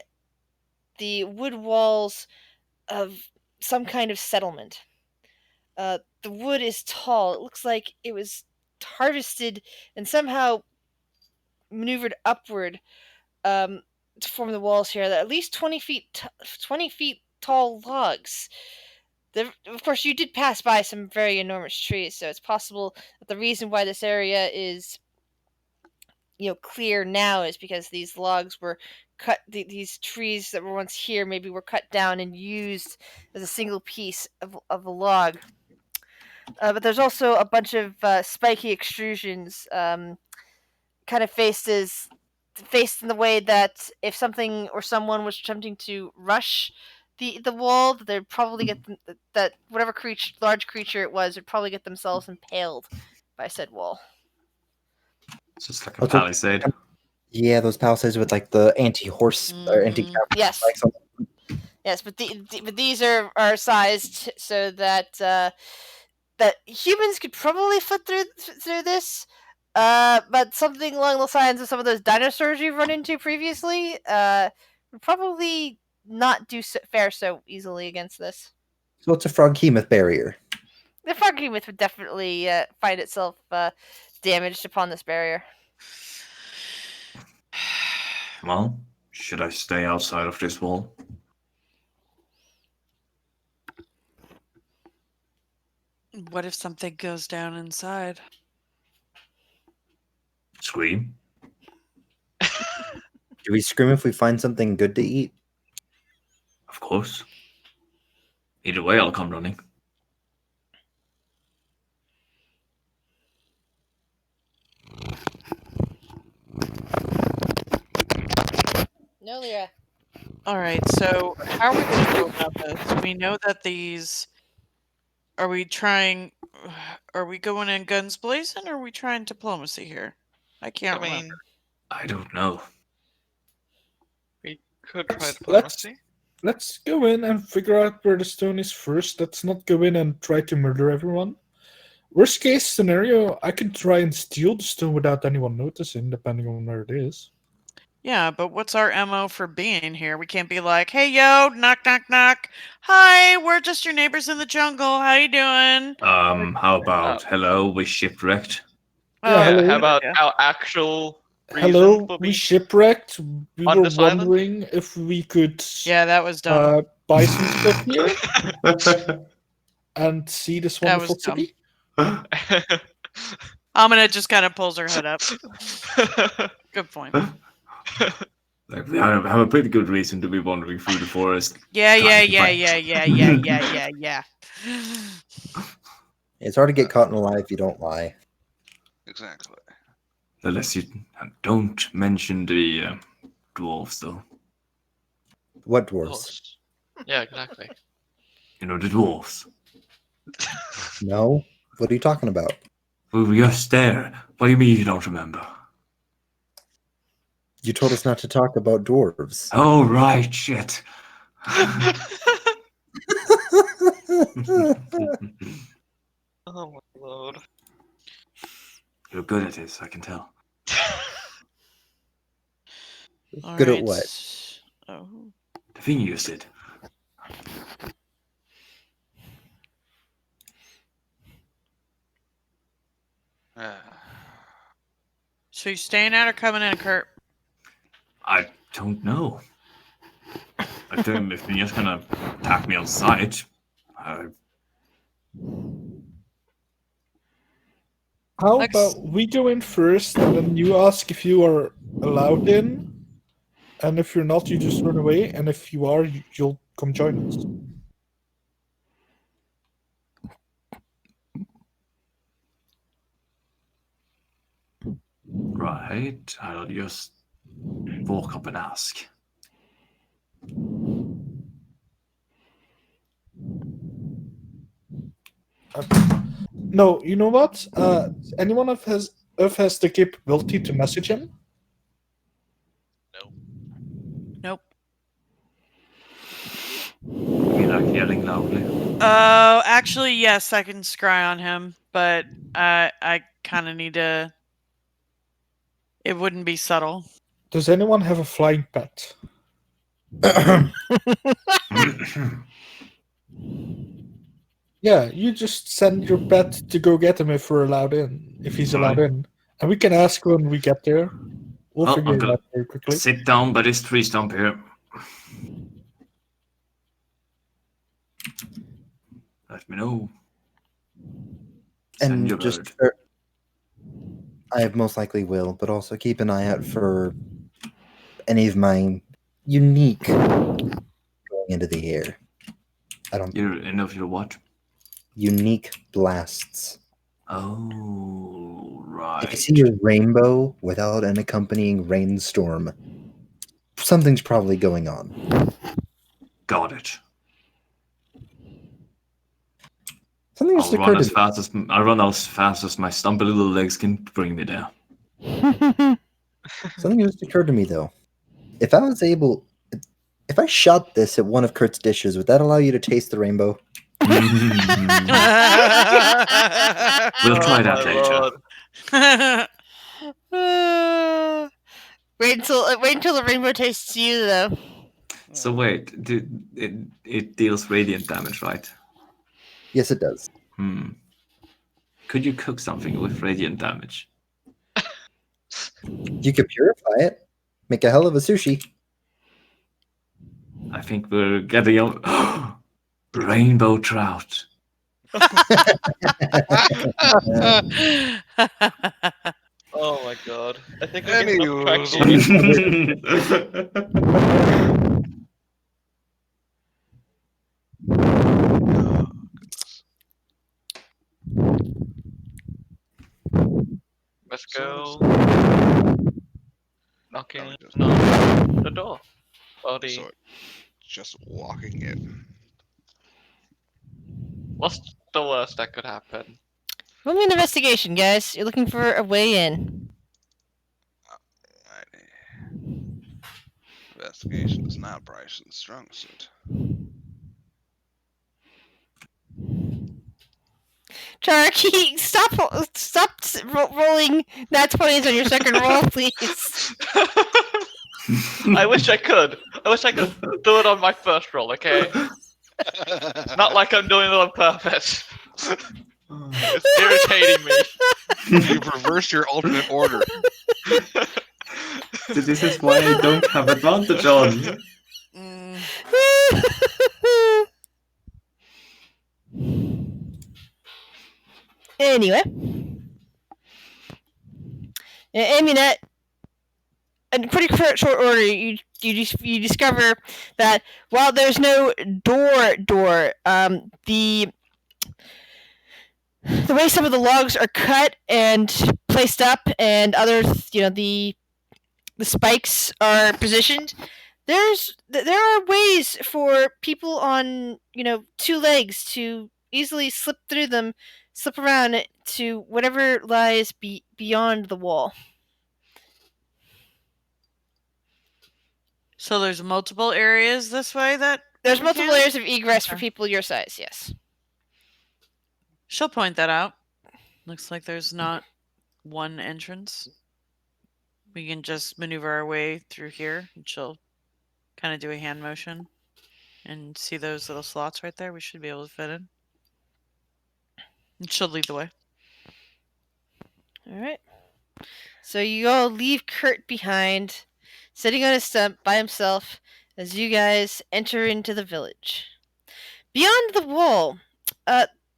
the wood walls of some kind of settlement. The wood is tall. It looks like it was harvested and somehow maneuvered upward to form the walls here. At least 20 feet tall logs. Of course, you did pass by some very enormous trees, so it's possible that the reason why this area is clear now is because these logs were cut. These trees that were once here maybe were cut down and used as a single piece of a log. But there's also a bunch of spiky extrusions, kind of faced in the way that if something or someone was attempting to rush the wall, they'd probably get that whatever large creature it was would probably get themselves impaled by said wall. It's just like a Also, palisade. yeah, those palisades with like the anti-horse or anti-cav Yes. spikes on them. Yes, but but these are sized so that that humans could probably foot through this. But something along the lines of some of those dinosaurs you've run into previously would probably not fare so easily against this. So it's a froghemoth barrier. The froghemoth would definitely find itself damaged upon this barrier. Well, should I stay outside of this wall? What if something goes down inside? Scream? Do we scream if we find something good to eat? Of course. Either way, I'll come running. No, Lyra. All right, so how are we going to go about this? We know that these. Are we trying? Are we going in guns blazing, or are we trying diplomacy here? I can't I mean, remember. I don't know. we could try Let's- diplomacy. Let's go in and figure out where the stone is first. Let's not go in and try to murder everyone. Worst case scenario, I could try and steal the stone without anyone noticing, depending on where it is. Yeah, but what's our MO for being here? We can't be like, "Hey, yo, knock, knock, knock. Hi, we're just your neighbors in the jungle. How you doing?" How about hello, we shipwrecked? Yeah, Oh, hello. How about yeah. our actual reason Hello, for we being shipwrecked. We on were this island? wondering if we could Yeah, that was dumb. buy some stuff here and see this That was wonderful dumb. city. Amina just kind of pulls her hood up. Good point. Like, we have a pretty good reason to be wandering through the forest. Yeah, yeah, Trying to yeah, find- yeah, yeah, yeah, yeah, yeah, yeah. It's hard to get caught in a lie if you don't lie. Exactly. Unless you don't mention the dwarves, though. What Of dwarves? course. Yeah, exactly. You know, the dwarves. No? What are you talking about? We were just there. What do you mean you don't remember? You told us not to talk about dwarves. Oh, right, shit. Oh my lord. You're good at this, I can tell. All Good at right. what? Oh. The thing you said. So you staying out or coming in, Kurt? I don't know. I think if you're just gonna attack me on sight, How Lex- about we go in first and then you ask if you are allowed in? And if you're not, you just run away. And if you are, you'll come join us. right, I'll just walk up and ask. No, you know what? Anyone of has the capability to message him? Nope. You like yelling loudly. Actually, yes, I can scry on him, but I kind of need to. It wouldn't be subtle. Does anyone have a flying pet? Yeah, you just send your pet to go get him if we're allowed in, if he's allowed Right. in. And we can ask when we get there. We'll Well, figure it Uncle, out very quickly. sit down by this tree stump here. Let me know. Send And your just bird. for, I most likely will, but also keep an eye out for any of my unique going into the air. I don't You're enough your what? unique blasts. Oh, If you right. see a rainbow without an accompanying rainstorm, something's probably going on. Got it. Something I'll just occurred to me. I'll run as fast as my stumpy little legs can bring me there. Something just occurred to me though. If I was able, if I shot this at one of Kurt's dishes, would that allow you to taste the rainbow? Mm. We'll try that later. Wait until the rainbow tastes you, though. So wait, it deals radiant damage, right? Yes, it does. Could you cook something with radiant damage? You could purify it, make a hell of a sushi. I think we're getting on. Rainbow trout. Oh my god. I think we're getting off track Anywho. here. Let's go. Knocking on the door. Buddy. So just walking in. What's the worst that could happen? Roll me an investigation, guys. You're looking for a way in. Investigation is not Bryson's strong suit. Charky, stop rolling nat 20s on your second roll, please. I wish I could. I wish I could do it on my first roll, okay? Not like I'm doing it on purpose. It's irritating me. You've reversed your alternate order. This is why I don't have advantage on. Anyway. Amunet, in pretty short order, you discover that while there's no door, the way some of the logs are cut and placed up, and others, the spikes are positioned. There are ways for people on two legs to easily slip through them, slip around to whatever lies beyond the wall. So there's multiple areas this way that There's we multiple can? areas of egress for Okay. people your size. Yes. She'll point that out. Looks like there's not one entrance. We can just maneuver our way through here, and she'll kind of do a hand motion and see those little slots right there. We should be able to fit in. And she'll lead the way. All right. So you all leave Kurt behind, sitting on a stump by himself, as you guys enter into the village. Beyond the wall,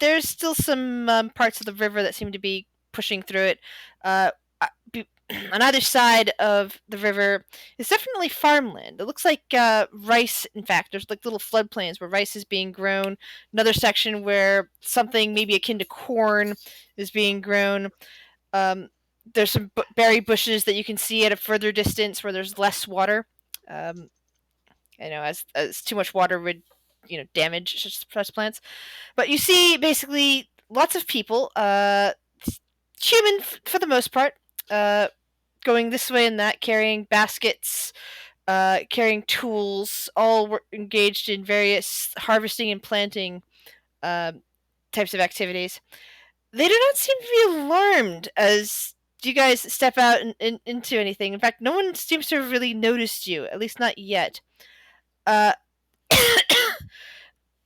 there's still some parts of the river that seem to be pushing through it. On either side of the river is definitely farmland. It looks like rice. In fact, there's like little floodplains where rice is being grown. Another section where something maybe akin to corn is being grown. There's some berry bushes that you can see at a further distance where there's less water. As too much water would, damage such plants. But you see basically lots of people, human for the most part, going this way and that, carrying baskets, carrying tools, all engaged in various harvesting and planting types of activities. They do not seem to be alarmed as you guys step out into anything. In fact, no one seems to have really noticed you, at least not yet.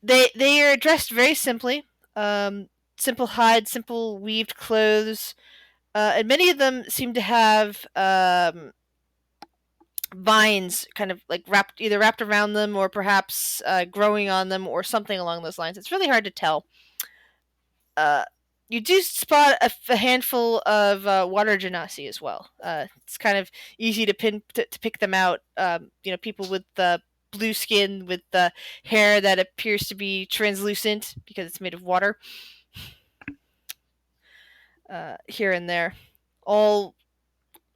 They are dressed very simply. Simple hide, simple weaved clothes. And many of them seem to have vines kind of like wrapped around them, or perhaps growing on them, or something along those lines. It's really hard to tell. you do spot a handful of water genasi as well. It's kind of easy to pick them out. People with blue skin with hair that appears to be translucent because it's made of water. Here and there,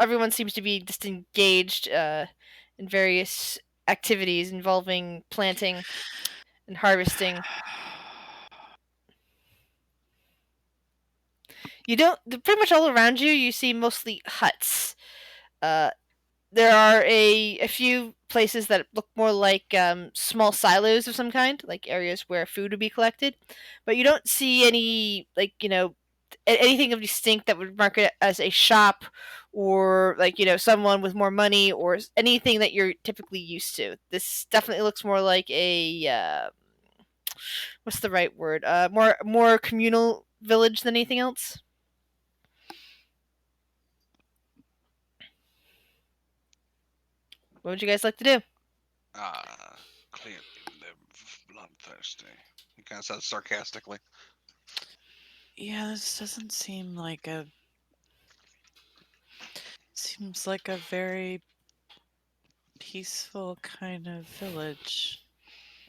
everyone seems to be just engaged in various activities involving planting and harvesting. You don't pretty much all around you. You see mostly huts. There are a few places that look more like small silos of some kind, like areas where food would be collected. But you don't see any anything of distinct that would mark it as a shop or someone with more money or anything that you're typically used to. This definitely looks more like a what's the right word? More communal village than anything else. What would you guys like to do? Clearly they're bloodthirsty. He kind of says sarcastically. Yeah, this doesn't seem like a... Seems like a very peaceful kind of village.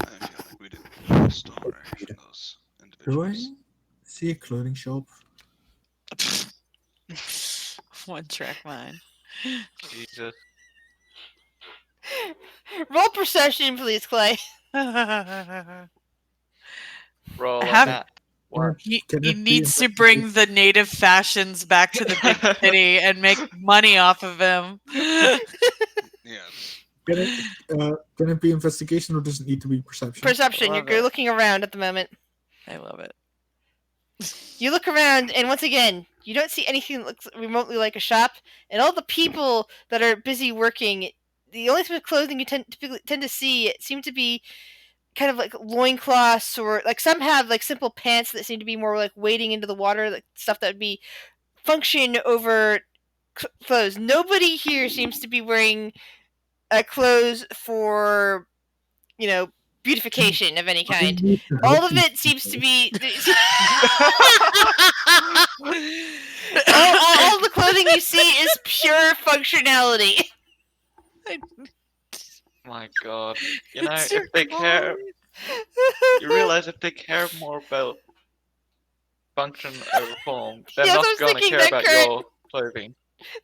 I feel like we didn't know the story from those Do I individuals. see a clothing shop? One track mind. Jesus. Roll perception, please, Clay. Roll Have- on that. He Can it be needs to bring the native fashions back to the big city and make money off of them. Yes. Can it be investigation or does it need to be perception? Perception. Love You're it. looking around at the moment. I love it. You look around, and once again, you don't see anything that looks remotely like a shop. And all the people that are busy working, the only type of clothing you tend to see seem to be kind of like loincloths, or like some have like simple pants that seem to be more like wading into the water, like stuff that would be function over clothes. Nobody here seems to be wearing clothes for beautification of any kind. All of it seems to be all the clothing you see is pure functionality. My God. You know, It's your if they care, you realize if they care more about function over form, they're Yes, I not was going to thinking care that, about Kurt. your clothing.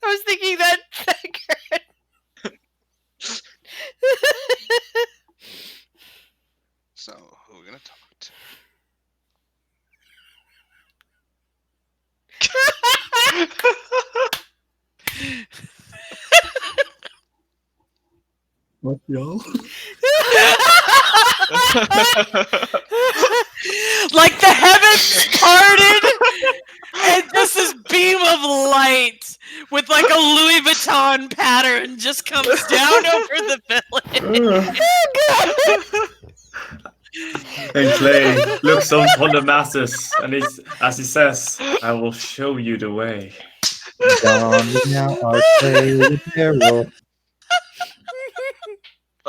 I was thinking that. So, who are we going to talk to? What, y'all? Like the heavens parted, and just this beam of light with like a Louis Vuitton pattern just comes down over the village. And Clay looks up on the masses, and as he says, "I will show you the way." Down now, I play with Daryl.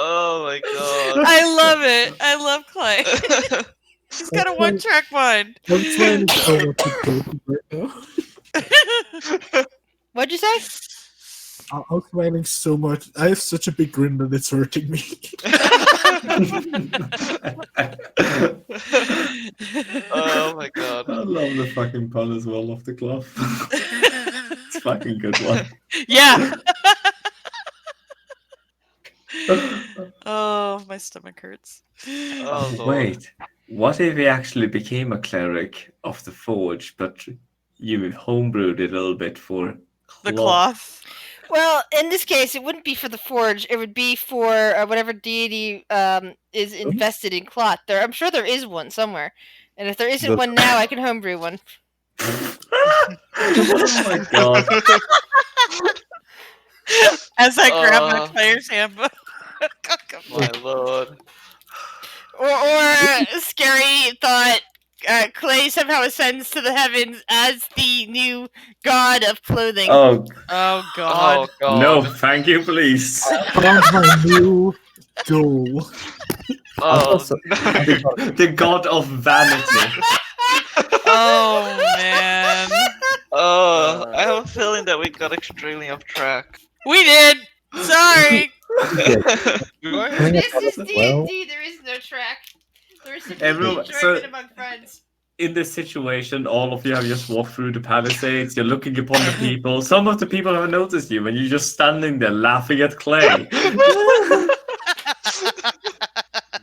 Oh my God. I love it. I love Clay. He's got a one-track mind. I'm trying to tell what to do right now. What'd you say? I'm smiling so much. I have such a big grin that it's hurting me. Oh my God. I love the fucking pun as well off the cloth. It's a fucking good one. Yeah. Oh, my stomach hurts. Oh, Lord. Wait, what if he actually became a cleric of the forge, but you homebrewed it a little bit for The cloth. Well, in this case, it wouldn't be for the forge. It would be for whatever deity is invested in cloth. I'm sure there is one somewhere, and if there isn't one now, I can homebrew one. Oh my God. As I grab my player's handbook. My Lord. Or scary thought. Clay somehow ascends to the heavens as the new god of clothing. Oh, Oh God. Oh God. no, thank you, please. Found my new goal. Oh, The god of vanity. Oh man, I have a feeling that we got extremely off track. we did. Sorry. Do I? Hang This on is as D well. and D. There is no track. There is simply Everyone- enjoyment so- among friends. In this situation, all of you have just walked through the palisades. You're looking upon the people. Some of the people haven't noticed you, and you're just standing there laughing at Clay. Did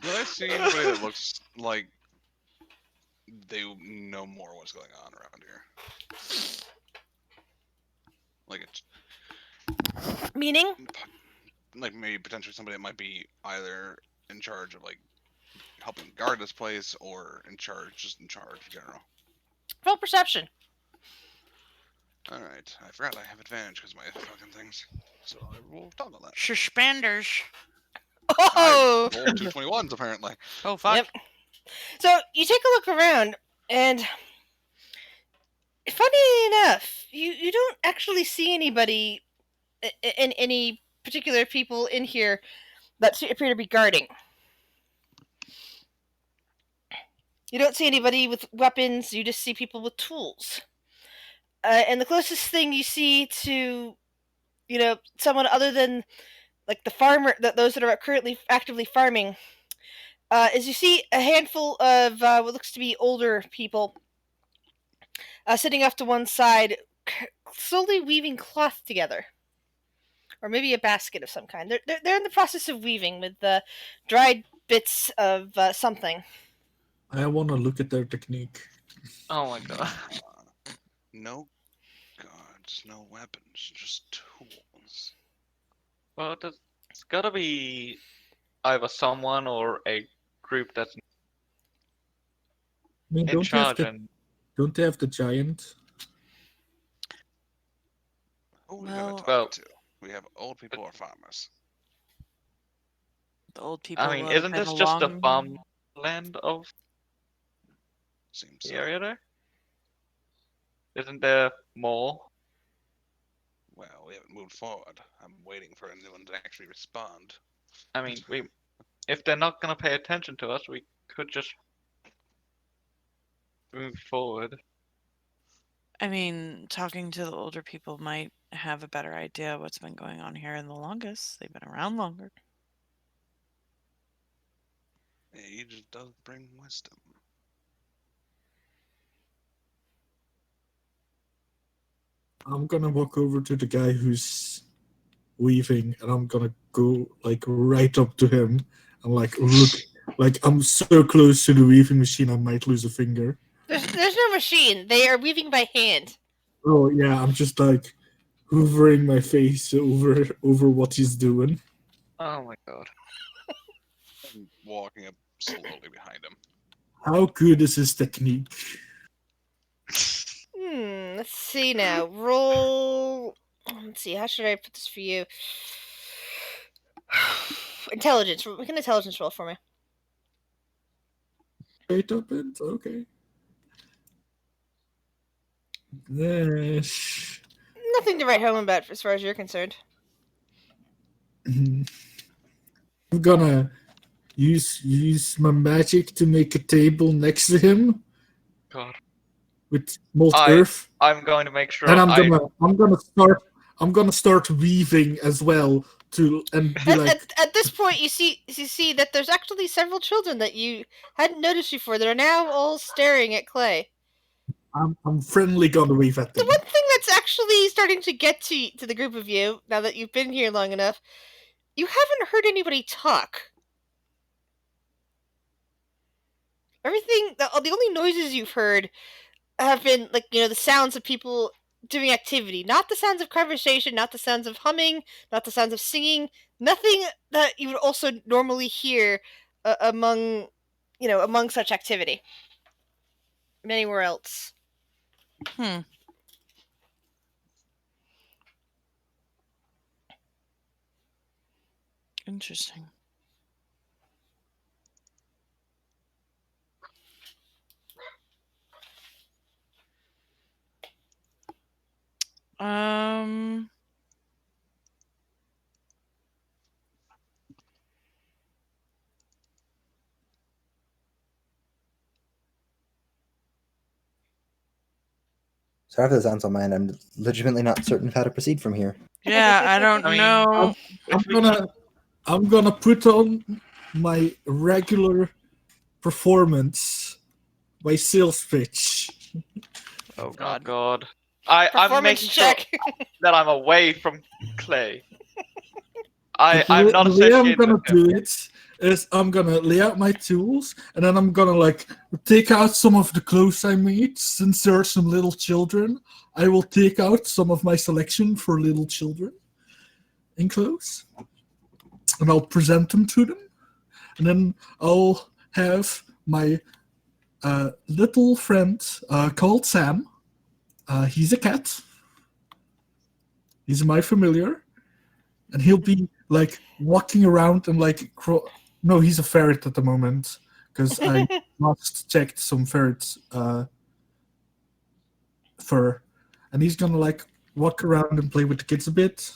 I see anybody that looks like they know more what's going on around here? Like it's Meaning? like maybe potentially somebody that might be either in charge of like helping guard this place or just in charge in general. Roll perception. All right, I forgot I have advantage because my fucking things. So I will talk about that. Suspenders. Oh! I rolled 221s apparently. Oh fuck. Yep. So you take a look around, and funny enough, you don't actually see anybody in any particular people in here that appear to be guarding. You don't see anybody with weapons. You just see people with tools. And the closest thing you see to, someone other than like the farmer, those that are currently actively farming, is you see a handful of what looks to be older people sitting off to one side, slowly weaving cloth together, or maybe a basket of some kind. They're in the process of weaving with dried bits of something. I want to look at their technique. Oh my god. No guards, no weapons, just tools. Well, there's gotta be either someone or a group that's I mean, in charge and don't they have the giant? Who are we Well- gonna talk Well- to? We have old people or farmers. The old people. I mean, that have isn't been this just the along- farmland of Seems the so. area there? Isn't there more? Well, we haven't moved forward. I'm waiting for anyone to actually respond. I mean, if they're not gonna pay attention to us, we could just move forward. I mean, talking to the older people might have a better idea of what's been going on here in the longest. They've been around longer. Age does bring wisdom. I'm gonna walk over to the guy who's weaving, and I'm gonna go like right up to him and like look. Like I'm so close to the weaving machine, I might lose a finger. There's no machine. They are weaving by hand. Oh yeah, I'm just like hoovering my face over what he's doing. Oh my god. I'm walking up slowly behind him. How good is his technique? Let's see now. Roll. Let's see. How should I put this for you? Intelligence. Make an intelligence roll for me. Straight up it? Okay. Yes. Nothing to write home about as far as you're concerned. I'm gonna use my magic to make a table next to him God. with molten I- earth, I'm going to make sure and I'm gonna start weaving as well and be like, At this point, you see that there's actually several children that you hadn't noticed before that are now all staring at Clay. I'm friendly gonna wave at The them. one thing that's actually starting to get to the group of you, now that you've been here long enough, you haven't heard anybody talk. The only noises you've heard have been like the sounds of people doing activity, not the sounds of conversation, not the sounds of humming, not the sounds of singing, nothing that you would also normally hear among such activity anywhere else. Hmm. Interesting. Um. Sorry for the sounds on mine. I'm legitimately not certain of how to proceed from here. Yeah, I don't I mean, know. I'm gonna put on my regular performance, my sales pitch. Oh oh god. god. I'm Performance making check. sure that I'm away from Clay. But I'm not the way I'm associated gonna with him. do it is I'm gonna lay out my tools, and then I'm gonna like take out some of the clothes I made. Since there are some little children, I will take out some of my selection for little children in clothes, and I'll present them to them. And then I'll have my little friend called Sam. He's a cat. He's my familiar, and he'll be like walking around and like no, he's a ferret at the moment because I last checked some ferrets fur, and he's gonna like walk around and play with the kids a bit.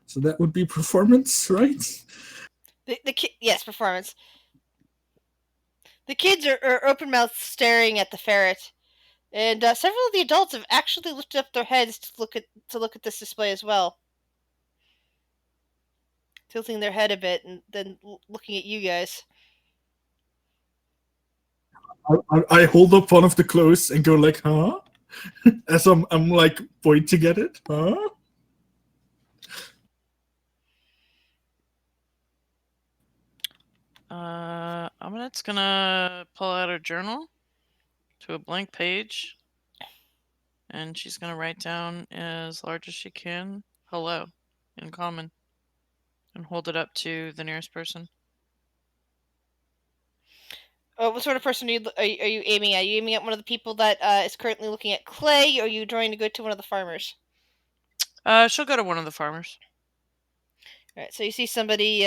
So that would be performance, right? Yes, performance. The kids are open mouthed staring at the ferret, and several of the adults have actually lifted up their heads to look at this display as well, tilting their head a bit and then looking at you guys. I hold up one of the clothes and go like, huh? As I'm like pointing at it, huh? Aminet's gonna pull out her journal to a blank page, and she's gonna write down as large as she can, hello, in common, and hold it up to the nearest person. What sort of person are you aiming at? Are you aiming at one of the people that is currently looking at Clay, or are you trying to go to one of the farmers? She'll go to one of the farmers. All right, so you see somebody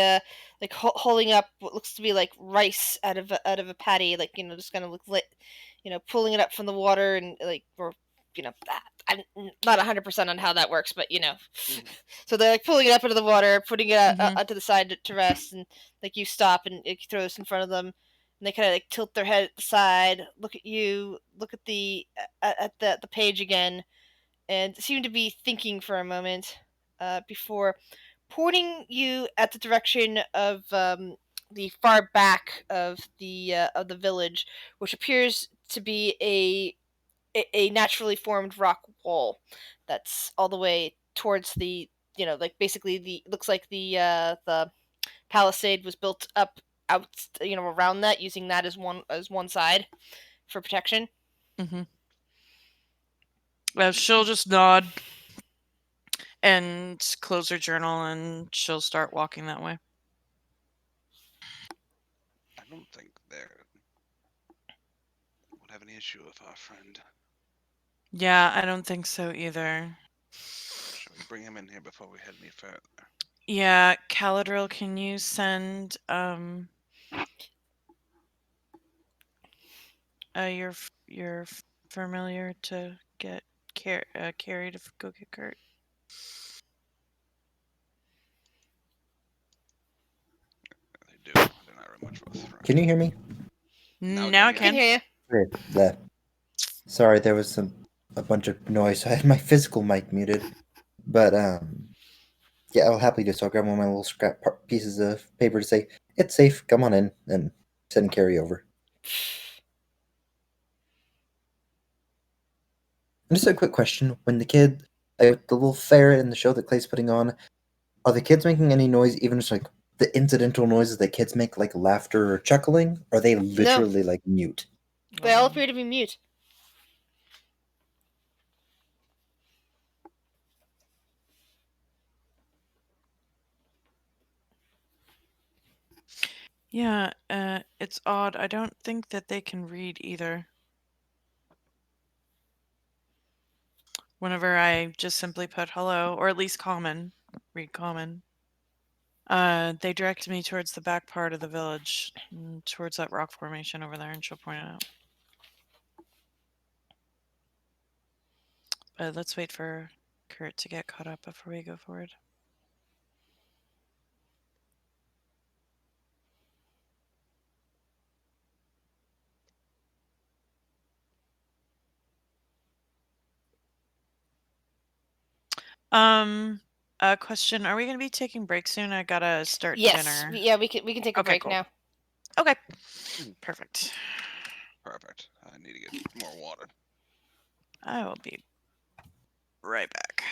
like holding up what looks to be like rice out of a patty, like just kind of look lit, pulling it up from the water and like or I'm not 100% on how that works, but so they're like pulling it up into the water, putting it onto the side to rest, and like you stop and you throw this in front of them, and they kind of like tilt their head at the side, look at you, look at the page again, and seem to be thinking for a moment before pointing you at the direction of the far back of the village, which appears to be a naturally formed rock wall that's all the way towards the like basically the looks like the palisade was built up out around that, using that as one side for protection. Mm-hmm. She'll just nod and close her journal, and she'll start walking that way. I don't think they would have any issue with our friend. Yeah, I don't think so either. Shall we bring him in here before we head any further? Yeah, Caladriel, can you send your familiar to get Carrie to go get Kurt? They do. They're not very much of a threat. Can you hear me? Now I I can can. hear you. Okay. Sorry, there was a bunch of noise. I had my physical mic muted, but yeah, I'll happily do so. I'll grab one of my little pieces of paper to say it's safe. Come on in and send Carrie over. And just a quick question: when the little ferret in the show that Clay's putting on, are the kids making any noise, even just like the incidental noises that kids make, like laughter or chuckling? Or are they literally like mute? They all appear to be mute. Yeah, it's odd. I don't think that they can read either. Whenever I just simply put hello, or at least common, read common, they direct me towards the back part of the village, towards that rock formation over there, and she'll point it out. But let's wait for Kurt to get caught up before we go forward. Question: are we gonna be taking breaks soon? I gotta start Yes. dinner. Yeah, we can take a Okay, break cool. now. Okay, perfect. Perfect. I need to get more water. I will be right back.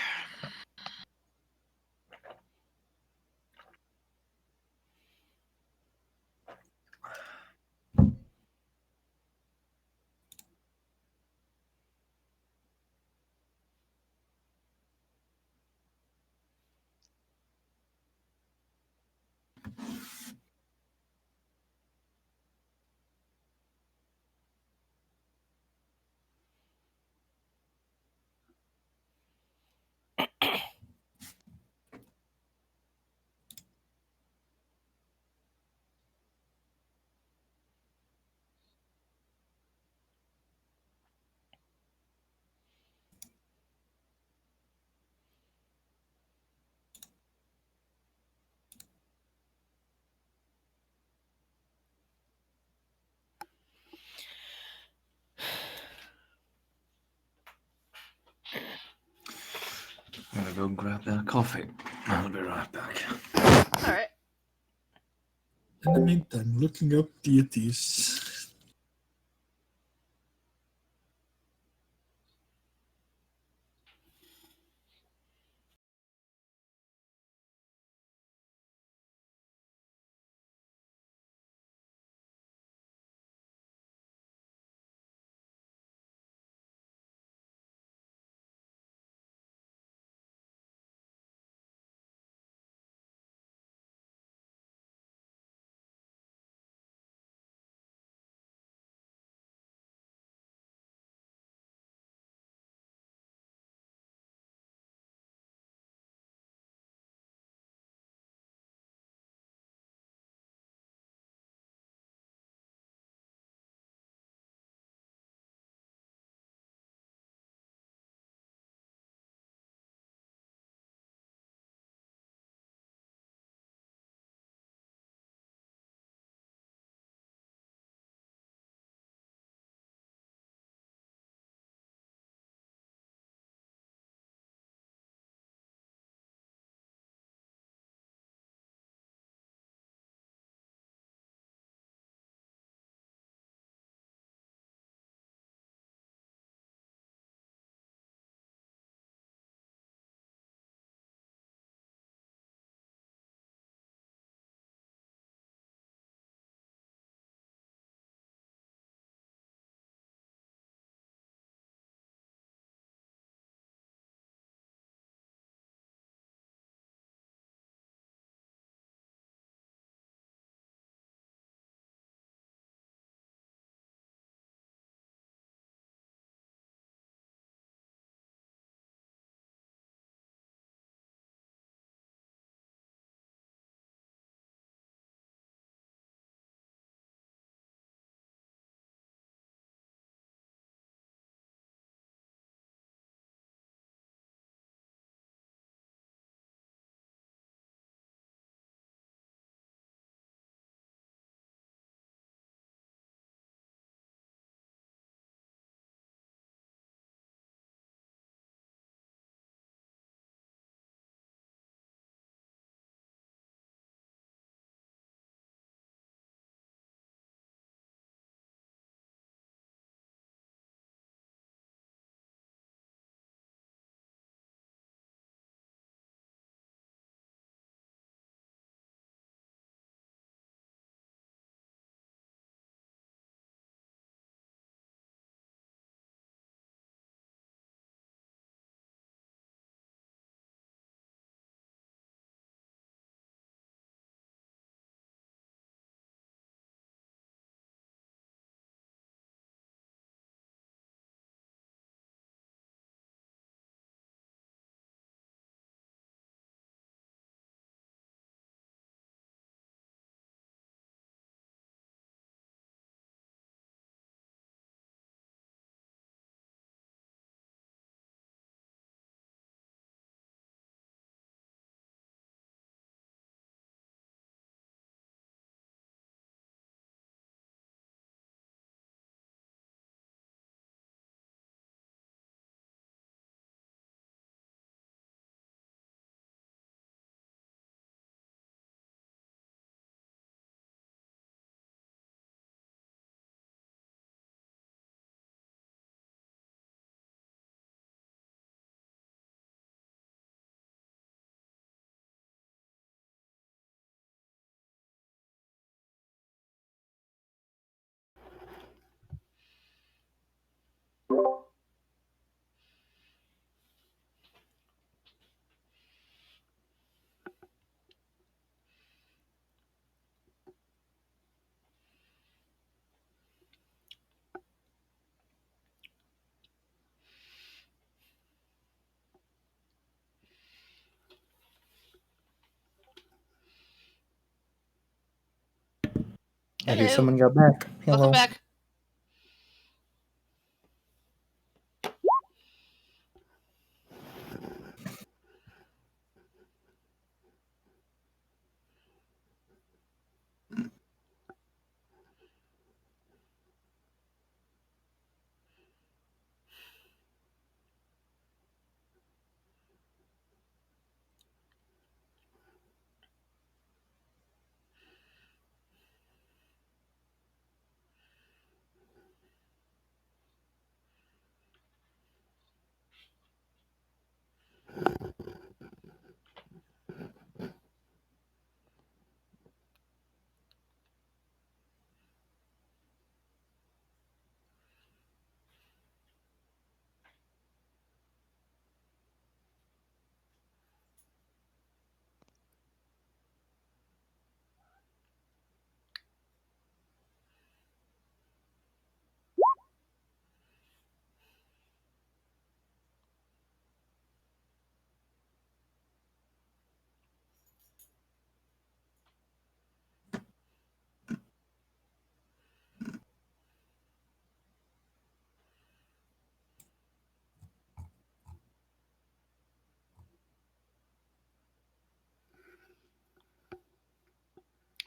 I'm gonna go grab that coffee. I'll be right back. All right. In the meantime, looking up deities. I hear Hello. someone got back. Hello. Welcome back.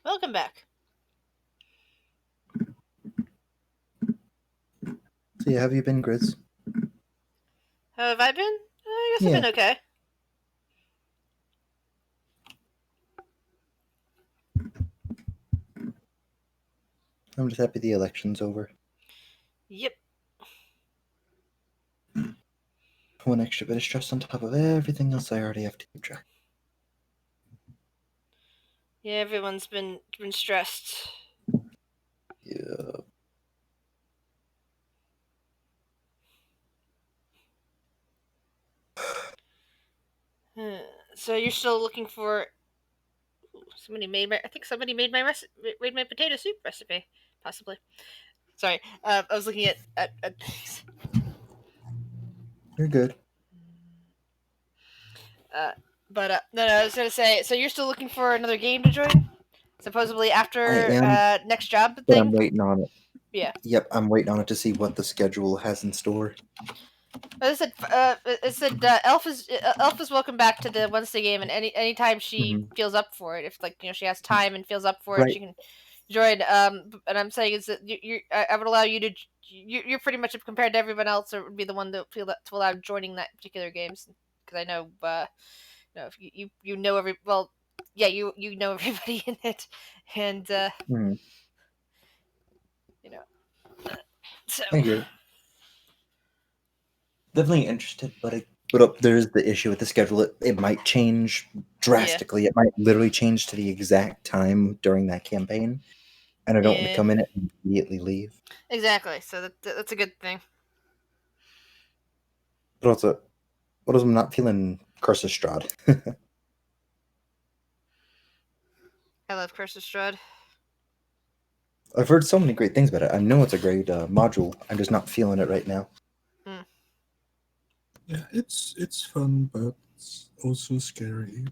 Welcome back. So yeah, have you been, Grizz? How have I been? I guess Yeah. I've been okay. I'm just happy the election's over. Yep. One extra bit of stress on top of everything else I already have to keep track. Yeah, everyone's been stressed. Yeah. So you're still looking for? Somebody made my. I think somebody made my made my potato soup recipe, possibly. Sorry, I was looking at things. You're good. No, I was gonna say. So you're still looking for another game to join? Supposedly I after am, next job but I'm thing. waiting on it. Yeah. Yep, I'm waiting on it to see what the schedule has in store. It said Elf is welcome back to the Wednesday game, and anytime she feels up for it, if she has time and feels up for it, Right. she can join. And I'm saying is that I would allow you to. You're pretty much compared to everyone else, or would be the one to feel that to allow joining that particular games, because I know, if you know you know everybody in it, and Mhm. so I hear it. Definitely interested, but there's the issue with the schedule. It might change drastically. It might literally change to the exact time during that campaign, and I don't want to yeah, come in and immediately leave. exactly. So that's a good thing. But also, what if I'm not feeling Curse of Strahd? I love Curse of Strahd. I've heard so many great things about it. I know it's a great module. I'm just not feeling it right now. Yeah, it's fun, but it's also scary.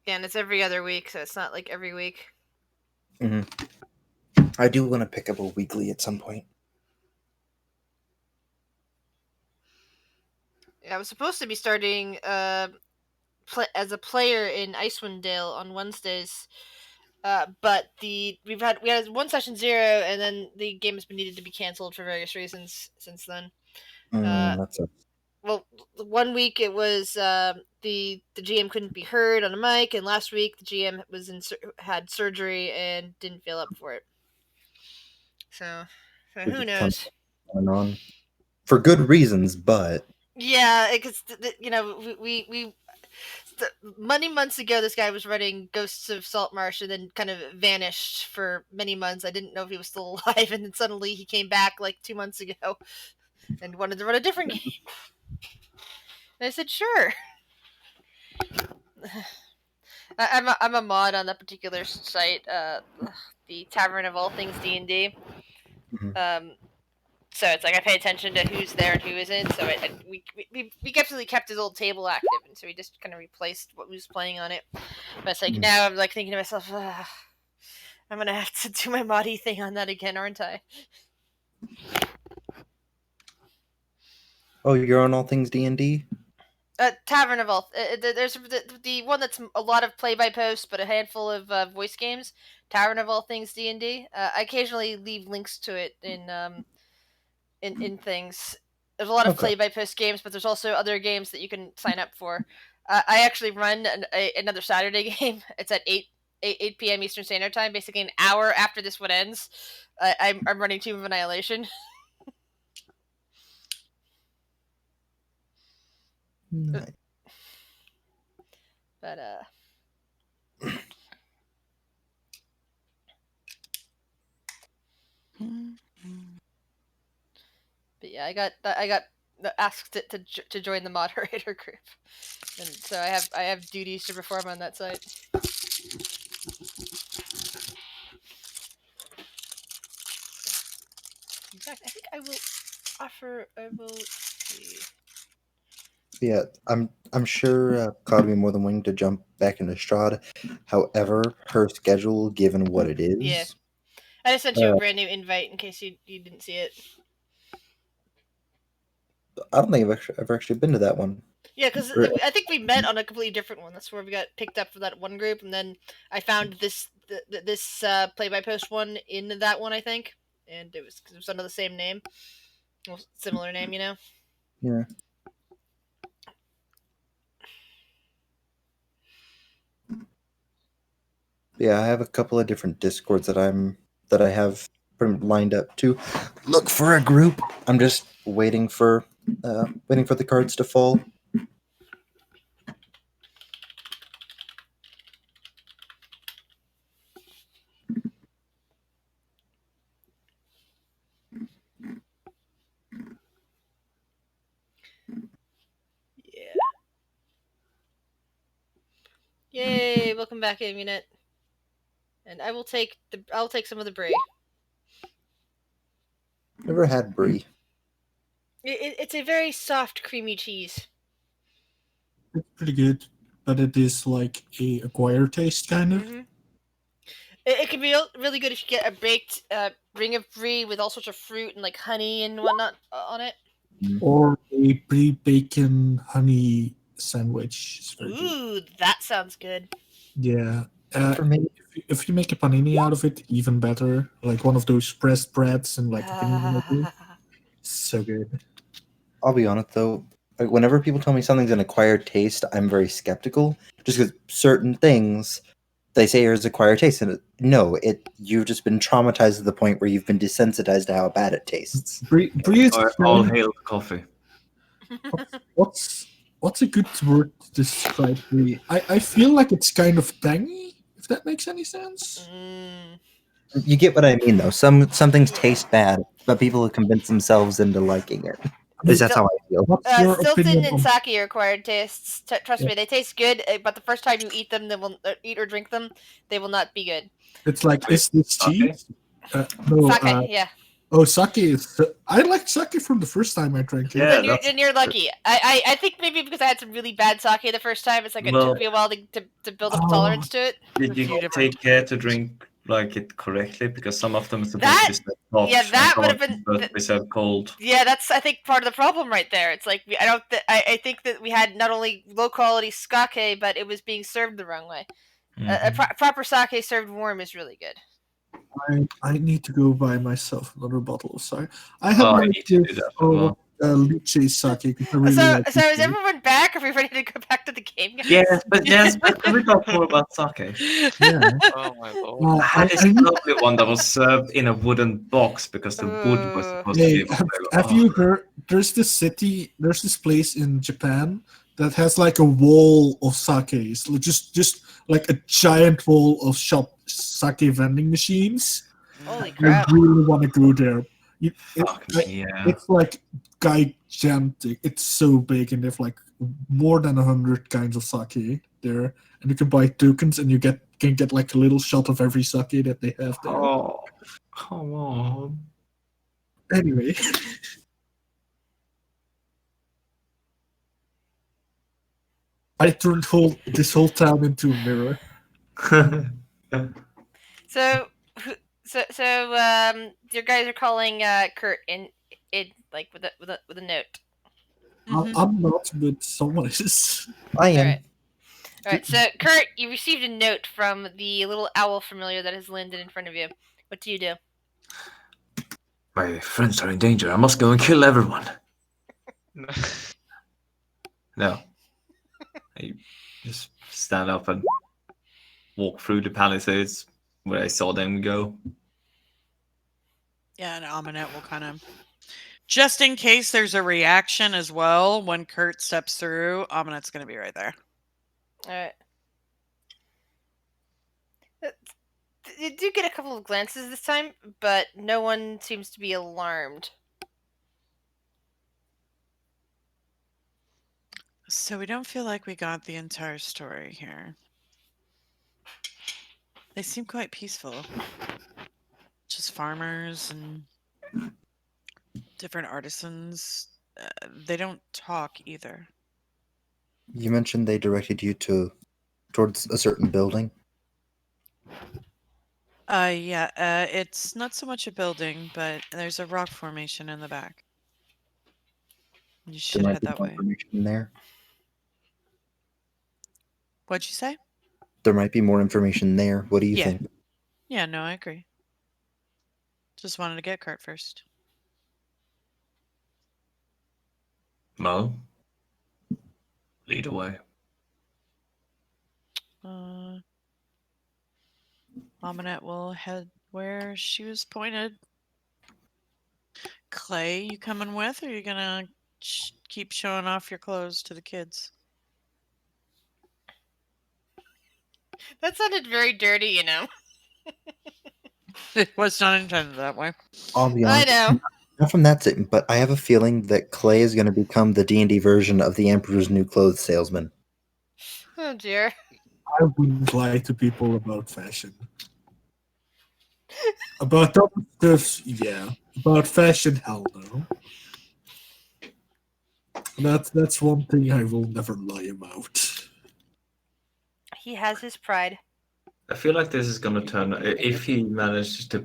Yeah, and it's every other week, so it's not like every week. I do want to pick up a weekly at some point. I was supposed to be starting as a player in Icewind Dale on Wednesdays, but we had 1 session 0, and then the game has been needed to be canceled for various reasons since then. That's a Well, 1 week it was the GM couldn't be heard on a mic, and last week the GM had surgery and didn't feel up for it. So who knows? going on for good reasons, but Yeah, because we many months ago, this guy was running Ghosts of Saltmarsh and then kind of vanished for many months. I didn't know if he was still alive, and then suddenly he came back like 2 months ago and wanted to run a different game. And I said, sure. I'm a mod on that particular site, the Tavern of All Things D&D. So it's like I pay attention to who's there and who isn't. So we definitely kept his old table active, and so we just kind of replaced what was playing on it. But it's like now I'm like thinking to myself, I'm gonna have to do my Mahdi thing on that again, aren't I? Oh, you're on all things D&D? Tavern of All. There's the one that's a lot of play by post, but a handful of voice games. Tavern of All Things D&D. I occasionally leave links to it in things. There's a lot of Okay. play by post games, but there's also other games that you can sign up for. I actually run another Saturday game. It's at 8 p.m. Eastern Standard Time, basically an hour after this one ends. I'm running Tomb of Annihilation. Nice. But But yeah, I got asked to join the moderator group, and so I have duties to perform on that site. In fact, I think I will offer. I will see. Yeah, I'm sure Cloud would be more than willing to jump back into Strahd. However, her schedule, given what it is, Yeah. I just sent you a brand new invite in case you didn't see it. I don't think I've ever actually been to that one. Yeah, because Or- I think we met on a completely different one. That's where we got picked up for that one group, and then I found this play by post one in that one, I think, and it was under the same name, well, similar name, you know. Yeah. Yeah, I have a couple of different discords that I have lined up to look for a group. I'm just waiting for the cards to fall. Yeah. Yay! Welcome back, Amunet. And I'll take some of the brie. Never had brie. It's a very soft, creamy cheese. It's pretty good, but it is like a acquired taste kind of. Mm-hmm. It can be really good if you get a baked ring of brie with all sorts of fruit and like honey and whatnot on it. Or a brie bacon honey sandwich. It's very good. Ooh, that sounds good. Yeah. For me, If you make a panini out of it, even better. Like one of those pressed breads and like a panini. So good. I'll be honest though, like, whenever people tell me something's an acquired taste, I'm very skeptical. Just because certain things they say is acquired taste, and you've just been traumatized to the point where you've been desensitized to how bad it tastes. Brie is All hail the coffee. what's a good word to describe brie? I feel like it's kind of tangy, if that makes any sense. You get what I mean, though. Some things taste bad, but people have convinced themselves into liking it. At least that's how I feel. What's your Stilton opinion and on sake are acquired tastes. Trust Yeah. me, they taste good, but the first time you eat them, they will eat or drink them, they will not be good. It's like, is this Sake? cheese? No, Sake, yeah. oh, sake is. I liked sake from the first time I drank it. Yeah, Then you're lucky. I think maybe because I had some really bad sake the first time, it's like it Well- took me a while to build up Oh. tolerance to it. Did few you different- take care to drink like it correctly? Because some of them are supposed That- to be served hot, yeah, that and would some have of them been- supposed to be served cold. Yeah, that's I think part of the problem right there. It's like I think that we had not only low quality sake, but it was being served the wrong way. Mhm. Proper sake served warm is really good. I need to go buy myself another bottle of sake. I have Oh, I my need to do that as well. lychee sake. 'Cause I really So like is lychee. everyone back? Are we ready to go back to the game? Guys? Yes, but can we talk more about sake? Yeah. Oh my lord. I had this I need- lovely one that was served in a wooden box because the wood was supposed to be Hey, able have, to. have you heard? There's this place in Japan that has like a wall of sakes, like just like a giant wall of sake vending machines. Holy I crap! really want to go there. Fuck me, yeah. It's like gigantic. It's so big, and they have like more than 100 kinds of sake there, and you can buy tokens, and you can get like a little shot of every sake that they have there. Oh, come on. Anyway, I turned this whole town into a mirror. So So your guys are calling Kurt in like with a note. I'm not, but someone is. I All am. right. All right. So Kurt, you received a note from the little owl familiar that has landed in front of you. What do you do? My friends are in danger. I must go and kill everyone. No. I just stand up and walk through the palisades where I saw them go. Yeah, and Aminette will kind of, just in case there's a reaction as well, when Kurt steps through, Aminette's going to be right there. All right. You do get a couple of glances this time, but no one seems to be alarmed. So we don't feel like we got the entire story here. They seem quite peaceful. Just farmers and different artisans. They don't talk either. You mentioned they directed you towards a certain building. Yeah, it's not so much a building, but there's a rock formation in the back. You There should might head be that more way. information there. What'd you say? There might be more information there. What do you Yeah. think? Yeah, no, I agree. Just wanted to get Kurt first. Well, lead away. Aminette will head where she was pointed. Clay, you coming with, or are you gonna keep showing off your clothes to the kids? That sounded very dirty, you know. It was not intended that way. I'll be I honest. know. Not from that statement, but I have a feeling that Clay is going to become the D&D version of the Emperor's New Clothes salesman. Oh dear. I wouldn't lie to people about fashion. About other stuff, yeah. About fashion, hell no. That's one thing I will never lie about. He has his pride. I feel like this is going to turn. If he manages to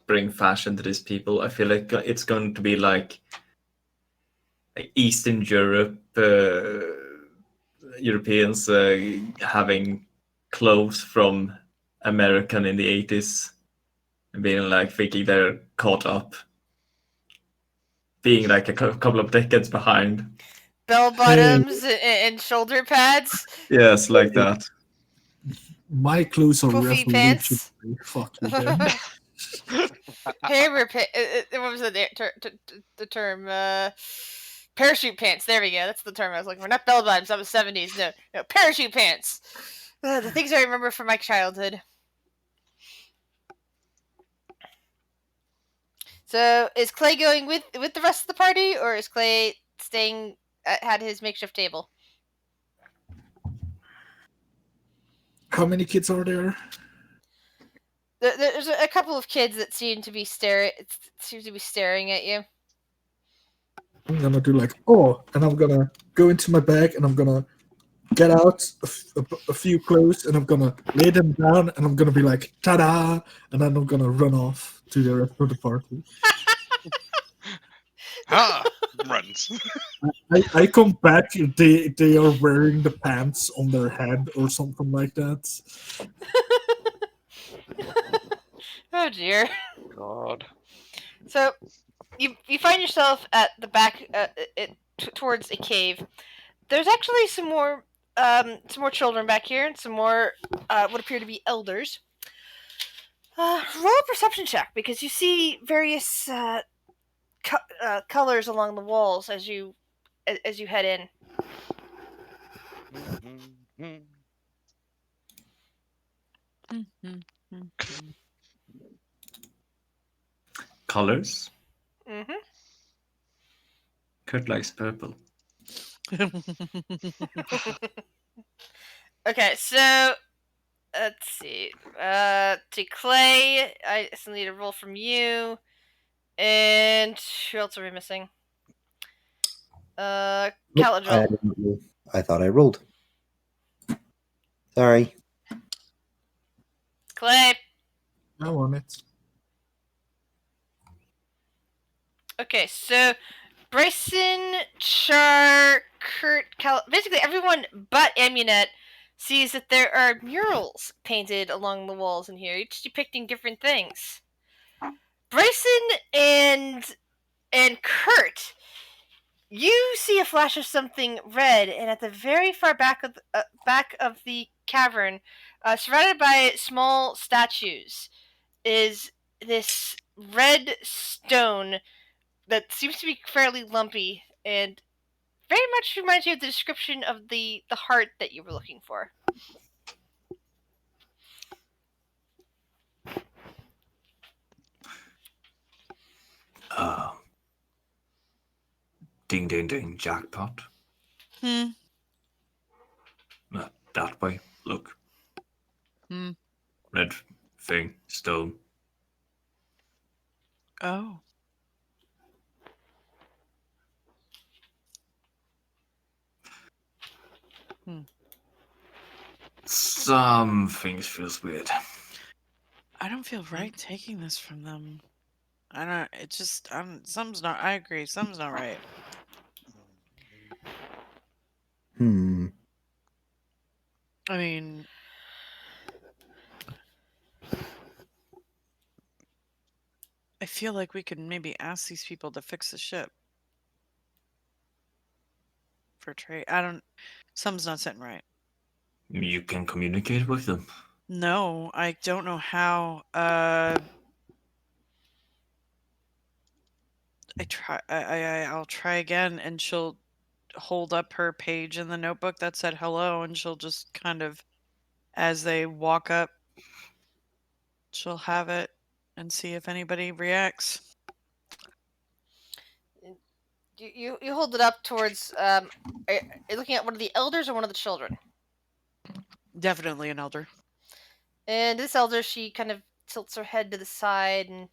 bring fashion to these people, I feel like it's going to be like Eastern Europe, Europeans having clothes from American in the 80s and being like thinking they're caught up, being like a couple of decades behind. Bell bottoms and shoulder pads. Yes, like that. My clothes are Poofy revolutionary. pants. Fuck you, Dan. Hammer pants. What was the term? Parachute pants. There we go. That's the term I was looking for. Not bell bottoms. That was 70s. No, parachute pants. The things I remember from my childhood. So, is Clay going with the rest of the party, or is Clay staying at his makeshift table? How many kids are there? There's a couple of kids that seem to be staring at you. I'm gonna do like, and I'm gonna go into my bag and I'm gonna get out a few clothes and I'm gonna lay them down and I'm gonna be like, ta-da! And then I'm gonna run off to the rest of the party. Runs. I come back, they are wearing the pants on their head or something like that. Oh dear. God. So you find yourself at the back, towards a cave. There's actually some more children back here, and some more what appear to be elders. Roll a perception check, because you see various colors along the walls as you head in. Colors. Mm-hmm. Kurt likes purple. Okay, so let's see. To Clay, I still need a roll from you. And who else are we missing? Caladriel. I thought I rolled. Sorry. Clay. I'm on it. Okay, so Bryson, Char, Kurt, basically everyone but Amunet sees that there are murals painted along the walls in here, each depicting different things. Bryson and Kurt, you see a flash of something red, and at the very far back of the cavern, surrounded by small statues, is this red stone that seems to be fairly lumpy and very much reminds you of the description of the heart that you were looking for. Ding, ding, ding, jackpot. Hmm. That way, look. Hmm. Red thing, stone. Oh. Some things feels weird. I don't feel right taking this from them. I don't. It just. Something's not. I agree. Something's not right. I mean, I feel like we could maybe ask these people to fix the ship for trade. I don't. Something's not sitting right. You can communicate with them. No, I don't know how. I'll try again, and she'll hold up her page in the notebook that said hello, and she'll just kind of, as they walk up, she'll have it and see if anybody reacts. You hold it up towards. Are you looking at one of the elders or one of the children? Definitely an elder. And this elder, she kind of tilts her head to the side and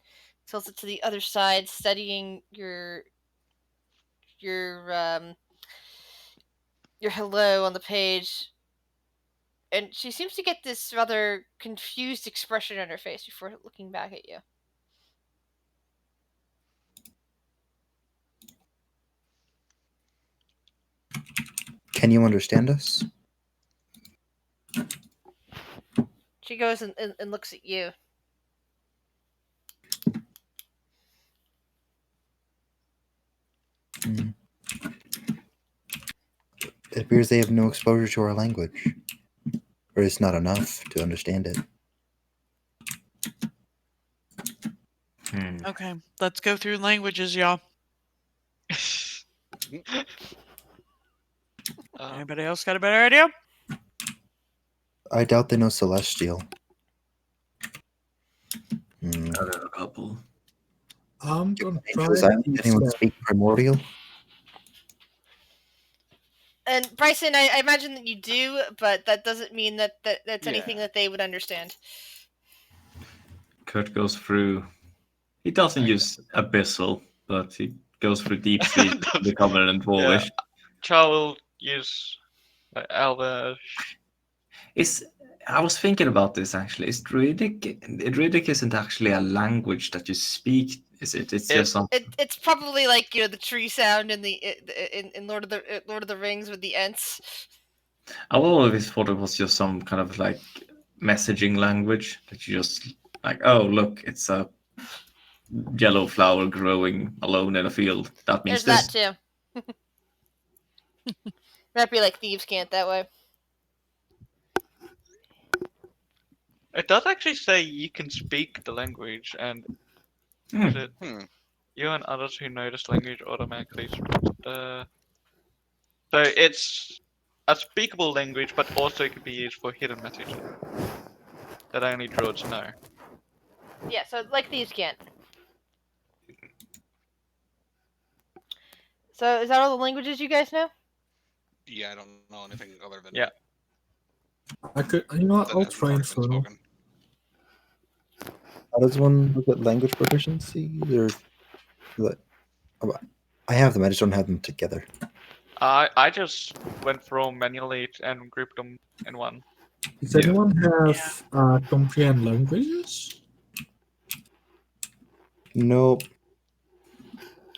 tilts it to the other side, studying your hello on the page. And she seems to get this rather confused expression on her face before looking back at you. Can you understand us? She goes and looks at you. Hmm. It appears they have no exposure to our language, or it's not enough to understand it. Okay, let's go through languages, y'all. Anybody else got a better idea? I doubt they know Celestial. A couple. I'm gonna try. Does anyone speak Primordial? And Bryson, I imagine that you do, but that doesn't mean that's anything that they would understand. Kurt goes through. He doesn't use Abyssal, but he goes through Deep Sleep to become an Dwarvish. Char will use Elvish. I was thinking about this actually. Is Druidic isn't actually a language that you speak, is it? It's just something. It's probably like the tree sound in the in Lord of the Rings with the Ents. I've always thought it was just some kind of like messaging language that you just like. Oh, look, it's a yellow flower growing alone in a field. That means There's this. that too. Might be like thieves can't that way. It does actually say you can speak the language, and is it you and others who know this language automatically. So it's a speakable language, but also it can be used for hidden messaging that only druids know. Yeah, so like thieves can't. So is that all the languages you guys know? Yeah, I don't know anything other than Yeah. I could. You know what? that I'll hasn't try already been Infernal. spoken. How does one look at language proficiency? Or I have them. I just don't have them together. I just went through manually and grouped them in one. Does anyone have comprehend languages? Nope.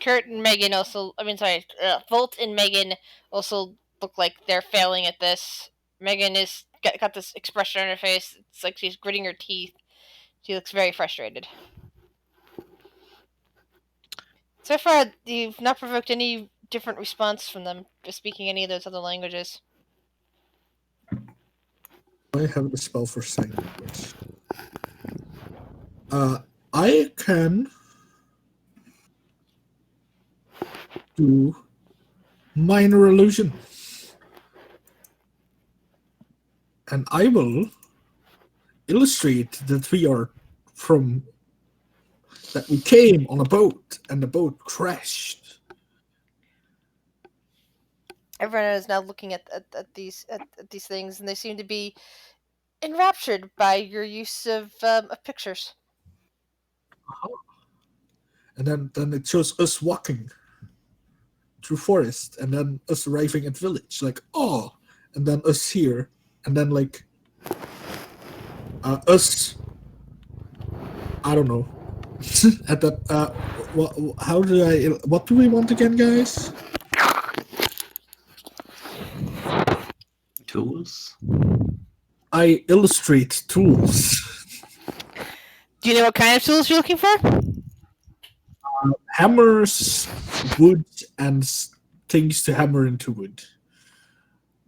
Kurt and Megan also. Volt and Megan also look like they're failing at this. Megan is got this expression on her face. It's like she's gritting her teeth. She looks very frustrated. So far, you've not provoked any different response from them for speaking any of those other languages. I have the spell for sign language. I can do minor illusion. And I will illustrate that that we came on a boat and the boat crashed. Everyone is now looking at these things, and they seem to be enraptured by your use of pictures. And then it shows us walking through forest, and then us arriving at village, like, oh, and then us here, and then like us, I don't know. At that, what do we want again, guys? Tools. I illustrate tools. Do you know what kind of tools you're looking for? Hammers, wood, and things to hammer into wood.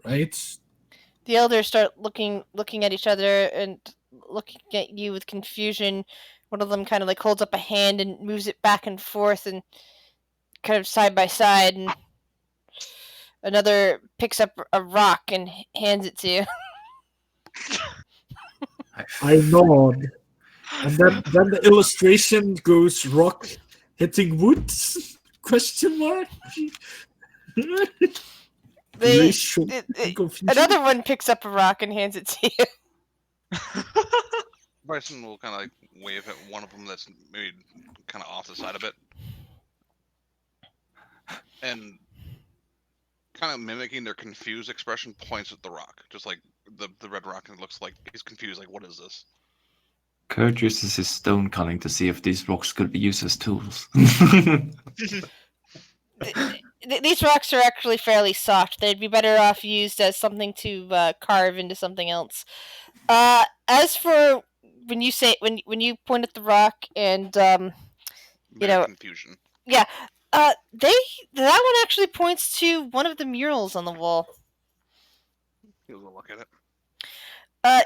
Right? The elders start looking at each other and looking at you with confusion. One of them kind of like holds up a hand and moves it back and forth and kind of side by side, and another picks up a rock and hands it to you. I nod. And then the illustration goes rock hitting wood? Question mark? Another one picks up a rock and hands it to you. Bryson will kind of like wave at one of them that's maybe kind of off the side a bit, and kind of mimicking their confused expression, points at the rock, just like the red rock, and it looks like he's confused. Like, what is this? Kurt uses his stone cunning to see if these rocks could be used as tools. These rocks are actually fairly soft. They'd be better off used as something to carve into something else. As for when you point at the rock and confusion. Yeah, that one actually points to one of the murals on the wall. He'll look at it.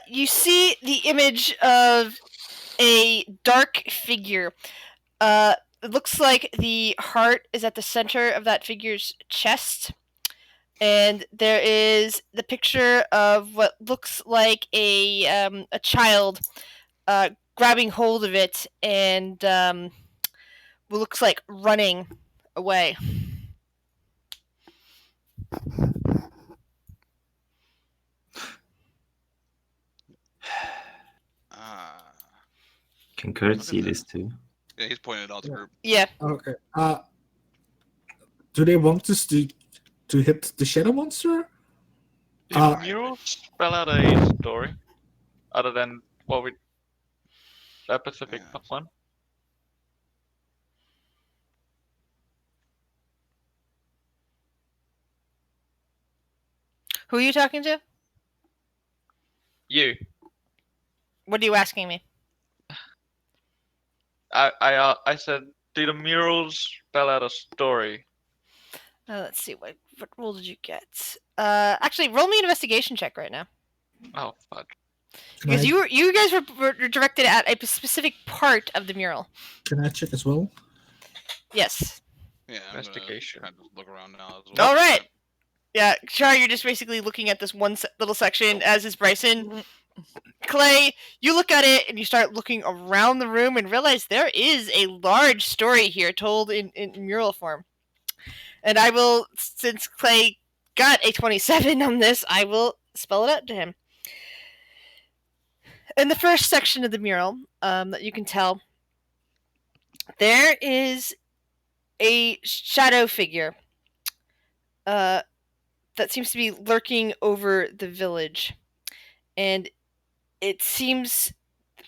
You see the image of a dark figure. It looks like the heart is at the center of that figure's chest, and there is the picture of what looks like a child grabbing hold of it and what looks like running away. Can Kurt see this too? Yeah, he's pointing it out to the group. Yeah. Okay. Do they want us to hit the shadow monster? Do the murals spell out a story other than what we that specific one? Who are you talking to? You. What are you asking me? I said, do the murals spell out a story? Let's see, what roll did you get? Actually, roll me an investigation check right now. Oh, fudge. Because you guys were directed at a specific part of the mural. Can I check as well? Yes. Yeah, investigation. Kind of look around now as well. All right. Yeah, Char, you're just basically looking at this one little section, as is Bryson. Clay, you look at it and you start looking around the room and realize there is a large story here told in mural form. And I will, since Clay got a 27 on this, I will spell it out to him. In the first section of the mural, that you can tell, there is a shadow figure that seems to be lurking over the village. And it seems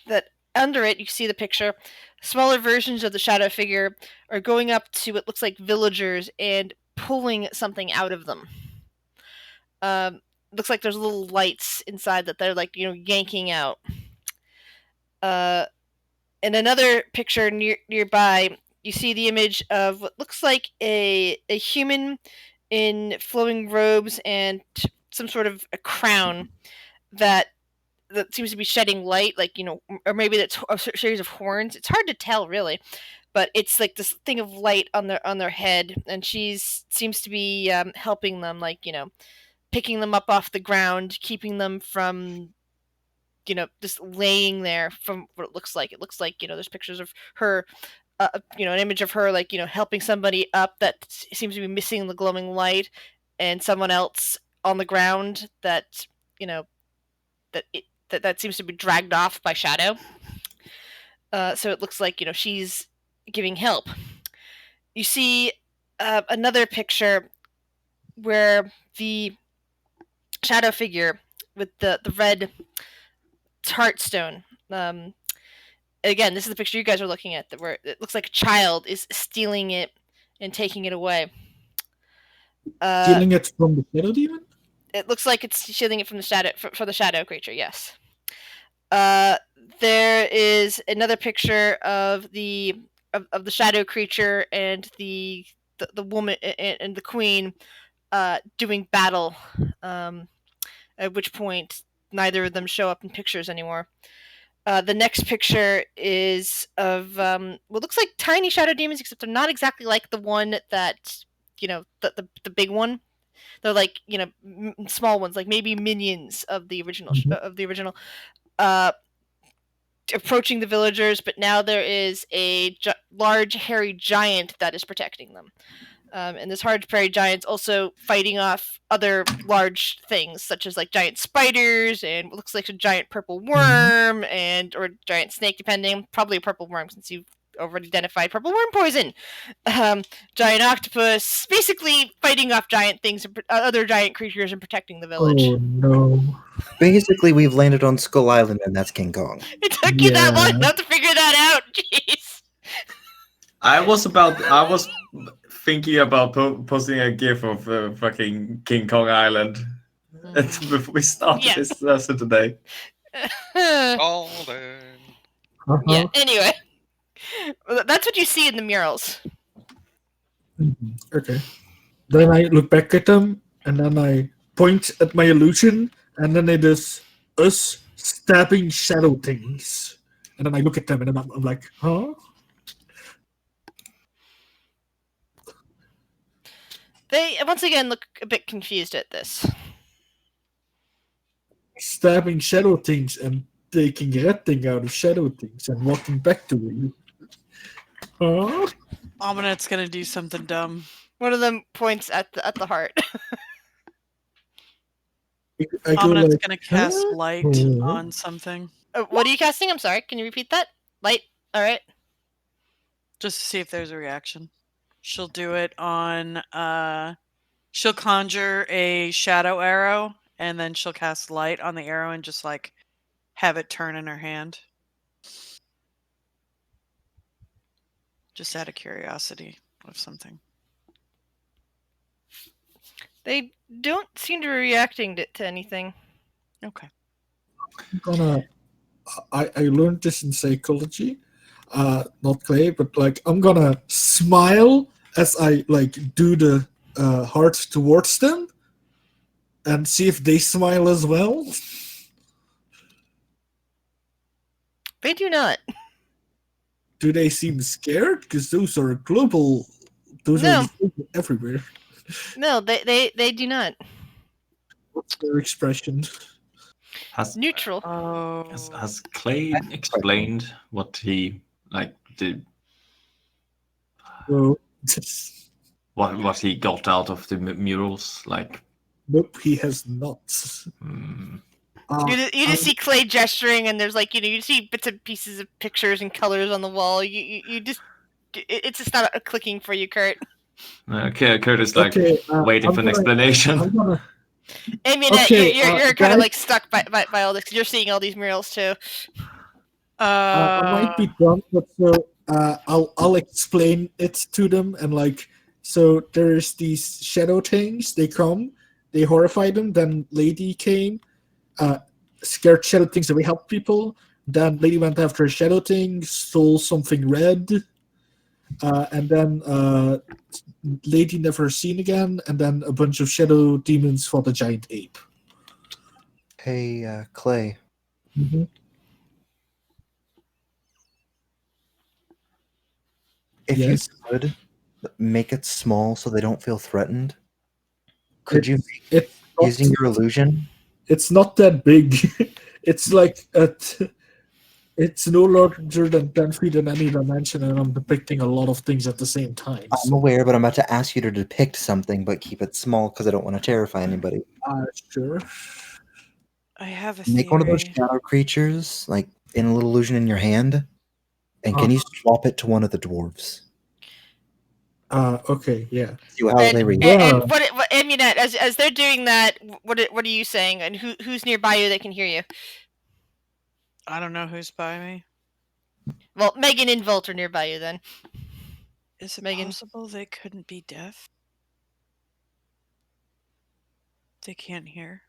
that under it, you see the picture. Smaller versions of the shadow figure are going up to what looks like villagers and pulling something out of them. Looks like there's little lights inside that they're like yanking out. In another picture nearby, you see the image of what looks like a human in flowing robes and some sort of a crown that seems to be shedding light, like or maybe that's a series of horns. It's hard to tell, really, but it's like this thing of light on their head, and seems to be helping them, like picking them up off the ground, keeping them from just laying there. From what it looks like, there's pictures of her, an image of her like helping somebody up that seems to be missing the glowing light, and someone else on the ground that that seems to be dragged off by shadow. So it looks like she's giving help. You see another picture where the shadow figure with the red heartstone. Again, this is the picture you guys are looking at, where it looks like a child is stealing it and taking it away. Stealing it from the shadow demon? It looks like it's stealing it from the shadow for the shadow creature. Yes. There is another picture of the shadow creature and the woman and the queen doing battle. At which point, neither of them show up in pictures anymore. The next picture is of what looks like tiny shadow demons, except they're not exactly like the one that the big one. They're like small ones, like maybe minions of the original. Approaching the villagers, but now there is a large hairy giant that is protecting them. And this hard prairie giant's also fighting off other large things, such as like giant spiders and what looks like a giant purple worm or giant snake, depending. Probably a purple worm, since you've already identified purple worm poison. Giant octopus, basically fighting off giant things, other giant creatures, and protecting the village. Oh no! Basically, we've landed on Skull Island, and that's King Kong. It took you that long not to figure that out. Jeez. I was thinking about posting a gif of fucking King Kong Island before we started this lesson today. Golden. Yeah. Anyway, that's what you see in the murals. Okay. Then I look back at them, and then I point at my illusion, and then it is us stabbing shadow things. And then I look at them, and then I'm like, huh? They once again look a bit confused at this. Stabbing shadow things and taking red thing out of shadow things and walking back to you. Huh? Ominet's gonna do something dumb. One of them points at the heart. Ominet's gonna cast light on something. What are you casting? I'm sorry. Can you repeat that? Light. All right. Just to see if there's a reaction. She'll do it on. She'll conjure a shadow arrow, and then she'll cast light on the arrow and just like have it turn in her hand. Just out of curiosity of something. They don't seem to be reacting to anything. Okay. I learned this in psychology. Not clay, but like I'm gonna smile as I like do the heart towards them and see if they smile as well. They do not. Do they seem scared? Because those are global. Those are everywhere. No, they do not. What's their expression? Neutral. Has Clay explained what he did? Oh. What he got out of the murals? Nope, he has not. You just see Clay gesturing, and there's you see bits and pieces of pictures and colors on the wall. You just it's just not clicking for you, Kurt. Okay, Kurt is waiting for an explanation. I mean, you're kind of stuck by all this because you're seeing all these murals too. I might be drunk, but so I'll explain it to them and like so there's these shadow things. They come, they horrify them. Then lady came, scared shadow things away, help people. Then lady went after a shadow thing, stole something red, and then lady never seen again. And then a bunch of shadow demons fought a giant ape. Hey, Clay. Mm-hmm. If Yes. you could make it small so they don't feel threatened, could you It's using your illusion? It's not that big. It's like it's no larger than 10 feet in any dimension, and I'm depicting a lot of things at the same time. I'm aware, but I'm about to ask you to depict something, but keep it small because I don't want to terrify anybody. Sure. I have a Make one of those theory. shadow creatures, like in a little illusion in your hand, and can you swap it to one of the dwarves? Okay, yeah. See how they react. And what Amunet, as they're doing that, what are you saying? And who's nearby you that can hear you? I don't know who's by me. Well, Megan and Volt are nearby you then. Is it Megan? possible they couldn't be deaf? They can't hear.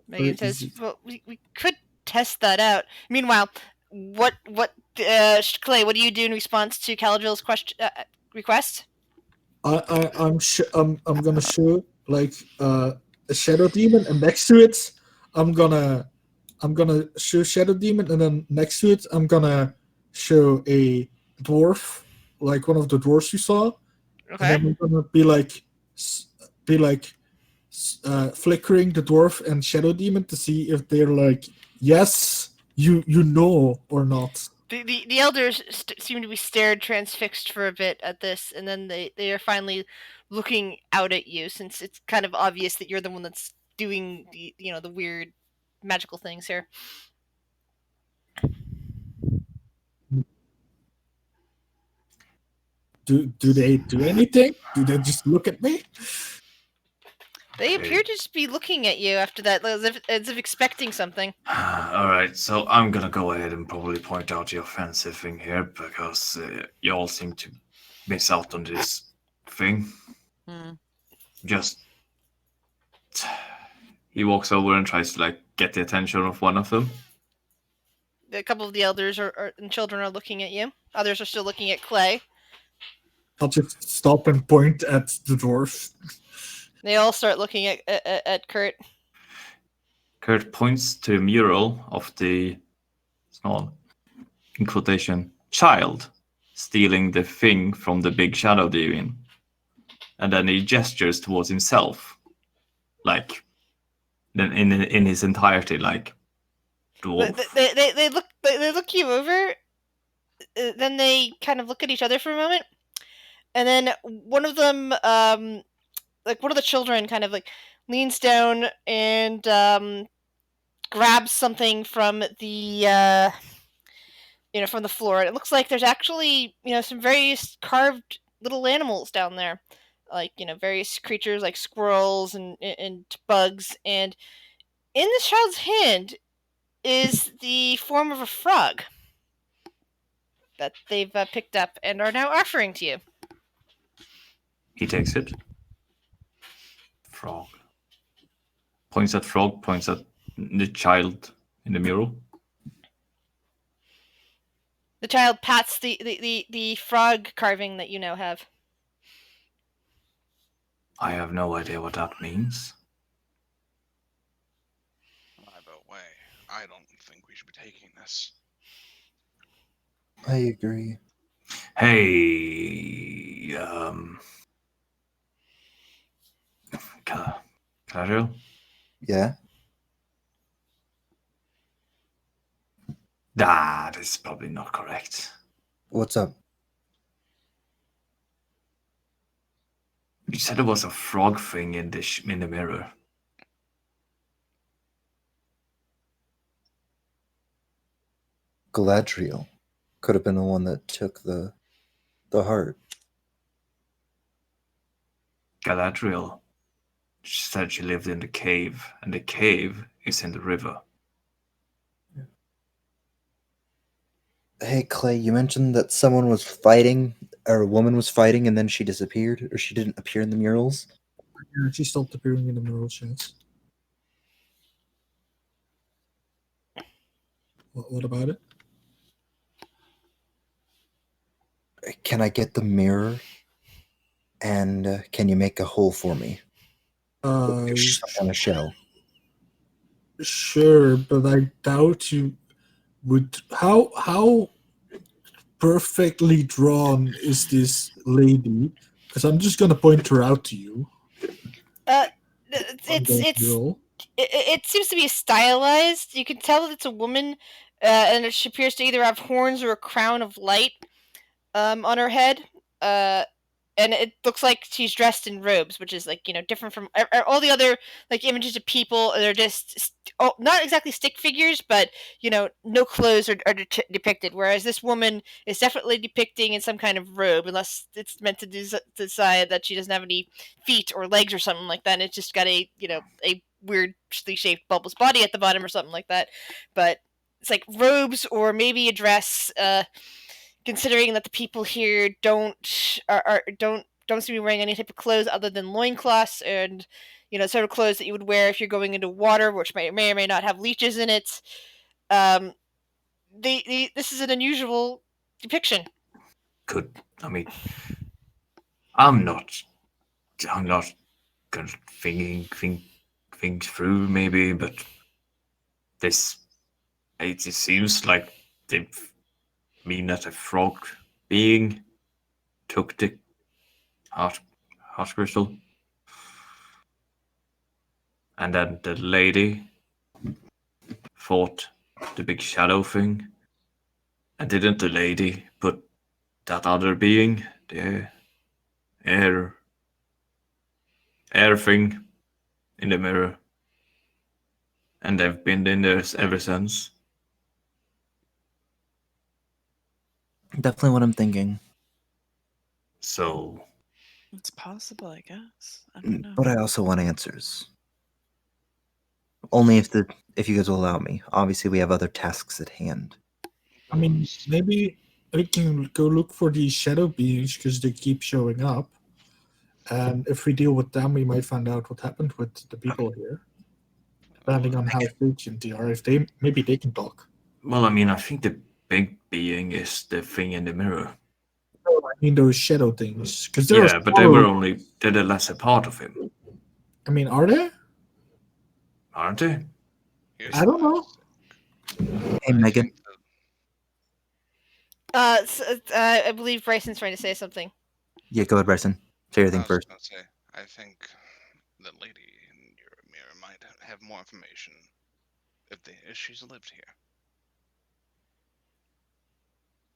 Megan says, "Well, we could test that out." Meanwhile, Clay? What do you do in response to Caladril's request? I'm gonna show like a shadow demon, and next to it, I'm gonna show shadow demon, and then next to it, I'm gonna show a dwarf, like one of the dwarfs you saw, and Okay. then I'm gonna be like flickering the dwarf and shadow demon to see if they're like yes, you know or not. The elders seem to be stared transfixed for a bit at this, and then they are finally looking out at you, since it's kind of obvious that you're the one that's doing the weird magical things here. Do they do anything? Do they just look at me? They appear to just be looking at you after that, as if expecting something. All right, so I'm gonna go ahead and probably point out the offensive thing here because you all seem to miss out on this thing. Just he walks over and tries to like get the attention of one of them. A couple of the elders and children are looking at you. Others are still looking at Clay. I'll just stop and point at the dwarf. They all start looking at Kurt. Kurt points to a mural of the small, in quotation, child stealing the thing from the big shadow demon. And then he gestures towards himself, like then in his entirety, like dwarf. They look you over. Then they kind of look at each other for a moment, and then one of them, like one of the children, kind of like leans down and grabs something from the from the floor. And it looks like there's actually some various carved little animals down there, like various creatures like squirrels and bugs. And in this child's hand is the form of a frog that they've picked up and are now offering to you. He takes it. Frog. Points at frog, points at the child in the mural. The child pats the frog carving that you now have. I have no idea what that means. By the way, I don't think we should be taking this. I agree. Hey, Casual? Yeah? That is probably not correct. What's up? You said there was a frog thing in the mirror. Galadriel could have been the one that took the heart. Galadriel. She said she lived in the cave, and the cave is in the river. Hey, Clay, you mentioned that someone was fighting, or a woman was fighting, and then she disappeared, or she didn't appear in the murals. Yeah, she stopped appearing in the mural chats. What about it? Can I get the mirror? And can you make a hole for me? Some kind of shell. Sure, but I doubt you would. How perfectly drawn is this lady? Because I'm just gonna point her out to you Uh, on it's the it's mural. it seems to be stylized. You can tell that it's a woman, and she appears to either have horns or a crown of light on her head. Uh, and it looks like she's dressed in robes, which is like different from all the other like images of people. They're just not exactly stick figures, but no clothes are depicted. Whereas this woman is definitely depicting in some kind of robe, unless it's meant to decide that she doesn't have any feet or legs or something like that. And it's just got a weirdly shaped bulbous body at the bottom or something like that. But it's like robes or maybe a dress. Considering that the people here don't seem to be wearing any type of clothes other than loincloths and sort of clothes that you would wear if you're going into water, which may or may not have leeches in it. Um, this is an unusual depiction. I mean, I'm not. I'm not kind of things through maybe, but this it seems like they mean that a frog being took the heart heart crystal, and then the lady fought the big shadow thing, and didn't the lady put that other being, the air air thing, in the mirror, and they've been in there ever since. Definitely what I'm thinking. So It's possible, I guess. I don't know. But I also want answers. Only if you guys will allow me. Obviously, we have other tasks at hand. I mean, maybe we can go look for these shadow beings because they keep showing up. And if we deal with them, we might find out what happened with the people here. Depending on how frequent they are, if maybe they can talk. well, I mean, I think the big being is the thing in the mirror. I mean, those shadow things, because Yeah, but they're the lesser part of him, I mean, are they? aren't they? Here's I don't know. Hey, I Megan. think that I believe Bryson's trying to say something. Yeah, go ahead, Bryson. Say your I thing was first. gonna say, I think the lady in your mirror might have more information if she's lived here.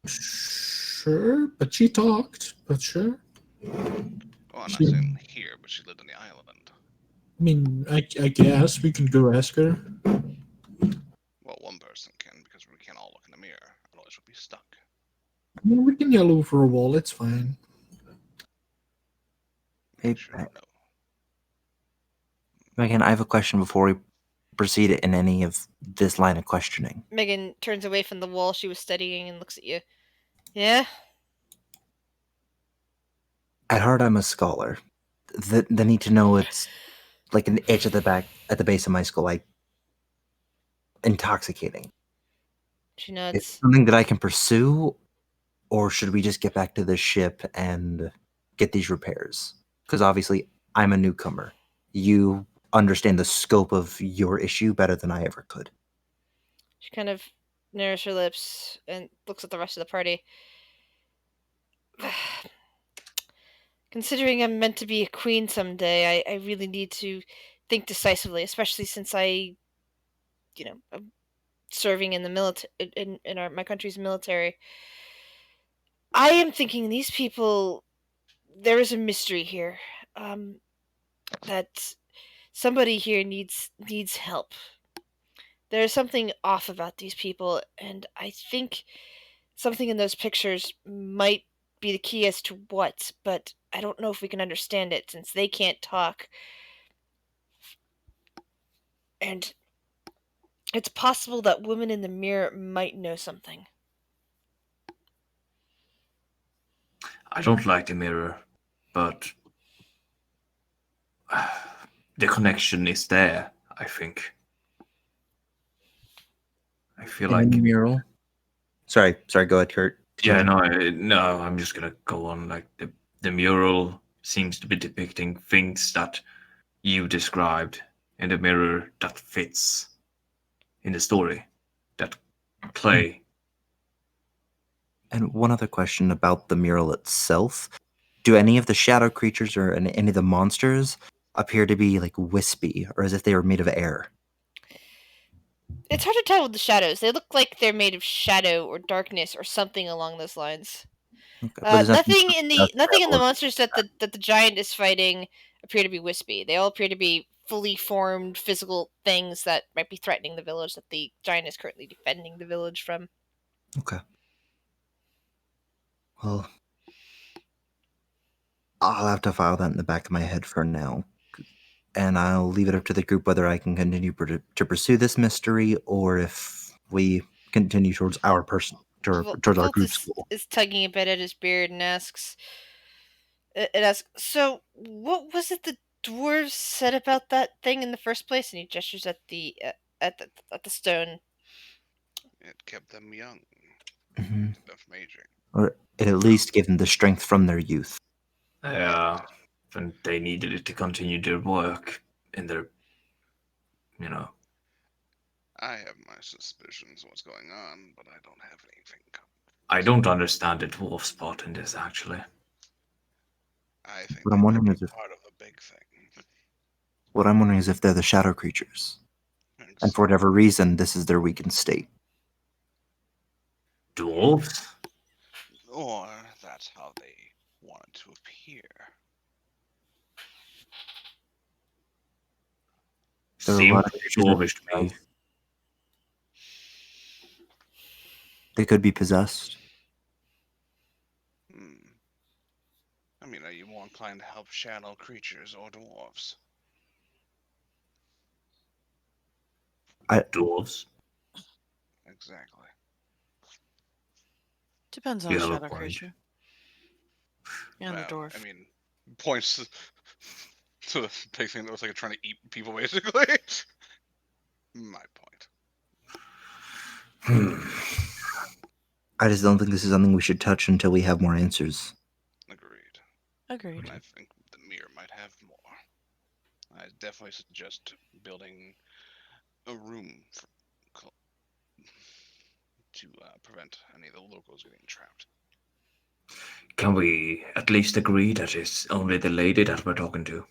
Sure, but she talked. But sure. Well, I'm not She, saying here, but she lived on the island. I mean, I guess we can go ask her. Well, one person can because we can't all look in the mirror, otherwise we'll be stuck. I mean, we can yell over a wall. It's fine. Hey, Make sure you know. Megan, I have a question before we proceed in any of this line of questioning. Megan turns away from the wall she was studying and looks at you. Yeah. At heart, I'm a scholar. The need to know it's like an itch at the back, at the base of my skull, like intoxicating. She It's nods. something that I can pursue, or should we just get back to the ship and get these repairs? Because obviously, I'm a newcomer. You understand the scope of your issue better than I ever could. She kind of narrows her lips and looks at the rest of the party. Considering I'm meant to be a queen someday, I really need to think decisively, especially since I'm serving in the military in my country's military. I am thinking these people. There is a mystery here. That somebody here needs help. There's something off about these people, and I think something in those pictures might be the key as to what, but I don't know if we can understand it since they can't talk. And it's possible that woman in the mirror might know something. I don't like the mirror, but the connection is there, I think. I feel In the like mural. Sorry, go ahead, Kurt. yeah, no, I'm just gonna go on. Like the mural seems to be depicting things that you described in the mirror that fits in the story that play. And one other question about the mural itself. Do any of the shadow creatures or any of the monsters appear to be like wispy, or as if they were made of air? It's hard to tell with the shadows. They look like they're made of shadow or darkness or something along those lines. Okay, but there's Nothing in the travel. monsters that the giant is fighting appear to be wispy. They all appear to be fully formed physical things that might be threatening the village that the giant is currently defending the village from. Okay. Well, I'll have to file that in the back of my head for now. And I'll leave it up to the group whether I can continue to pursue this mystery or if we continue towards our towards our group's goal. Is tugging a bit at his beard and asks, so what was it the dwarves said about that thing in the first place? And he gestures at the stone. It kept them young. Mm-hmm. Kept them from aging. Or it at least gave them the strength from their youth. Yeah, and they needed it to continue their work in their, I have my suspicions of what's going on, but I don't have anything. I don't understand the dwarf spot in this, actually. I think What I'm wondering they is if part of the big thing. what I'm wondering is if they're the shadow creatures, and for whatever reason, this is their weakened state. Dwarves? Or that's how they wanted to appear. There are a Seems lot of pretty creatures dwarvish to me. They could be possessed. I mean, are you more inclined to help shadow creatures or dwarves? Dwarves? Exactly. Depends on You the have a shadow point. creature. And the dwarf. I mean, points to the big thing that was like trying to eat people, basically. My point. I just don't think this is something we should touch until we have more answers. Agreed. Agreed. And I think the mirror might have more. I definitely suggest building a room to prevent any of the locals getting trapped. Can we at least agree that it's only the lady that we're talking to?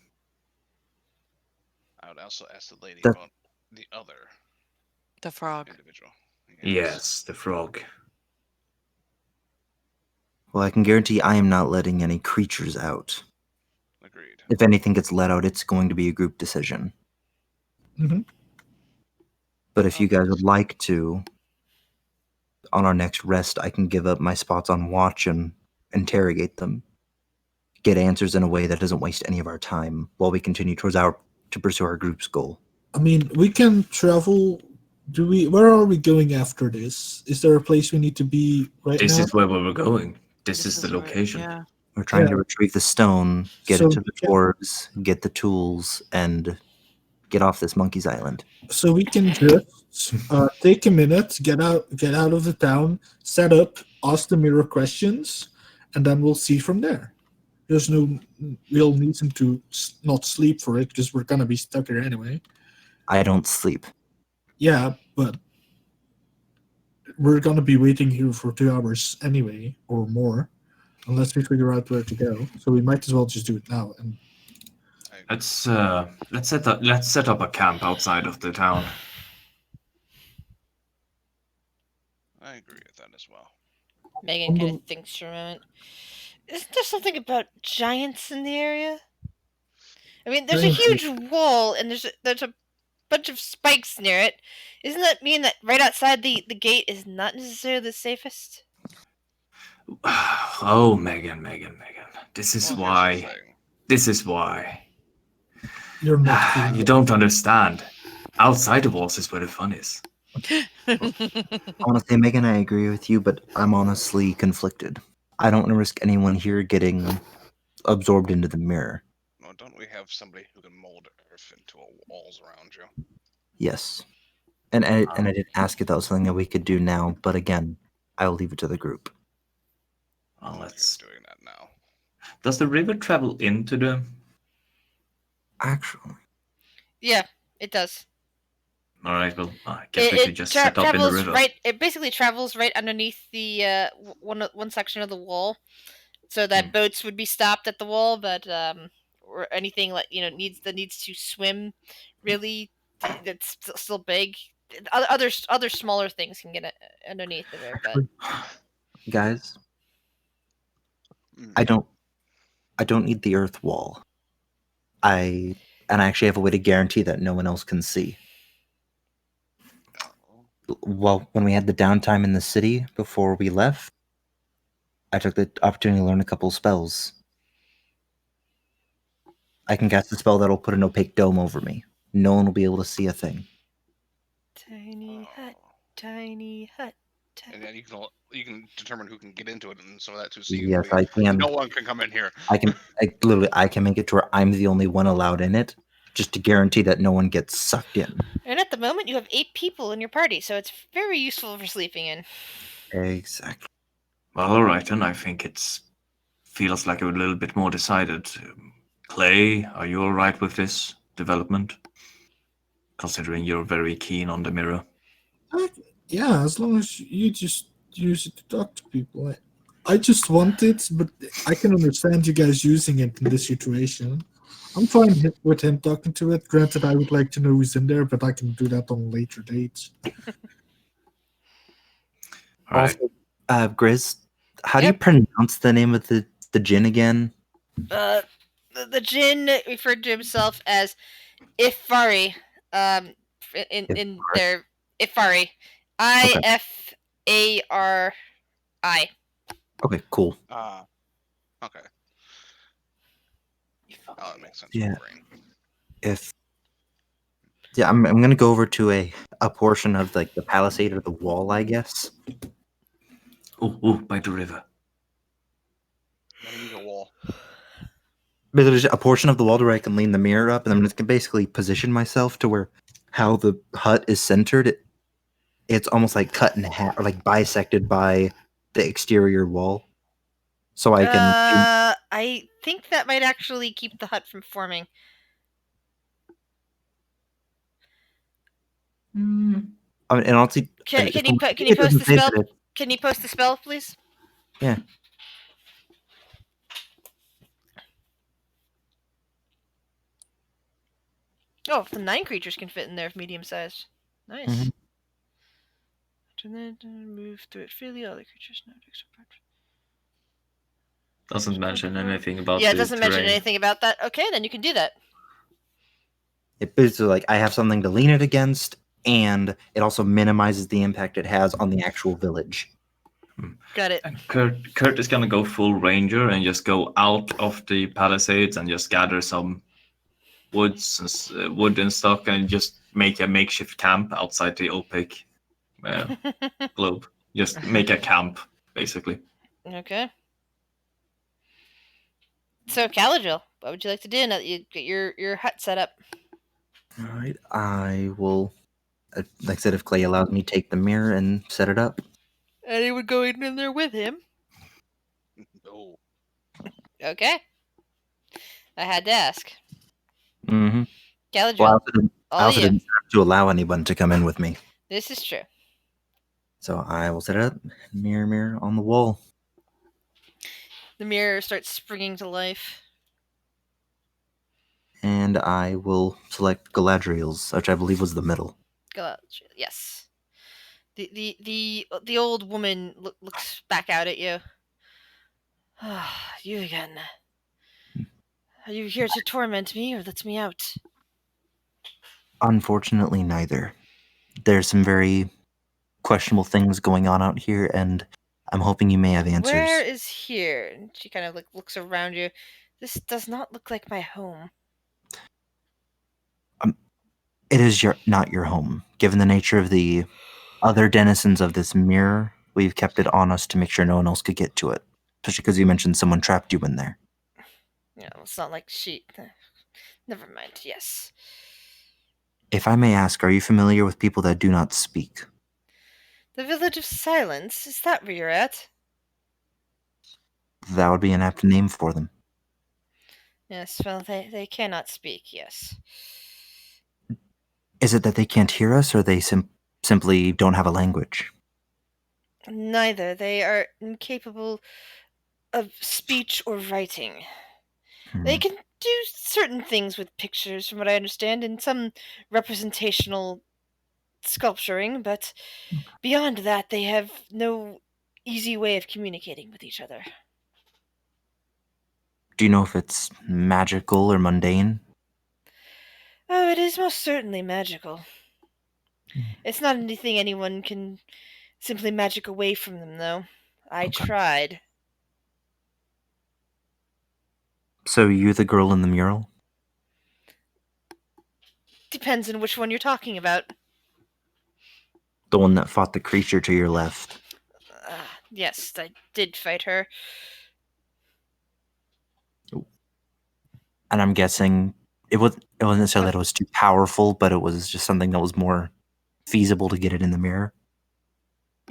I would also ask the lady That- about the other The frog. individual. Yes, the frog. Well, I can guarantee I am not letting any creatures out. Agreed. If anything gets let out, it's going to be a group decision. Mhm. But if you guys would like to, on our next rest, I can give up my spots on watch and interrogate them. Get answers in a way that doesn't waste any of our time while we continue to pursue our group's goal. I mean, we can travel. Where are we going after this? Is there a place we need to be right This now? is where we were going. This is the where- location. Yeah. We're trying Yeah. to retrieve the stone, get So it to the we can- dwarves, get the tools, and get off this monkey's island. So we can just take a minute, get out of the town, set up, ask the mirror questions, and then we'll see from there. There's no real reason to not sleep for it because we're gonna be stuck here anyway. I don't sleep. Yeah, but we're gonna be waiting here for 2 hours anyway, or more, unless we figure out where to go. So we might as well just do it now. And Let's set up a camp outside of the town. I agree with that as well. Megan kind of thinks for a moment. Isn't there something about giants in the area? I mean, there's a huge wall, and there's a bunch of spikes near it. Isn't that mean that right outside the gate is not necessarily the safest? Oh, Megan. This is Well, here's the why. thing. This is why. you're not. You don't understand. Outside the walls is where the fun is. Honestly, Megan, I agree with you, but I'm honestly conflicted. I don't want to risk anyone here getting absorbed into the mirror. Well, don't we have somebody who can mold earth into walls around you? Yes. And I did ask if that was something that we could do now, but again, I'll leave it to the group. Well, I'm let's. doing that now. Does the river travel into the? Actually, Yeah, it does. All right. Well, I guess we could just set up in the travels river. right. It basically travels right underneath the one section of the wall, so that boats would be stopped at the wall, but or anything like needs to swim, really that's still big. Other smaller things can get underneath of it, but guys, Mm. I don't need the earth wall. I actually have a way to guarantee that no one else can see. Well, when we had the downtime in the city before we left, I took the opportunity to learn a couple spells. I can cast a spell that'll put an opaque dome over me. No one will be able to see a thing. tiny hut, tiny hut. And then you can determine who can get into it and some of that too. So you Yes, can I can. no one can come in here. I can make it to where I'm the only one allowed in it, just to guarantee that no one gets sucked in. And at the moment, you have 8 people in your party, so it's very useful for sleeping in. Exactly. Well, all right, and I think it feels like a little bit more decided. Clay, are you all right with this development? Considering you're very keen on the mirror. Yeah, as long as you just use it to talk to people. I just want it, but I can understand you guys using it in this situation. I'm fine with him talking to it. Granted, I would like to know who's in there, but I can do that on later dates. All right. Also, Grizz, how do you pronounce the name of the djinn again? The djinn referred to himself as Ifari. In their Ifari, Ifari. Okay, cool. Okay. Oh, that makes sense. Yeah. I'm gonna go over to a portion of like the palisade or the wall, I guess. Oh, by the river. I need a wall. But there's a portion of the wall where I can lean the mirror up, and I'm just gonna basically position myself to where how the hut is centered. It's almost like cut in half, or like bisected by the exterior wall. So I can. I think that might actually keep the hut from forming. And honestly, Can you post the spell? Can you post the spell, please? Yeah. Oh, the 9 creatures can fit in there if medium sized. Nice. And then move through it freely. Other creatures no extra part. Doesn't mention anything about it the doesn't terrain. mention anything about that. Okay, then you can do that. It basically like I have something to lean it against, and it also minimizes the impact it has on the actual village. Got it. And Kurt is gonna go full ranger and just go out of the palisades and just gather some wood and stock and just make a makeshift camp outside the opaque globe. Just make a camp, basically. Okay. So, Caladriel, what would you like to do now that you get your hut set up? All right, I will. Like I said, if Clay allows me, take the mirror and set it up. Anyone going in there with him? No. Okay. I had to ask. Mm-hmm. Galadriel, Well, I also all you. didn't have to allow anyone to come in with me. This is true. So I will set it up. Mirror on the wall. The mirror starts springing to life. And I will select Galadriel's, which I believe was the middle. Galadriel, yes. The old woman looks back out at you. You again. Are you here to torment me or let me out? Unfortunately, neither. There's some very questionable things going on out here, and I'm hoping you may have answers. Where is here? And she kind of looks around you. This does not look like my home. It is not your home. Given the nature of the other denizens of this mirror, we've kept it on us to make sure no one else could get to it. especially because you mentioned someone trapped you in there. It's not like she. Never mind. Yes. If I may ask, are you familiar with people that do not speak? The Village of Silence. Is that where you're at? That would be an apt name for them. Yes. Well, they cannot speak. Yes. Is it that they can't hear us, or they simply don't have a language? Neither. They are incapable of speech or writing. They can do certain things with pictures, from what I understand, and some representational sculpturing, but beyond that, they have no easy way of communicating with each other. Do you know if it's magical or mundane? Oh, it is most certainly magical. It's not anything anyone can simply magic away from them, though. I Okay. tried. So you the girl in the mural? Depends on which one you're talking about. The one that fought the creature to your left? Yes, I did fight her. And I'm guessing it wasn't necessarily that it was too powerful, but it was just something that was more feasible to get it in the mirror.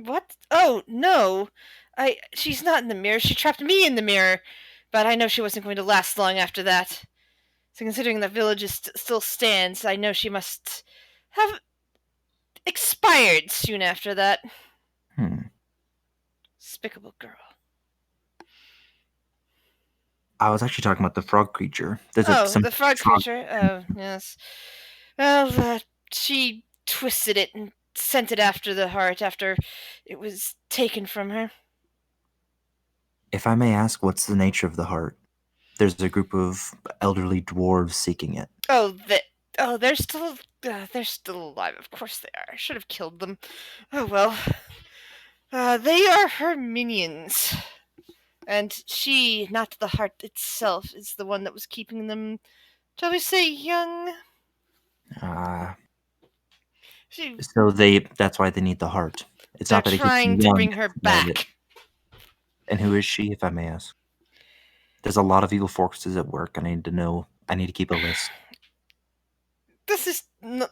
What? Oh, no. She's not in the mirror. She trapped me in the mirror. But I know she wasn't going to last long after that. So considering the village still stands, I know she must have expired soon after that. Despicable girl. I was actually talking about the frog creature. The frog creature? Oh, yes. Well, she twisted it and sent it after the heart after it was taken from her. If I may ask, what's the nature of the heart? There's a group of elderly dwarves seeking it. They're still alive. Of course they are. I should have killed them. Oh well. They are her minions. And she, not the heart itself, is the one that was keeping them, shall we say, young? So that's why they need the heart. It's not that They're it keeps trying them to young, bring her it's that back. And who is she, if I may ask? There's a lot of evil forces at work, and I need to know. I need to keep a list. This is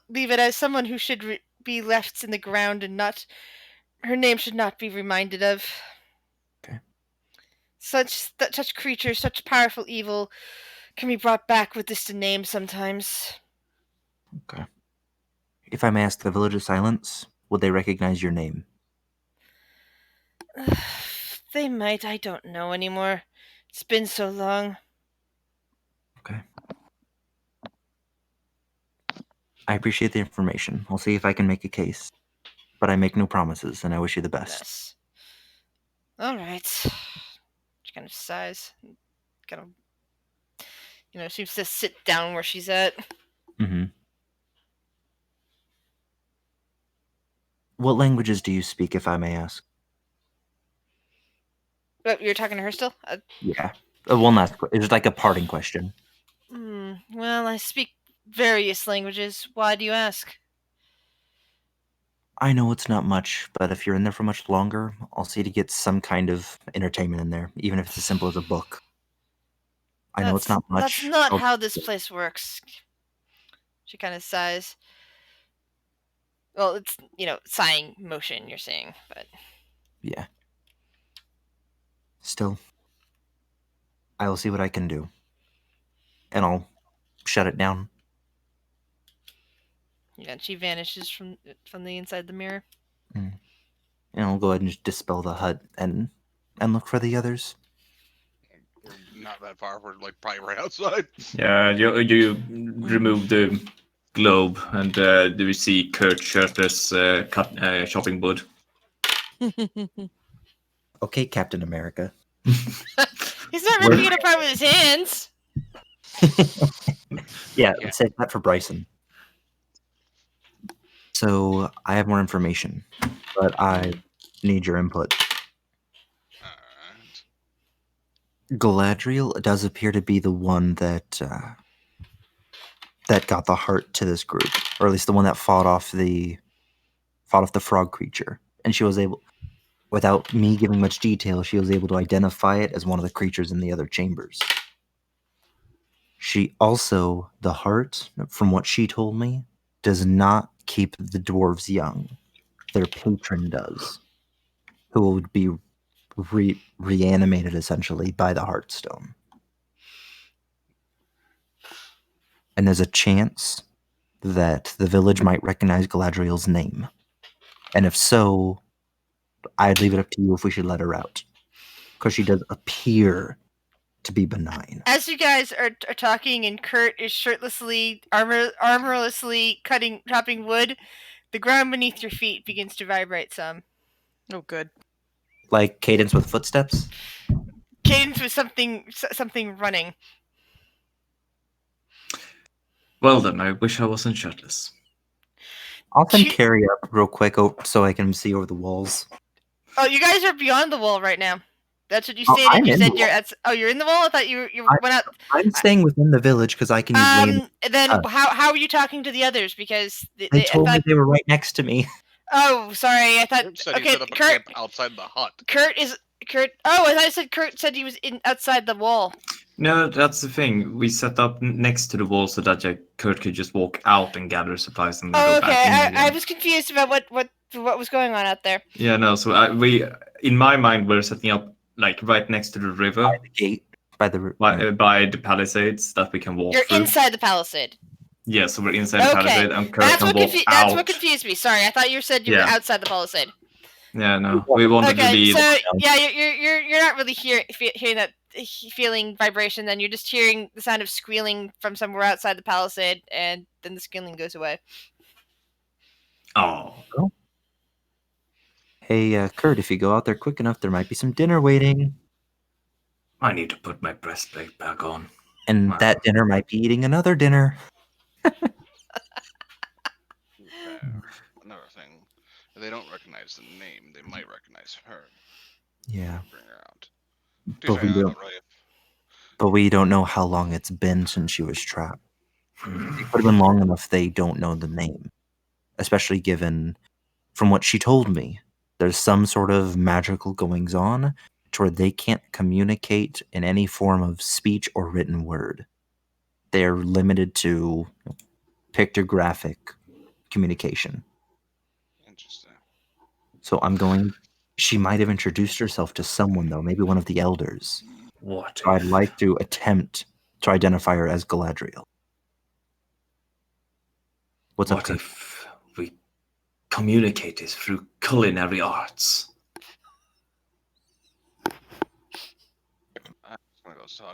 leave it as someone who should be left in the ground and not. Her name should not be reminded of. Okay. Such creatures, such powerful evil, can be brought back with just a name sometimes. Okay. If I may ask, the Village of Silence, would they recognize your name? They might. I don't know anymore. It's been so long. Okay. I appreciate the information. I'll see if I can make a case. But I make no promises, and I wish you the best. Yes. All right. She kind of sighs. Kind of, seems to sit down where she's at. Mm-hmm. What languages do you speak, if I may ask? But you're talking to her still? Yeah. One last. It was like a parting question. Well, I speak various languages. Why do you ask? I know it's not much, but if you're in there for much longer, I'll see to get some kind of entertainment in there, even if it's as simple as a book. I know it's not much. That's not how this place works. She kind of sighs. Well, it's, sighing motion, you're saying, but... Yeah. Still, I will see what I can do. And I'll shut it down. Yeah, and she vanishes from the inside the mirror. And I'll go ahead and just dispel the hut and look for the others. We're not that far. We're probably right outside. Yeah, you remove the globe, and do we see Kurt shirtless chopping wood? Okay, Captain America. He's not ripping it apart with his hands. Yeah, let's save that for Bryson. So I have more information, but I need your input. Galadriel does appear to be the one that got the heart to this group, or at least the one that fought off the frog creature, and she was able. without me giving much detail, she was able to identify it as one of the creatures in the other chambers. She also, the heart, from what she told me, does not keep the dwarves young. Their patron does, who would be reanimated essentially by the Heartstone. And there's a chance that the village might recognize Galadriel's name. And if so, I'd leave it up to you if we should let her out. Because she does appear to be benign. As you guys are talking and Kurt is shirtlessly, armorlessly chopping wood, the ground beneath your feet begins to vibrate some. Oh, good. Like Cadence with footsteps? Cadence with something running. Well then, I wish I wasn't shirtless. I'll send She- Carrie up real quick so I can see over the walls. Oh, you guys are beyond the wall right now. That's what you Oh, stated. I'm You in said the you're wall. at. Oh, you're in the wall. I thought you went out. I'm staying within the village because I can use Liam. Then how are you talking to the others? Because They told me they were right next to me. Oh, sorry. I thought. Kurt said he Okay, set up a Kurt. camp outside the hut. Kurt. Oh, I thought you said Kurt said he was outside the wall. No, that's the thing. We set up next to the wall so that Kurt could just walk out and gather supplies and Oh, go okay. back in again. I was confused about what was going on out there. Yeah, no. So in my mind, we're setting up like right next to the river, By the gate. By the palisades that we can walk You're through. inside the palisade. Yeah, so we're inside the palisade, and Kurt That's can what walk out. That's what confused me. Sorry, I thought you said you were Yeah. outside the palisade. Yeah, no, we wanted to be. So yeah, you're not really hearing that feeling vibration. Then you're just hearing the sound of squealing from somewhere outside the palisade, and then the squealing goes away. Oh. Hey, Kurt, if you go out there quick enough, there might be some dinner waiting. I need to put my breastplate back on. And that dinner might be eating another dinner. Another thing, if they don't recognize the name, they might recognize her. Yeah. Bring her out. But we don't know how long it's been since she was trapped. It could have been long enough they don't know the name. Especially given, from what she told me, there's some sort of magical goings on to where they can't communicate in any form of speech or written word. They're limited to pictographic communication. Interesting. So she might have introduced herself to someone, though, maybe one of the elders. What? So I'd like to attempt to identify her as Galadriel. What's up, What Kurt? if we communicate this through culinary arts?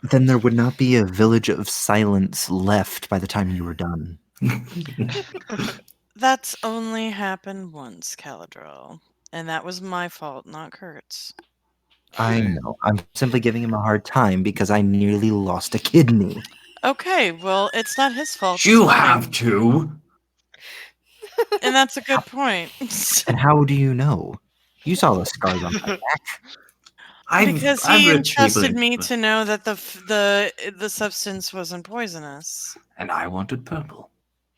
Then there would not be a village of silence left by the time you were done. That's only happened once, Caladril. And that was my fault, not Kurt's. I know. I'm simply giving him a hard time because I nearly lost a kidney. Okay, well, it's not his fault. You it's mine. have to. And that's a good point. And how do you know? You saw the scars on my back. Because he entrusted me to know that the substance wasn't poisonous. And I wanted purple.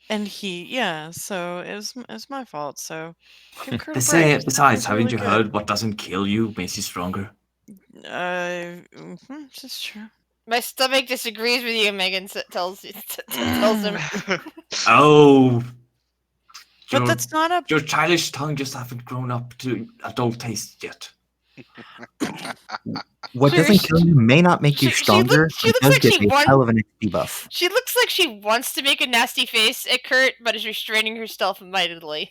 And so it was my fault. So give Kurt They a say, break. besides, He's haven't really you good. heard what doesn't kill you makes you stronger? That's true. My stomach disagrees with you, Megan tells him. Oh. But that's not a... Your childish tongue just haven't grown up to adult taste yet. What doesn't kill you may not make you stronger. She looks does like give she you a wants. hell of an XP buff. She looks like she wants to make a nasty face at Kurt, but is restraining herself mightily.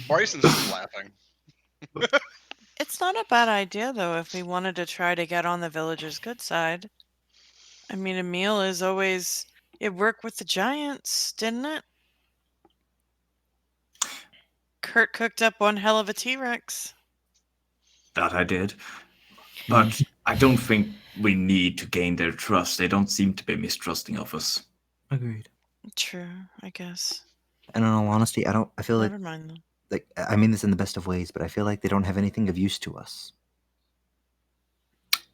Bryson's just laughing. It's not a bad idea, though, if we wanted to try to get on the village's good side. I mean, a meal is always... It worked with the giants, didn't it? Kurt cooked up one hell of a T-Rex. That I did. But I don't think we need to gain their trust. They don't seem to be mistrusting of us. Agreed. True, I guess. And in all honesty, I feel Never mind, then. like I mean this in the best of ways, but I feel like they don't have anything of use to us.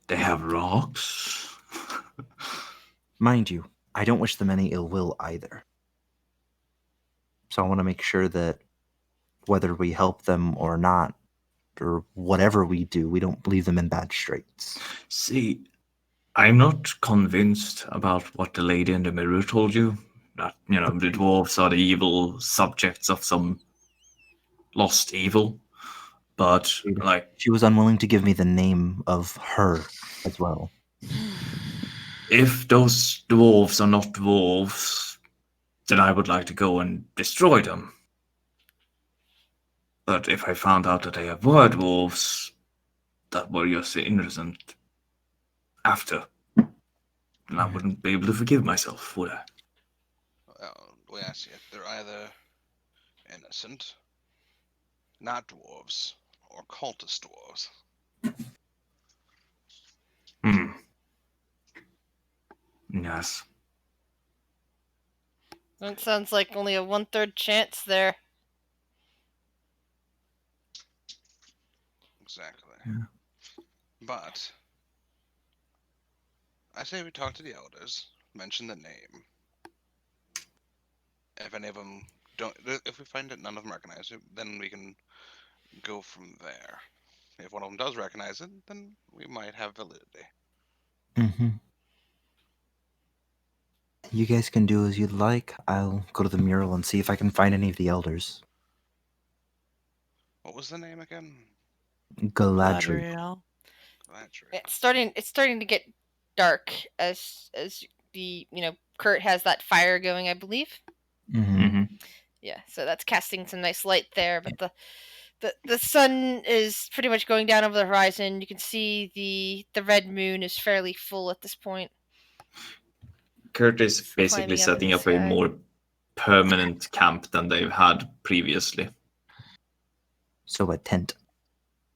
They have rocks. Mind you, I don't wish them any ill will either. So I want to make sure that whether we help them or not, or whatever we do, we don't leave them in bad straits. See, I'm not convinced about what the lady in the mirror told you. That, the dwarves are the evil subjects of some lost evil. But, She was unwilling to give me the name of her as well. if those dwarves are not dwarves, then I would like to go and destroy them. But if I found out that they were dwarves that were just innocent after, then I wouldn't be able to forgive myself, would I? We ask you, they're either innocent, not dwarves, or cultist dwarves. Yes. That sounds like only a 1/3 chance there. Exactly. Yeah. But I say we talk to the elders, mention the name. If any of them don't, if we find that none of them recognize it, then we can go from there. If one of them does recognize it, then we might have validity. Mm-hmm. You guys can do as you'd like. I'll go to the mural and see if I can find any of the elders. What was the name again? Galadriel. Galadriel. It's starting to get dark as the Kurt has that fire going, I believe. Mm-hmm. Yeah, so that's casting some nice light there, but the sun is pretty much going down over the horizon. You can see the red moon is fairly full at this point. Kurt is It's basically climbing up in setting the up a sky. more permanent camp than they've had previously. So a tent.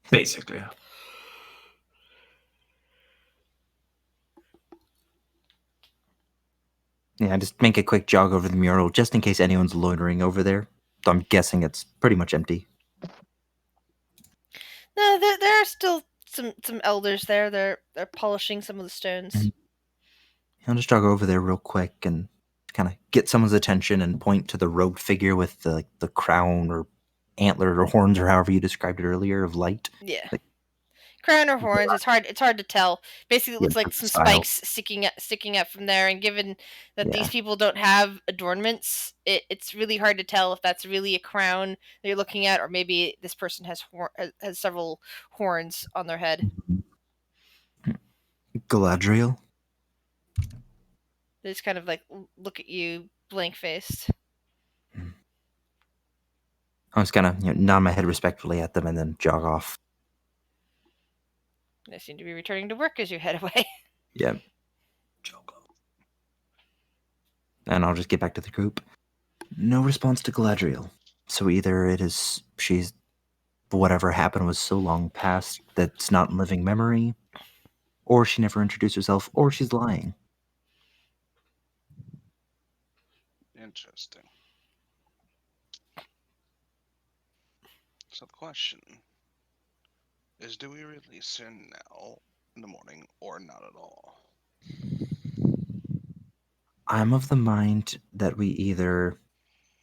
Basically. Yeah, just make a quick jog over the mural just in case anyone's loitering over there. So I'm guessing it's pretty much empty. No, there are still some elders there. They're polishing some of the stones. Mhm. I'll just jog over there real quick and kind of get someone's attention and point to the robed figure with the crown or antler or horns or however you described it earlier of light. Yeah. Like, crown or horns, it's hard to tell. Basically, it looks Yeah, like some style. spikes sticking up from there. And given that Yeah. these people don't have adornments, it's really hard to tell if that's really a crown that you're looking at, or maybe this person has several horns on their head. Galadriel? They just kind of like look at you blank faced. I was kind of nod my head respectfully at them and then jog off. They seem to be returning to work as you head away. Yeah. And I'll just get back to the group. No response to Galadriel. So either it is she's whatever happened was so long past that's not in living memory, or she never introduced herself, or she's lying. Interesting. So the question is, do we release her now in the morning or not at all? I'm of the mind that we either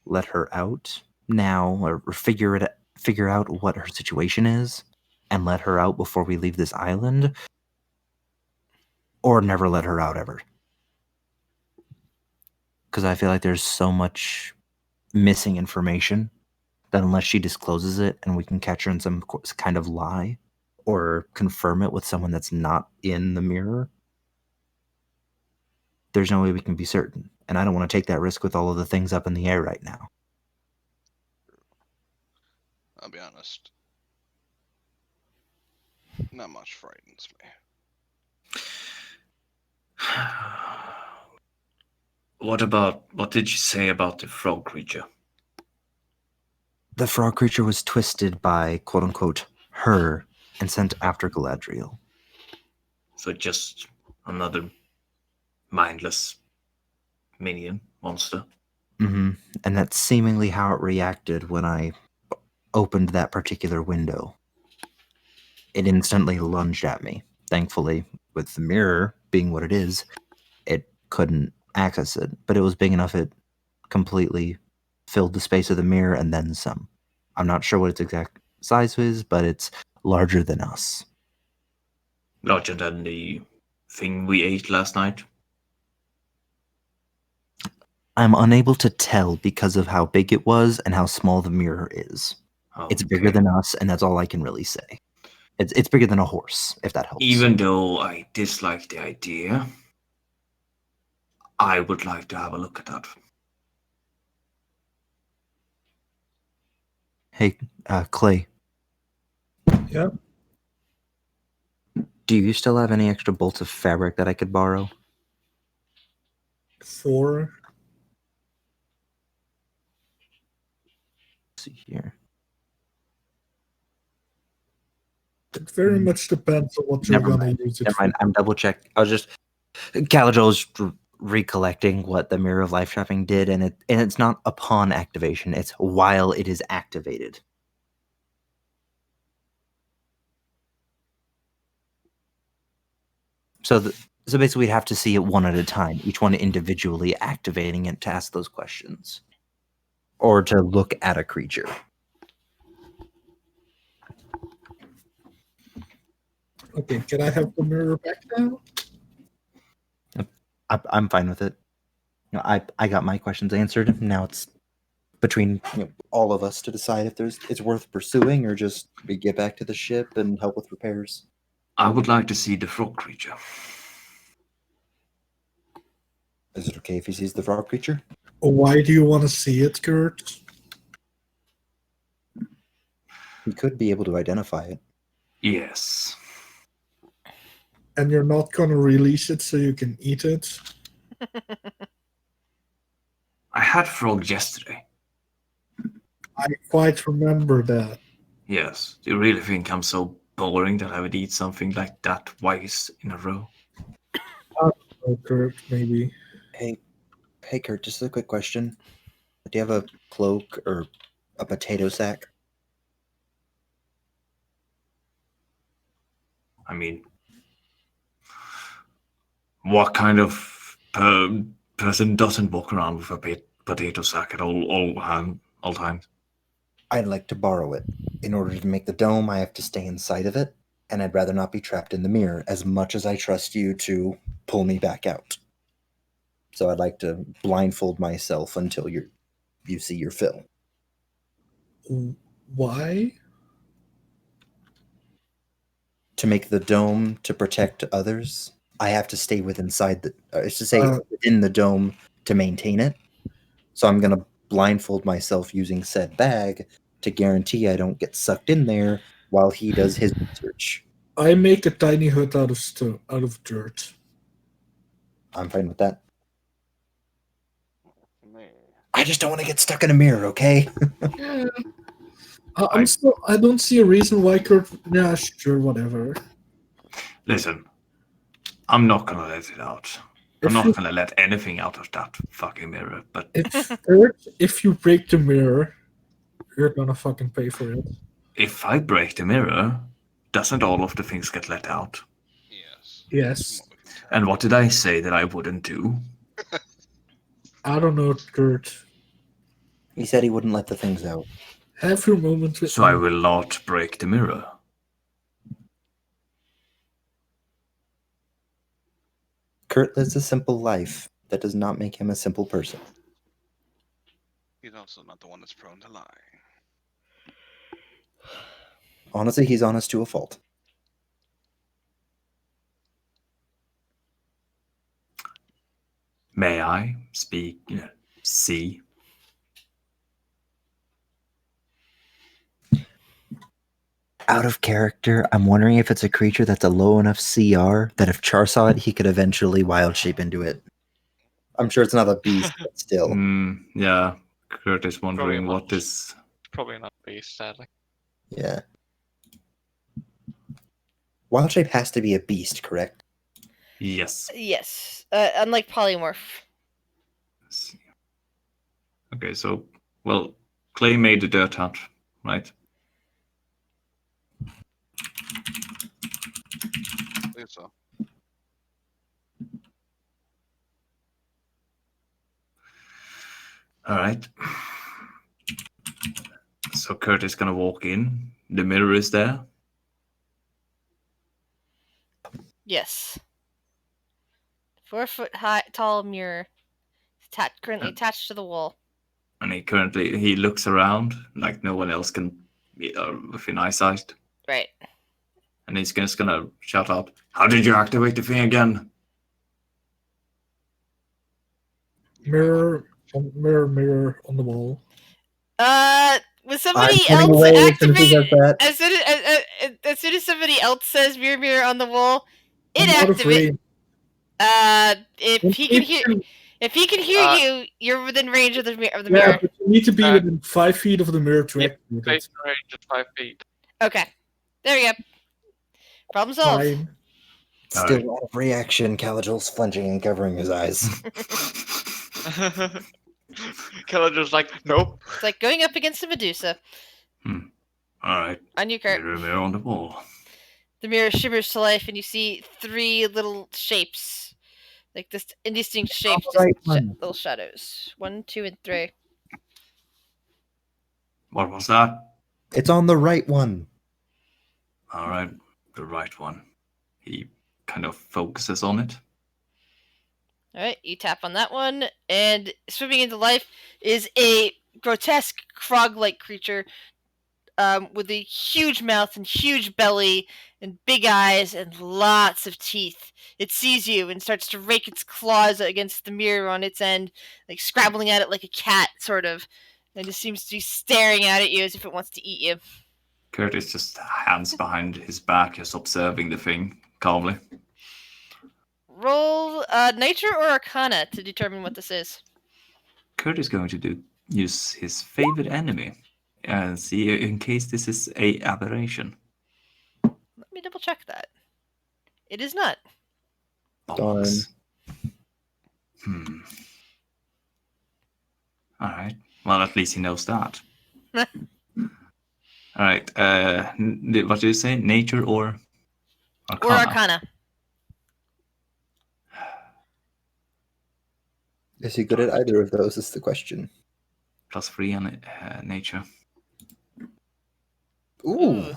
let her out now or figure out what her situation is and let her out before we leave this island, or never let her out ever. Because I feel like there's so much missing information that unless she discloses it and we can catch her in some kind of lie or confirm it with someone that's not in the mirror, there's no way we can be certain. And I don't want to take that risk with all of the things up in the air right now. I'll be honest. Not much frightens me. What did you say about the frog creature? The frog creature was twisted by, quote-unquote, her and sent after Galadriel. So just another mindless minion monster? Mm-hmm. And that's seemingly how it reacted when I opened that particular window. It instantly lunged at me. Thankfully, with the mirror being what it is, it couldn't access it, but it was big enough it completely filled the space of the mirror and then some. I'm not sure what its exact size is, but it's larger than us. Larger than the thing we ate last night. I'm unable to tell because of how big it was and how small the mirror is. It's bigger Okay. than us, and that's all I can really say. It's bigger than a horse, if that helps. Even though I dislike the idea, I would like to have a look at that. Hey, Clay. Yeah. Do you still have any extra bolts of fabric that I could borrow? 4. Let's see here. It very much depends on what you're Never gonna mind. use it Never for. mind. I'm double check. I was just Caladriel's recollecting what the Mirror of Life Trapping did, and it's not upon activation. It's while it is activated. So basically, we'd have to see it one at a time, each one individually activating it to ask those questions, or to look at a creature. Okay, can I have the mirror back now? I'm fine with it. You know, I got my questions answered. Now it's between all of us to decide if it's worth pursuing or just we get back to the ship and help with repairs. I would like to see the frog creature. Is it okay if he sees the frog creature? Why do you want to see it, Kurt? He could be able to identify it. Yes. And you're not gonna release it so you can eat it? I had frog yesterday. I quite remember that. Yes. Do you really think I'm so boring that I would eat something like that twice in a row? Oh, Kurt, maybe. Hey, Kurt, just a quick question. Do you have a cloak or a potato sack? I mean, what kind of person doesn't walk around with a potato sack at all times? I'd like to borrow it. In order to make the dome, I have to stay inside of it, and I'd rather not be trapped in the mirror as much as I trust you to pull me back out. So I'd like to blindfold myself until you see your fill. Why? To make the dome to protect others, I have to stay within the dome to maintain it. So I'm gonna blindfold myself using said bag to guarantee I don't get sucked in there while he does his research. I make a tiny hut out of dirt. I'm fine with that. I just don't want to get stuck in a mirror, okay? I don't see a reason why Kurt. Yeah, sure, whatever. Listen, I'm not gonna let it out. I'm not gonna let anything out of that fucking mirror, but If you break the mirror, you're gonna fucking pay for it. if I break the mirror, doesn't all of the things get let out? Yes. Yes. And what did I say that I wouldn't do? I don't know, Kurt. He said he wouldn't let the things out. Have your moment with So me. I will not break the mirror. Kurt lives a simple life. That does not make him a simple person. He's also not the one that's prone to lie. Honestly, he's honest to a fault. May I speak? See? Out of character, I'm wondering if it's a creature that's a low enough CR that if Char saw it, he could eventually wild shape into it. I'm sure it's not a beast, but still. Yeah. Kurt is wondering Probably what is. Probably not beast, sadly. Yeah. Wild shape has to be a beast, correct? Yes. Yes. Unlike polymorph. Let's see. Okay, so Clay made the dirt hut, right? I believe so. All right. So Kurt is gonna walk in the mirror is there? Yes. 4-foot high, tall mirror, currently attached to the wall. And he looks around like no one else can be within eyesight. Right. And he's just gonna shout out, "How did you activate the thing again?" Mirror on the wall. Was somebody I'm turning else away as soon as he activate does that. as soon as somebody else says mirror on the wall, it I'm out of activates. range. If he can hear you, you're within range of the Yeah, mirror. but you need to be within 5 feet of the mirror to Yeah, activate it. Face range at 5 feet. Okay. There you go. Problem solved. Fine. Still out of reaction. Caligul's flinching and covering his eyes. Caligul's like, nope. It's like going up against a Medusa. All right. On your cart. Mirror on the wall. The mirror shimmers to life, and you see 3 little shapes, like this indistinct shapes, just right one. little shadows. 1, 2, and 3. What was that? It's on the right one. All right, the right one. He kind of focuses on it. All right, you tap on that one, and swimming into life is a grotesque frog-like creature with a huge mouth and huge belly and big eyes and lots of teeth. It sees you and starts to rake its claws against the mirror on its end, like scrabbling at it like a cat, sort of, and just seems to be staring at you as if it wants to eat you. Curtis just hands behind his back, just observing the thing calmly. Roll nature or arcana to determine what this is. Kurt is going to use his favorite enemy and see in case this is a aberration. Let me double check that. It is not. Bollocks. All right. Well, at least he knows that. All right. What do you say? Nature or arcana? Or arcana. Is he good at either of those? Is the question. +3 on nature. Ooh.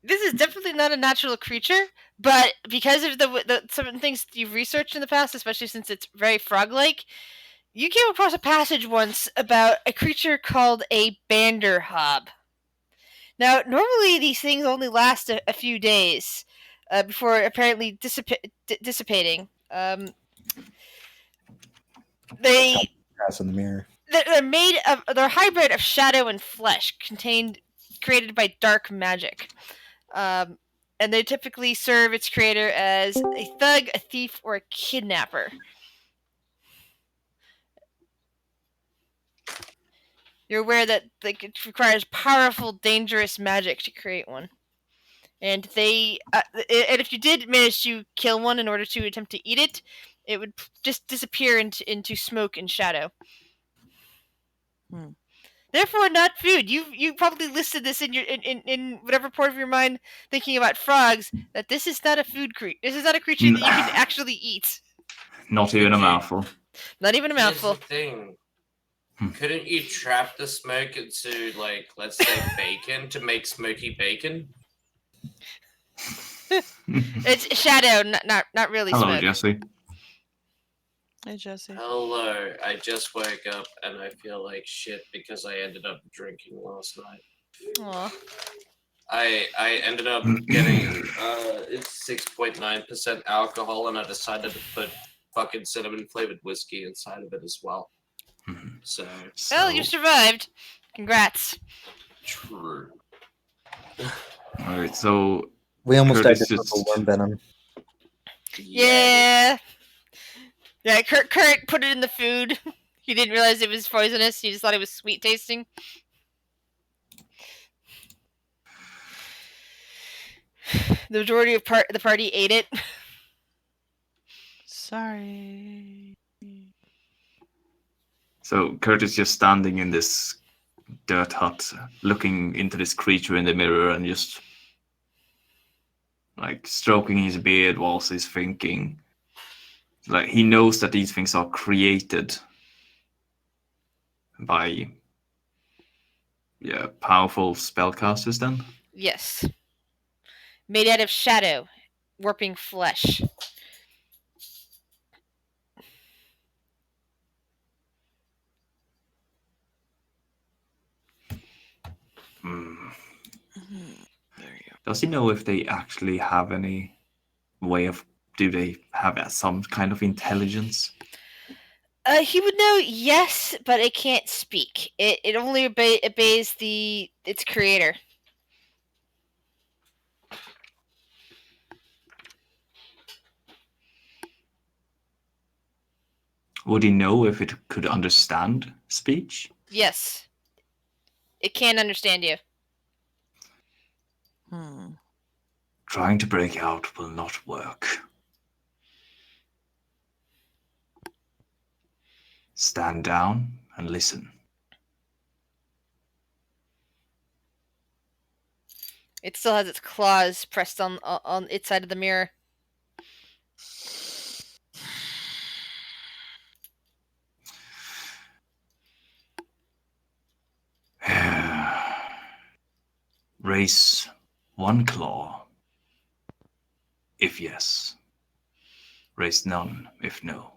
This is definitely not a natural creature, but because of the certain things you've researched in the past, especially since it's very frog-like, you came across a passage once about a creature called a Banderhob. Now, normally these things only last a few days before apparently dissipating. They Pass in the mirror. they're made of they're a hybrid of shadow and flesh, created by dark magic. And they typically serve its creator as a thug, a thief, or a kidnapper. You're aware that it requires powerful, dangerous magic to create one. And and if you did manage to kill one in order to attempt to eat it, it would just disappear into smoke and shadow. Therefore, not food. You probably listed this in your in whatever part of your mind, thinking about frogs. That this is not a food creature. This is not a creature that you can actually eat. Not even a mouthful. Not even a mouthful. Here's the thing. Couldn't you trap the smoke into, like, let's say bacon to make smoky bacon? It's shadow, not really Hello, smoke. Jesse. Hey, Jesse. Hello, I just woke up and I feel like shit because I ended up drinking last night. Aw. I ended up getting it's 6.9% alcohol, and I decided to put fucking cinnamon flavored whiskey inside of it as well. So Well, you survived. Congrats. true. All right, so We almost died Curtis to just- purple worm venom. Yeah. Yeah, Kurt put it in the food. He didn't realize it was poisonous. He just thought it was sweet tasting. The majority of the party ate it. Sorry. So Kurt is just standing in this dirt hut, looking into this creature in the mirror and just like stroking his beard whilst he's thinking. Like he knows that these things are created by Yeah, powerful spellcasters then? Yes. Made out of shadow, warping flesh. Hmm. There you go. Does he know if they actually have any way of? Do they have some kind of intelligence? He would know, yes, but it can't speak. It only obeys its creator. Would he know if it could understand speech? Yes. It can't understand you. Trying to break out will not work. Stand down and listen. It still has its claws pressed on its side of the mirror. Raise one claw if yes. Raise none if no.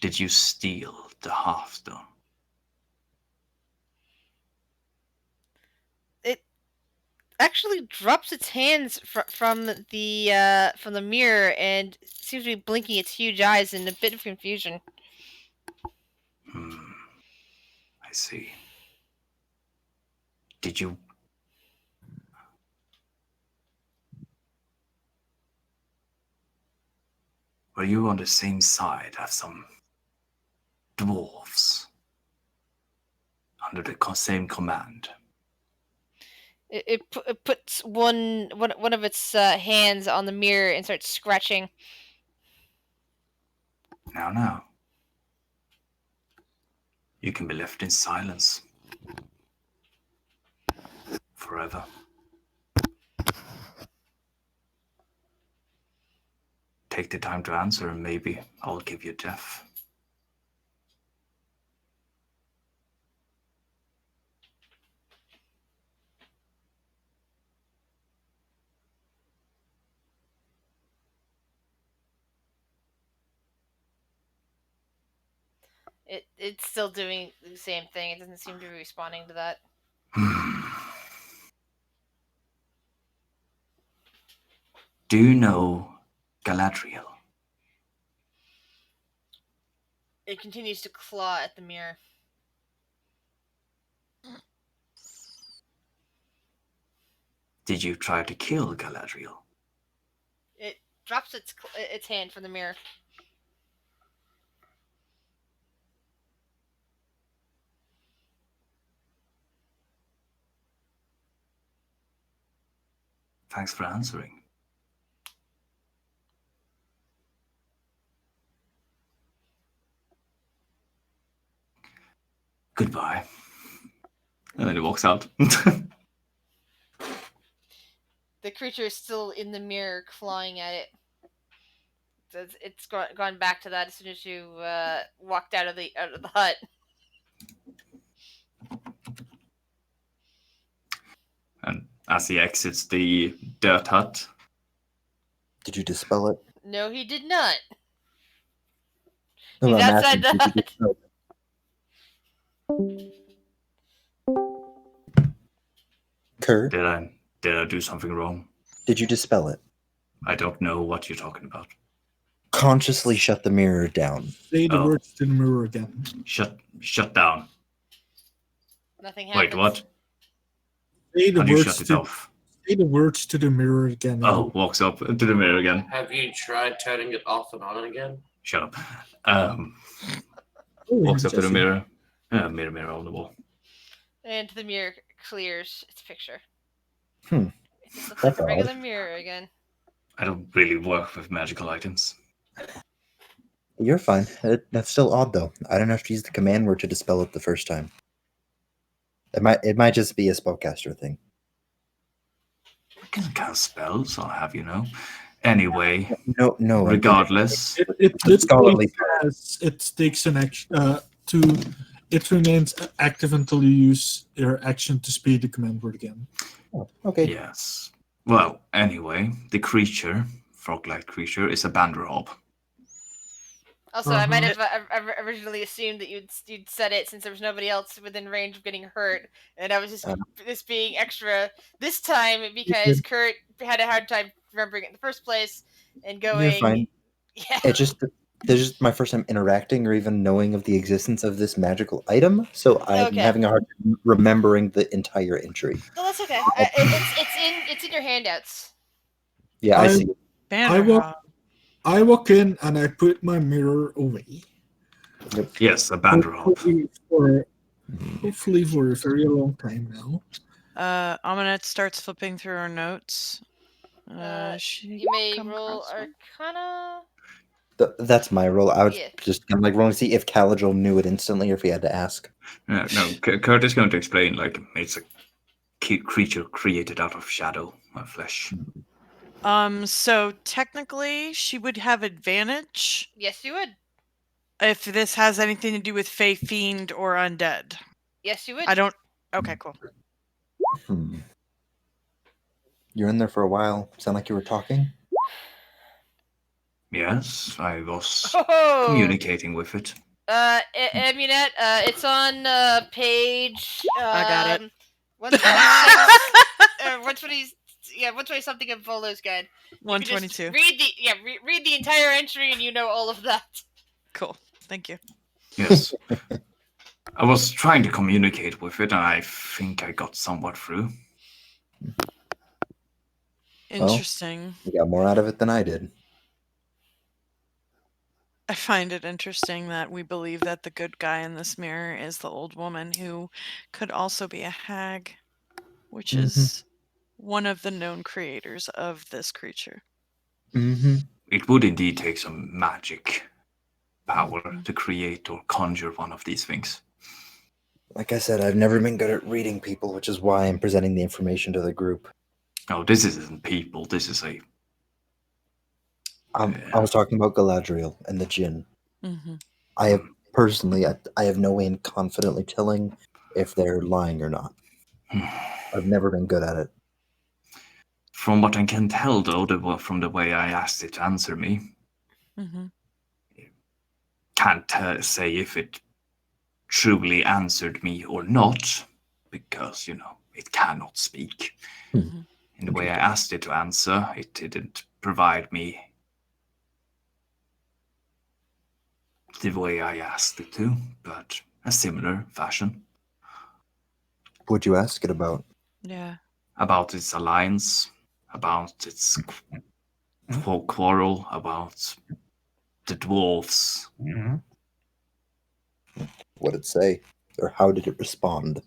Did you steal the halfstone? It actually drops its hands from the mirror and seems to be blinking its huge eyes in a bit of confusion. I see. Did you... Were you on the same side as some dwarves? Under the same command? It puts one of its hands on the mirror and starts scratching. Now. You can be left in silence. Forever. Take the time to answer and maybe I'll give you death. It's still doing the same thing. It doesn't seem to be responding to that. Do you know Galadriel? It continues to claw at the mirror. Did you try to kill Galadriel? It drops its hand from the mirror. Thanks for answering. Goodbye. And then he walks out. The creature is still in the mirror, clawing at it. It's gone back to that as soon as you walked out of the hut. And as he exits the dirt hut, Did you dispel it? No, he did not. No, He's I'm outside asking, the did you hut. dispel it? Kurt, did I do something wrong? did you dispel it? I don't know what you're talking about. Consciously shut the mirror down. Say the Oh. words to the mirror again. Shut down. Nothing happens. Wait, what? Say the How do you words shut it to off? say the words to the mirror again. Oh, walks up to the mirror again. Have you tried turning it off and on again? Shut up. Oh, Walks up to the Jesse. mirror. Mirror on the wall. And the mirror clears its picture. Hmm. It just looks That's like a regular odd. mirror again. I don't really work with magical items. You're fine. That's still odd, though. I don't have to use the command word to dispel it the first time. It might just be a spellcaster thing. I can cast spells, I'll have you know. Anyway, No. regardless, It It's literally scholarly. says it takes an action to It remains active until you use your action to speed the command word again. Oh, okay. Yes. Well, anyway, the creature, frog-like creature, is a Banderhob. Also, I might Uh-huh. have originally assumed that you'd said it since there was nobody else within range of getting hurt, and I was just this being extra this time because Kurt had a hard time remembering it in the first place and going. You're fine. Yeah. It's just this is my first time interacting or even knowing of the existence of this magical item, so I'm Okay. having a hard time remembering the entire entry. No, that's okay. It's in your handouts. Yeah, I see. Bannerhog. I walk in and I put my mirror away. Yes, a Banderhob. Hopefully for a very long time now. Aminette starts flipping through her notes. You may roll Arcana. That's my role. I was Yeah. just kind of like rolling to see if Caladriel knew it instantly or if he had to ask. No, Kurt is going to explain, like, it's a creature created out of shadow, of flesh. So technically, she would have advantage Yes, you would. if this has anything to do with Fey Fiend or Undead. Yes, you would. I don't. Okay, cool. You're in there for a while. Sound like you were talking? Yes, I was Oh! communicating with it. Amunet, it's on page. I got it. 126. 120. Yeah, 120 something of Volo's guide. You can just 122. read the entire entry, and you know all of that. Cool. Thank you. Yes. I was trying to communicate with it, and I think I got somewhat through. Interesting. You got more out of it than I did. I find it interesting that we believe that the good guy in this mirror is the old woman who could also be a hag, which is one of the known creators of this creature. It would indeed take some magic power to create or conjure one of these things. Like I said, I've never been good at reading people, which is why I'm presenting the information to the group. Oh, this isn't people. This is a... I was talking about Galadriel and the Jinn. Mm-hmm. I have personally, I have no way in confidently telling if they're lying or not. I've never been good at it. From what I can tell, though, from the way I asked it to answer me, can't say if it truly answered me or not, because, you know, it cannot speak. In the way I asked it to answer, it didn't provide me the way I asked it to, but a similar fashion. What'd you ask it about? Yeah. About its alliance, about its quarrel, about the dwarves. What did it say? Or how did it respond?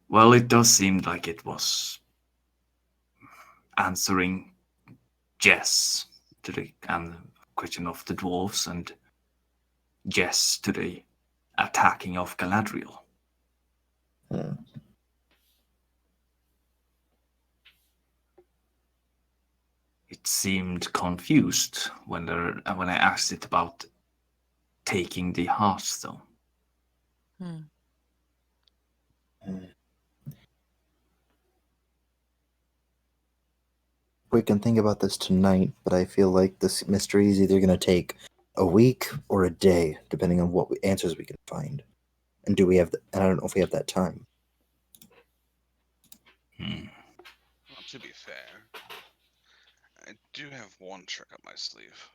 Well, it does seem like it was answering yes to the question of the dwarves and yes to the attacking of Galadriel. It seemed confused when I asked it about taking the Hearthstone. We can think about this tonight, but I feel like this mystery is either going to take a week or a day, depending on what answers we can find. And do we have? And I don't know if we have that time. Well, to be fair, I do have one trick up my sleeve.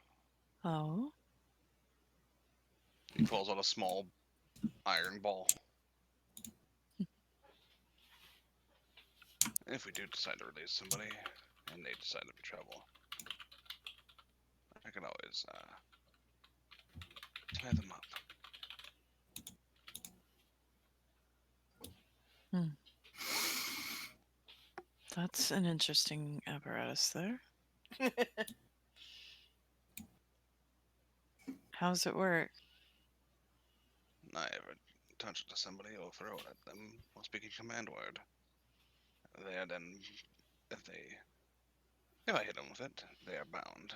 Oh. He pulls out a small iron ball. If we do decide to release somebody, and they decide to travel, I can always tie them up. That's an interesting apparatus there. How does it work? I ever touch it to somebody or throw it at them while speaking command word. They are then, if I hit them with it, they are bound.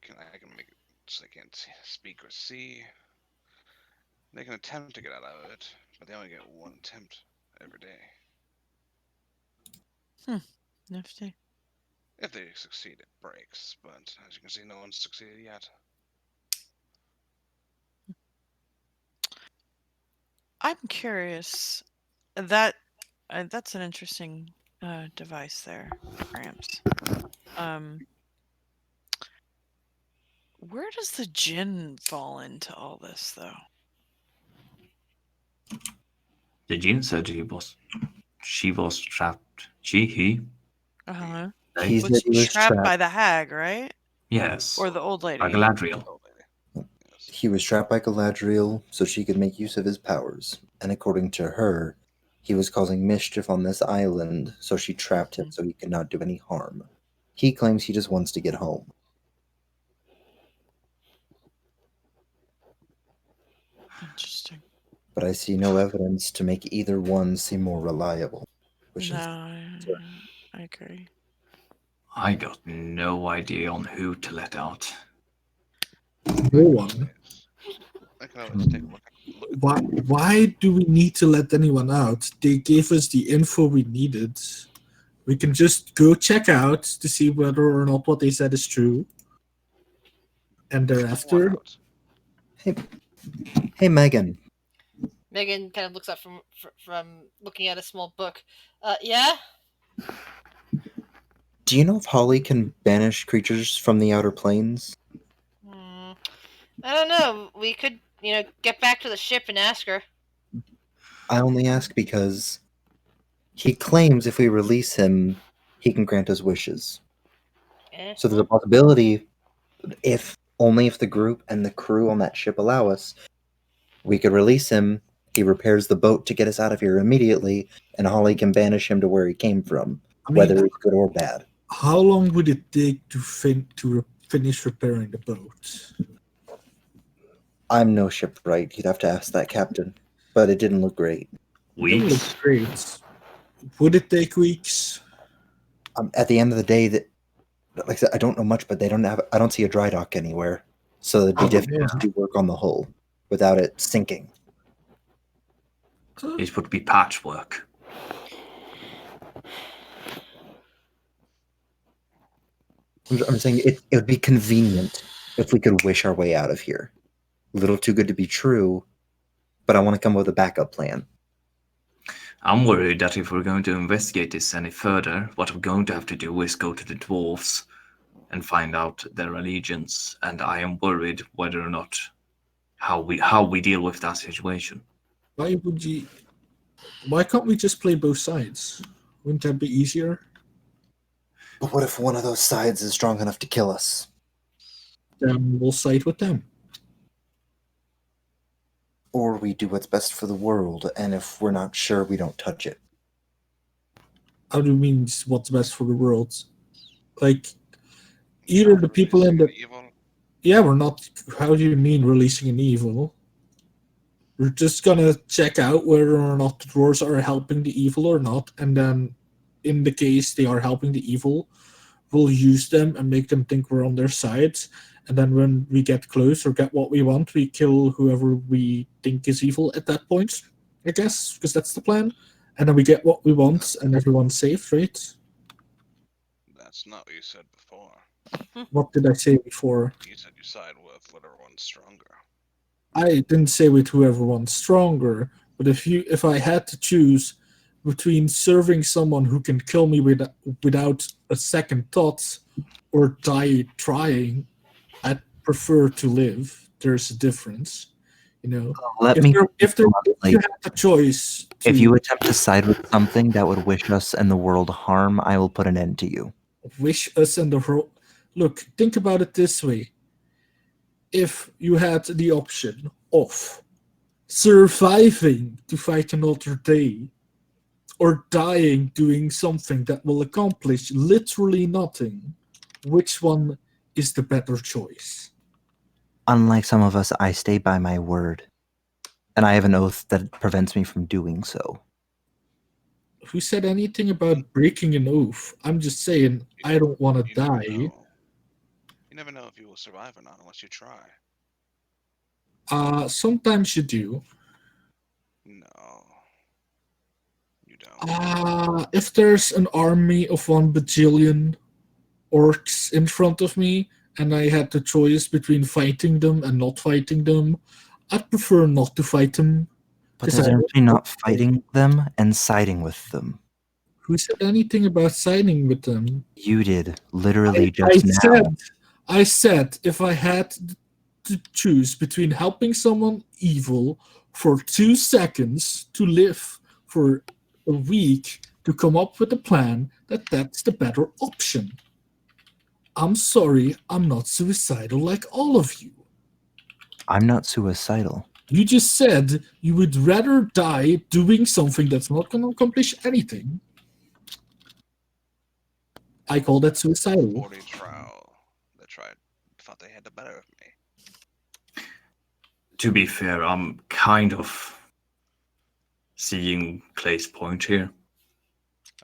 I can make it so they can't speak or see. They can attempt to get out of it, but they only get one attempt every day. Nifty. If they succeed, it breaks, but as you can see, no one's succeeded yet. I'm curious. That's an interesting device there, Gramps. Um, where does the gin fall into all this, though? The Jin said she was trapped. He, Uh-huh. they, He Was said he was trapped by trapped. the hag, right? yes, Or the old by lady? Galadriel. Oh, lady. Yes. He was trapped by Galadriel so she could make use of his powers, and according to her, he was causing mischief on this island, so she trapped him so he could not do any harm. He claims he just wants to get home. Interesting. But I see no evidence to make either one seem more reliable. Which No, is I agree. I got no idea on who to let out. No one. I can always take a look. Why do we need to let anyone out? They gave us the info we needed. We can just go check out to see whether or not what they said is true. And thereafter, Hey, Megan, Megan kind of looks up from looking at a small book. Yeah. do you know if Holly can banish creatures from the outer planes? I don't know. We could, get back to the ship and ask her. I only ask because he claims if we release him, he can grant us wishes. So there's a possibility, if only if the group and the crew on that ship allow us, we could release him. He repairs the boat to get us out of here immediately, and Holly can banish him to where he came from, I mean, whether it's good or bad. how long would it take to finish repairing the boat? I'm no shipwright. You'd have to ask that captain, but it didn't look great. It didn't look Weeks. great. Would it take weeks? At the end of the day, like I said, I don't know much, but they don't have. I don't see a dry dock anywhere, so it'd be difficult to do work on the hull without it sinking. It would be patchwork. I'm saying it would be convenient if we could wish our way out of here. A little too good to be true, but I want to come up with a backup plan. I'm worried that if we're going to investigate this any further, what we're going to have to do is go to the dwarves and find out their allegiance. And I am worried whether or not how we deal with that situation. Why can't we just play both sides? Wouldn't that be easier? But what if one of those sides is strong enough to kill us? Then we'll side with them. Or we do what's best for the world, and if we're not sure, we don't touch it. How do you mean what's best for the world? Like, either the people in the... Evil. Yeah, we're not... How do you mean releasing an evil? We're just gonna check out whether or not the dwarves are helping the evil or not, and then, in the case they are helping the evil, we'll use them and make them think we're on their side. And then when we get close or get what we want, we kill whoever we think is evil at that point, I guess, because that's the plan. And then we get what we want and everyone's safe, right? That's not what you said before. What did I say before? You said you side with whatever one's stronger. I didn't say with whoever one's stronger, but if I had to choose between serving someone who can kill me without a second thought or die trying, I'd prefer to live. There's a difference, If you have the choice, if you attempt to side with something that would wish us and the world harm, I will put an end to you. Wish us and the world. Look, think about it this way. If you had the option of surviving to fight another day or dying doing something that will accomplish literally nothing, which one is the better choice? Unlike some of us, I stay by my word. And I have an oath that prevents me from doing so. Who said anything about breaking an oath? I'm just saying, I don't want to die. You never know if you will survive or not unless you try. Sometimes you do. No, you don't. If there's an army of 1 bajillion orcs in front of me, and I had the choice between fighting them and not fighting them, I'd prefer not to fight them. But 'Cause there's I actually not fighting them and siding with them. Who said anything about siding with them? You did, literally I just now. said if I had to choose between helping someone evil for 2 seconds to live for a week to come up with a plan, that's the better option. I'm sorry, I'm not suicidal like all of you. I'm not suicidal. You just said you would rather die doing something that's not going to accomplish anything. I call that suicidal. 40 trial. They thought they had the better of me. To be fair, I'm kind of seeing Clay's point here.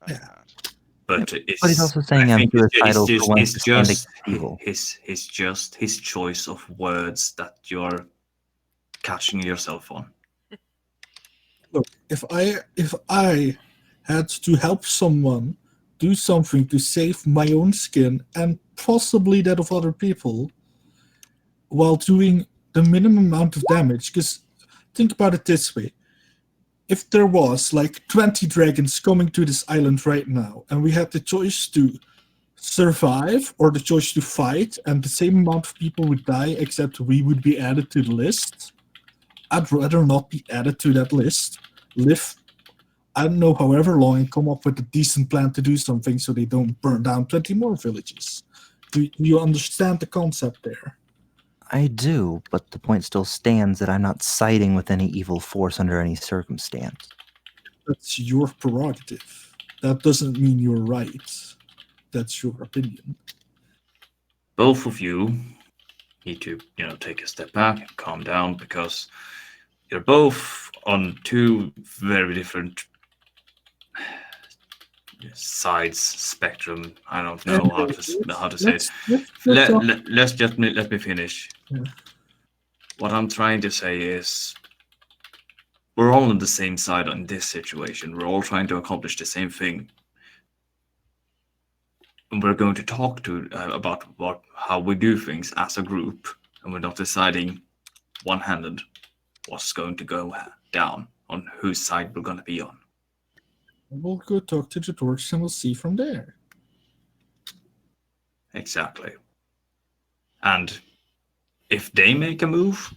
I'm Yeah. not. But it's, But he's also saying I I'm think it's suicidal for wanting it's to stand just against evil. his choice of words that you're catching yourself on. Look, if I had to help someone do something to save my own skin and possibly that of other people while doing the minimum amount of damage, because think about it this way. If there was like 20 dragons coming to this island right now, and we had the choice to survive or the choice to fight, and the same amount of people would die, except we would be added to the list, I'd rather not be added to that list. Live, I don't know, however long, and come up with a decent plan to do something so they don't burn down 20 more villages. Do you understand the concept there? I do, but the point still stands that I'm not siding with any evil force under any circumstance. That's your prerogative. That doesn't mean you're right. That's your opinion. Both of you need to, take a step back and calm down, because you're both on two very different sides spectrum. I don't know how to say it. Let me finish. Yeah. What I'm trying to say is we're all on the same side on this situation. We're all trying to accomplish the same thing. And we're going to talk about how we do things as a group, and we're not deciding one-handed what's going to go down, on whose side we're going to be on. We'll go talk to the dwarves and we'll see from there. Exactly. And if they make a move,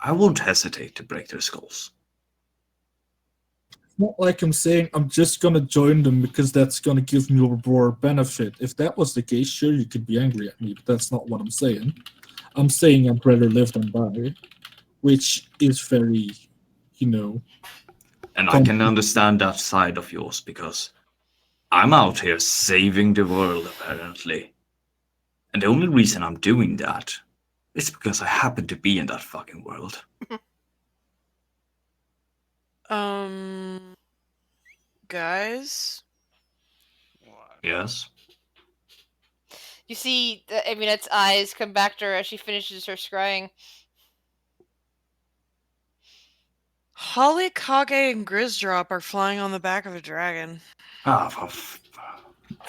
I won't hesitate to break their skulls. It's not like I'm saying I'm just gonna join them because that's gonna give me a more benefit. If that was the case, sure, you could be angry at me, but that's not what I'm saying. I'm saying I'd rather live than die, which is very, And I can understand that side of yours, because I'm out here saving the world, apparently. And the only reason I'm doing that is because I happen to be in that fucking world. Guys? What? Yes? You see, Aminette's eyes come back to her as she finishes her scrying. Holly, Kage, and Grizzdrop are flying on the back of a dragon. What?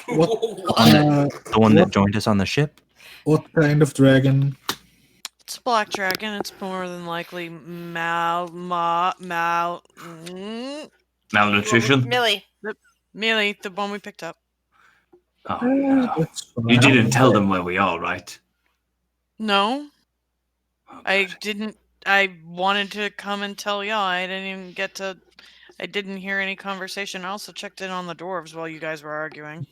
The one that joined us on the ship? What kind of dragon? It's a black dragon. It's more than likely Malnutrition? Millie. Mealy, the one we picked up. Oh, no. That's fine. You didn't tell them where we are, right? No, Oh, I God. didn't. I wanted to come and tell y'all. I didn't even get to. I didn't hear any conversation. I also checked in on the dwarves while you guys were arguing.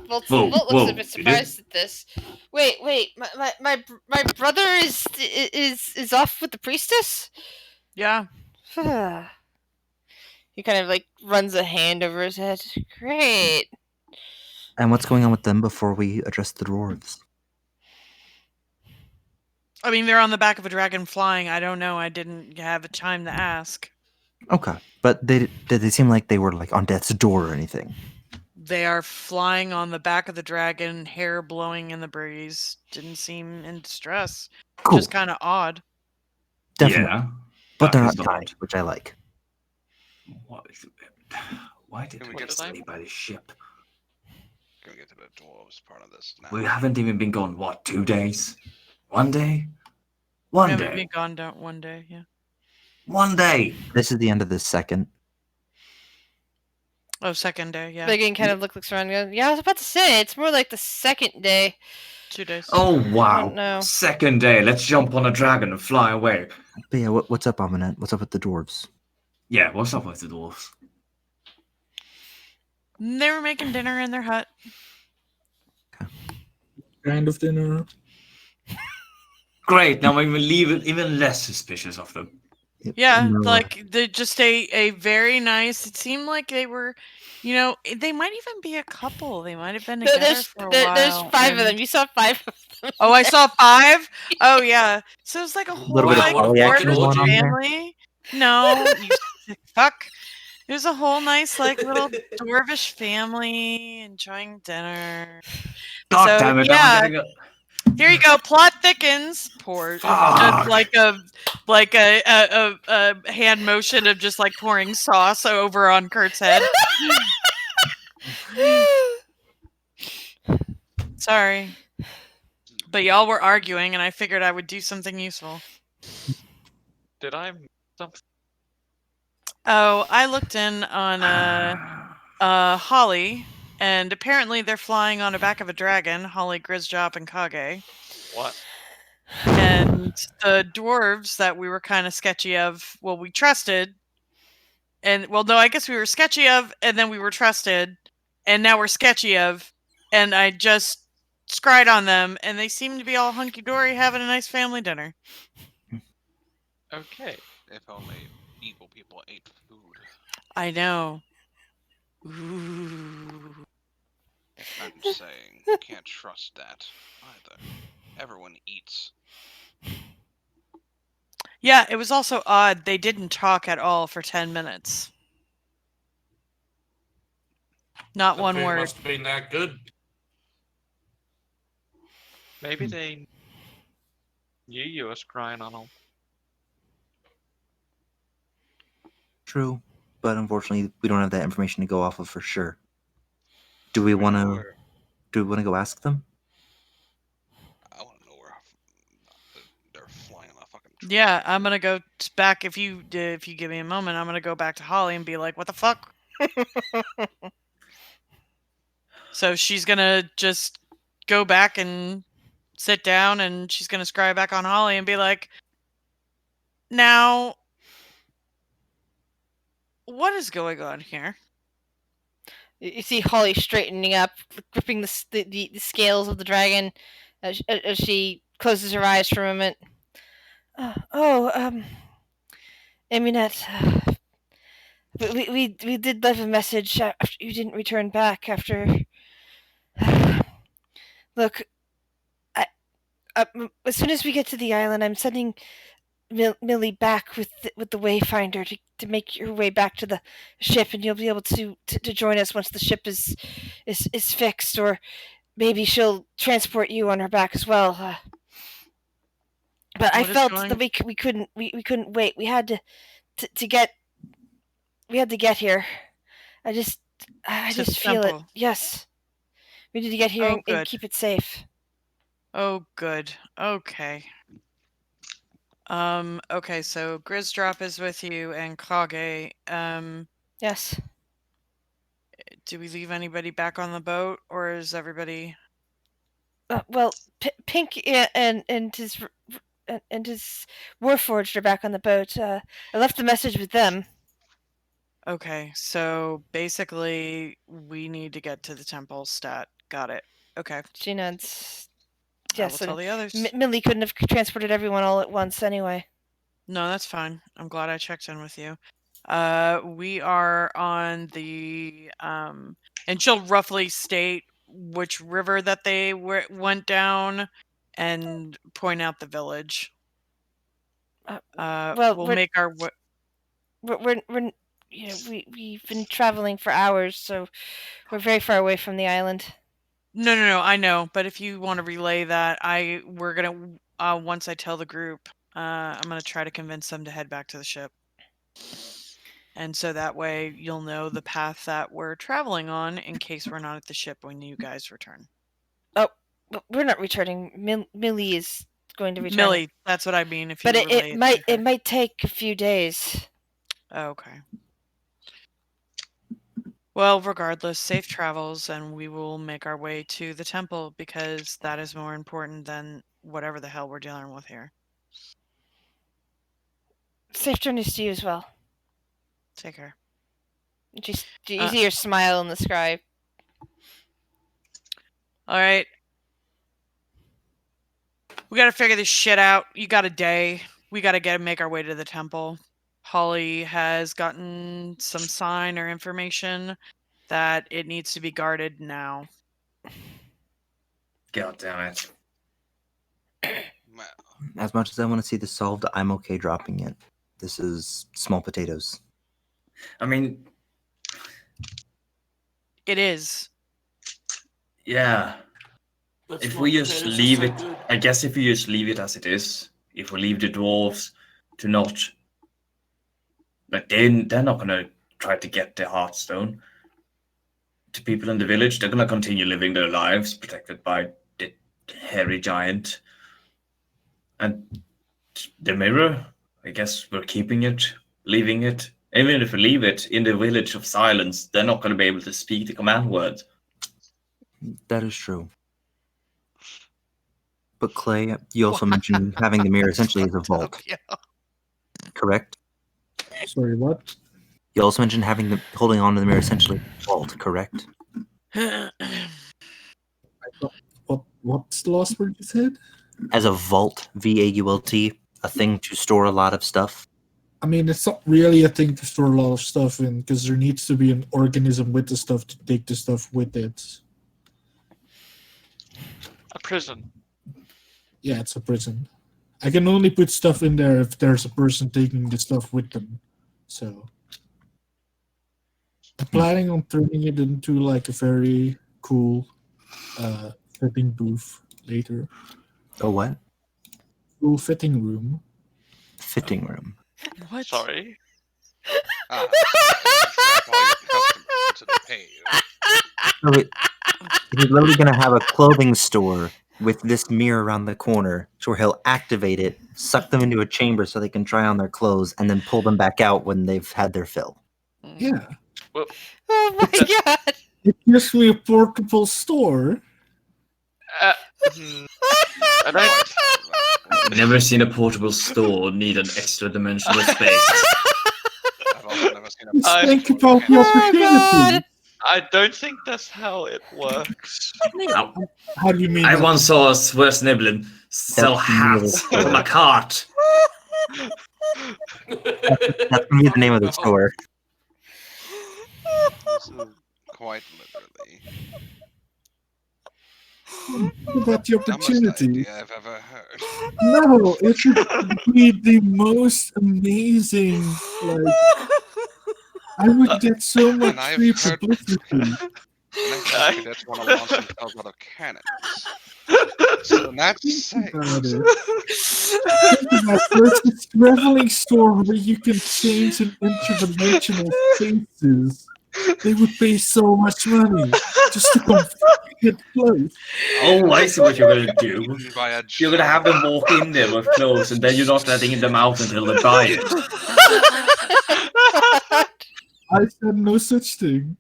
Well, Whoa, Volt looks whoa, a bit you surprised at this. Wait, my brother is off with the priestess? Yeah. He kind of like runs a hand over his head. Great. And what's going on with them before we address the dwarves? I mean, they're on the back of a dragon flying. I don't know. I didn't have a time to ask. Okay, but did they seem like they were like on death's door or anything? They are flying on the back of the dragon, hair blowing in the breeze. Didn't seem in distress. Cool. Just kind of odd. Definitely. Yeah. But they're that not is tied, odd. which I like. Why did Can we we get to stay them? by the ship? Can we get to the dwarves part of this now? We haven't even been gone, what, 2 days? 1 day? We 1 haven't day. been gone down one day, yeah. 1 day. This is the end of the second. Oh, second day, yeah. Megan kind of looks around and goes, yeah, I was about to say, it's more like the second day. 2 days. Oh, I wow. don't know. Second day. Let's jump on a dragon and fly away. But yeah, what's up, Aminette? What's up with the dwarves? Yeah, what's up with the dwarves? They were making dinner in their hut. Kind of dinner. Great, now we will leave it even less suspicious of them. Yeah, No, like they just a very nice. It seemed like they were, they might even be a couple. They might have been together for a while. There's 5 of them. and- You saw 5 of them. Oh, I saw 5. Oh yeah, so it's like a whole little bit of like Wow, what a fucking dwarvish going on there. family. No, you sick fuck. There's a whole nice like little dwarvish family enjoying dinner. God So, damn it, yeah. I'm getting a... Here you go. Plot thickens. Pour Fuck. like a hand motion of just like pouring sauce over on Kurt's head. Sorry, but y'all were arguing, and I figured I would do something useful. Did I miss something? Oh, I looked in on Holly, and apparently they're flying on the back of a dragon. Holly, Grizzjop, and Kage. What? And the dwarves that we were kind of sketchy of, well, we trusted, and well, no, I guess we were sketchy of, and then we were trusted, and now we're sketchy of, and I just scryed on them, and they seem to be all hunky dory, having a nice family dinner. Okay. If only evil people ate food. I know. Ooh. I'm just saying, you can't trust that either. Everyone eats. Yeah, it was also odd. They didn't talk at all for 10 minutes. Not The one food word. must have been that good. Maybe they knew you were scrying on them. True, but unfortunately, we don't have that information to go off of for sure. Do we want to? Where- Do we want to go ask them? I want to know where they're flying on a fucking dragon. Yeah, I'm gonna go back if you give me a moment. I'm gonna go back to Holly and be like, "What the fuck?" So she's gonna just go back and sit down, and she's gonna scry back on Holly and be like, "Now, what is going on here?" You see Holly straightening up, gripping the scales of the dragon as she closes her eyes for a moment. Aminette, we did leave a message after you didn't return back after. Look, as soon as we get to the island, I'm sending Millie back with the Wayfinder to make your way back to the ship, and you'll be able to join us once the ship is fixed, or maybe she'll transport you on her back as well. But I felt that we couldn't wait. We had to get here. I just feel it. Yes, we need to get here and keep it safe. Oh, good. Okay. Okay, so Grizzdrop is with you and Kage. Yes. Do we leave anybody back on the boat, or is everybody? Well, Pink and his Warforged are back on the boat. I left the message with them. Okay, so basically, we need to get to the temple. Stat. Got it. Okay. She nods. Yes, I will tell the others. Millie couldn't have transported everyone all at once anyway. No, that's fine. I'm glad I checked in with you. We are on the and she'll roughly state which river that they went down and point out the village. Well, we'll make our we're we've been traveling for hours, so we're very far away from the island. No, I know, but if you want to relay that, we're gonna once I tell the group. I'm going to try to convince them to head back to the ship. And so that way you'll know the path that we're traveling on in case we're not at the ship when you guys return. But we're not returning. Millie is going to return. Millie, that's what I mean. If you But relate it might take a few days. Okay. Well, regardless, safe travels, and we will make our way to the temple because that is more important than whatever the hell we're dealing with here. Safe journeys to you as well. Take care. Do you see her smile in the sky? All right. We got to figure this shit out. You got a day. We got to make our way to the temple. Holly has gotten some sign or information that it needs to be guarded now. God damn it. As much as I want to see this solved, I'm okay dropping it. This is small potatoes. I mean, It is. yeah. But If small we just potatoes are leave so it, good. I guess if we just leave it as it is, if we leave the dwarves to not, like they're not gonna try to get the Heartstone to people in the village. They're gonna continue living their lives protected by the hairy giant. And the mirror, I guess we're keeping it, leaving it. Even if we leave it in the village of silence, they're not gonna be able to speak the command word. That is true. But Clay, you also mentioned having the mirror essentially as a vault, correct? Sorry, what? You also mentioned holding on to the mirror essentially as a vault, correct? What's the last word you said? As a vault, VAULT, a thing to store a lot of stuff. I mean, it's not really a thing to store a lot of stuff in, because there needs to be an organism with the stuff to take the stuff with it. A prison. Yeah, it's a prison. I can only put stuff in there if there's a person taking the stuff with them. So I'm planning on turning it into like a very cool fitting booth later. Oh, what? Cool fitting room. Fitting room. What? Sorry. Ah, trap all your customers until they pay you. So he's literally going to have a clothing store with this mirror around the corner, so where he'll activate it, suck them into a chamber so they can try on their clothes, and then pull them back out when they've had their fill. Yeah. Oh my god! It gives me a portable store. I don't. I've never seen a portable store need an extra dimensional space. I've also never seen a Just I- think about the Oh my opportunity. I don't think that's how it works. How do you mean? I that? once saw a Swearsniblin sell That's the name of the hats store. from a cart. That's going to be the name of the store. This is quite literally Think about the dumbest opportunity. idea I've ever heard. No, it would be the most amazing. Like, I would get so much And I've free heard- publicity. And I think that's one of launch themselves out of cannons. So in that Think sense, about it. Think about versus traveling store where you can change in interdimensional spaces. They would pay so much money just to come get clothes. Oh, I see what you're gonna do. eaten by a You're gonna have them walk in there with clothes, and then you're not letting them out until they buy it. I said no such thing.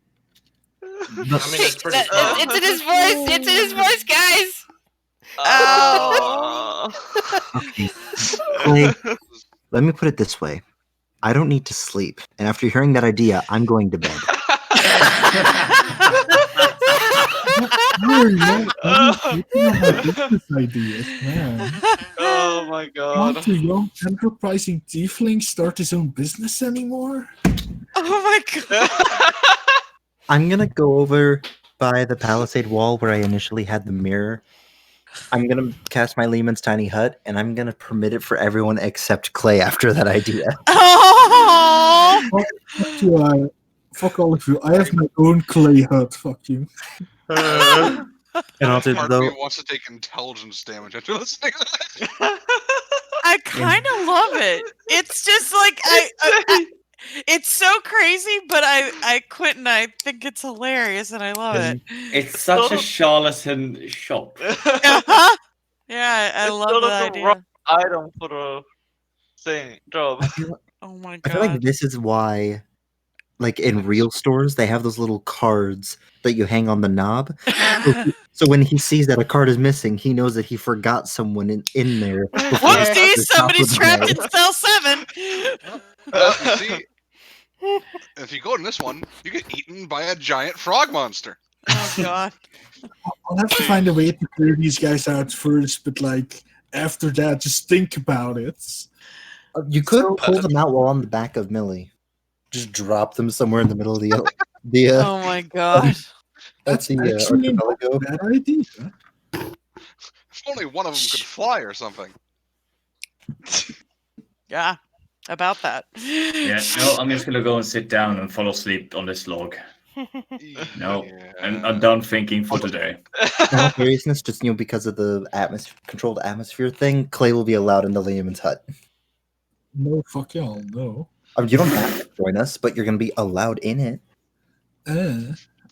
I mean, it's pretty It's in his voice! It's in his voice, guys! Oh. Okay. Clay, let me put it this way. I don't need to sleep, and after hearing that idea, I'm going to bed. You're not thinking about business ideas, man. Oh my god. Can't a young enterprising tiefling start his own business anymore? Oh my god. I'm going to go over by the palisade wall where I initially had the mirror. I'm going to cast my Lehman's Tiny Hut, and I'm going to permit it for everyone except Clay after that idea. Oh! Fuck you, fuck all of you. I have my own clay hut. Fuck you. And also, part of me though, wants to take intelligence damage after listening to that. I kind of love it. It's just like it's so crazy, but I quit and I think it's hilarious and I love it. It's such sort a of- charlatan shop. Uh-huh. Yeah, I It's love sort the of the idea. wrong item for the thing job. Oh my I feel like god. this is why, like in real stores, they have those little cards that you hang on the knob. So when he sees that a card is missing, he knows that he forgot someone in there. Before he Whoopsie, starts the top somebody's of the trapped night. in cell 7. Well, you see, if you go in this one, you get eaten by a giant frog monster. Oh god. I'll have to find a way to clear these guys out first, but like after that, just think about it. You could So- pull them out while on the back of Millie. Just drop them somewhere in the middle of the Oh my god. that's the actually not archipelago. a bad idea. If only one of them could fly or something. Yeah, about that. Yeah, no, I'm just gonna go and sit down and fall asleep on this log. No, and I'm done thinking for today. In all seriousness, just because of the controlled atmosphere thing, Clay will be allowed into Liam's hut. No, fuck y'all, no. I mean, you don't have to join us, but you're gonna be allowed in it.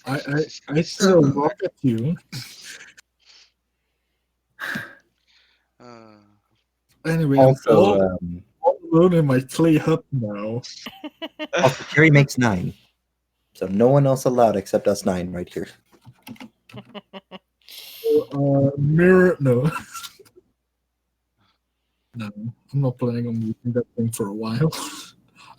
I throw a rock at you. Anyway, Also, I'm all alone in my clay hut now. also Carrie makes 9, so no one else allowed except us 9 right here. Mirror, no. No, I'm not planning on using that thing for a while.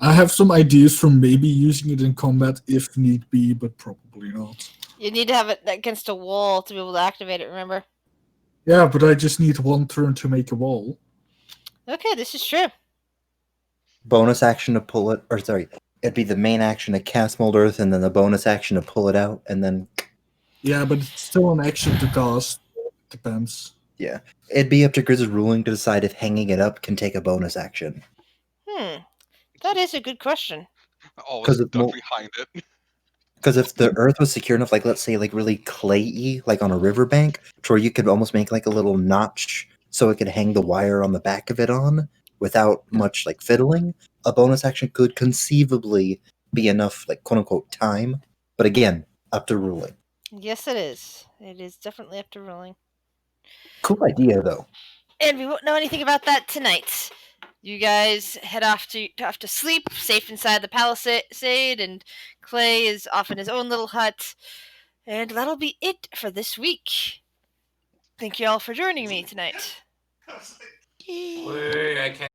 I have some ideas for maybe using it in combat if need be, but probably not. You need to have it against a wall to be able to activate it, remember? Yeah, but I just need one turn to make a wall. Okay, this is true. Bonus action to pull it, or sorry, it'd be the main action to cast Mold Earth, and then the bonus action to pull it out, and then Yeah, but it's still an action to cast. Depends. it'd be up to Grizz's ruling to decide if hanging it up can take a bonus action. That is a good question. Always 'Cause it duck won't- behind it. Because if the earth was secure enough, like let's say like really clayey, like on a riverbank, to where you could almost make like a little notch so it could hang the wire on the back of it on without much like fiddling, a bonus action could conceivably be enough like quote unquote time. But again, up to ruling. Yes, it is. It is definitely up to ruling. Cool idea though. And we won't know anything about that tonight. You guys head off to sleep, safe inside the palisade, and Clay is off in his own little hut. And that'll be it for this week. Thank you all for joining me tonight. Wait, I can't.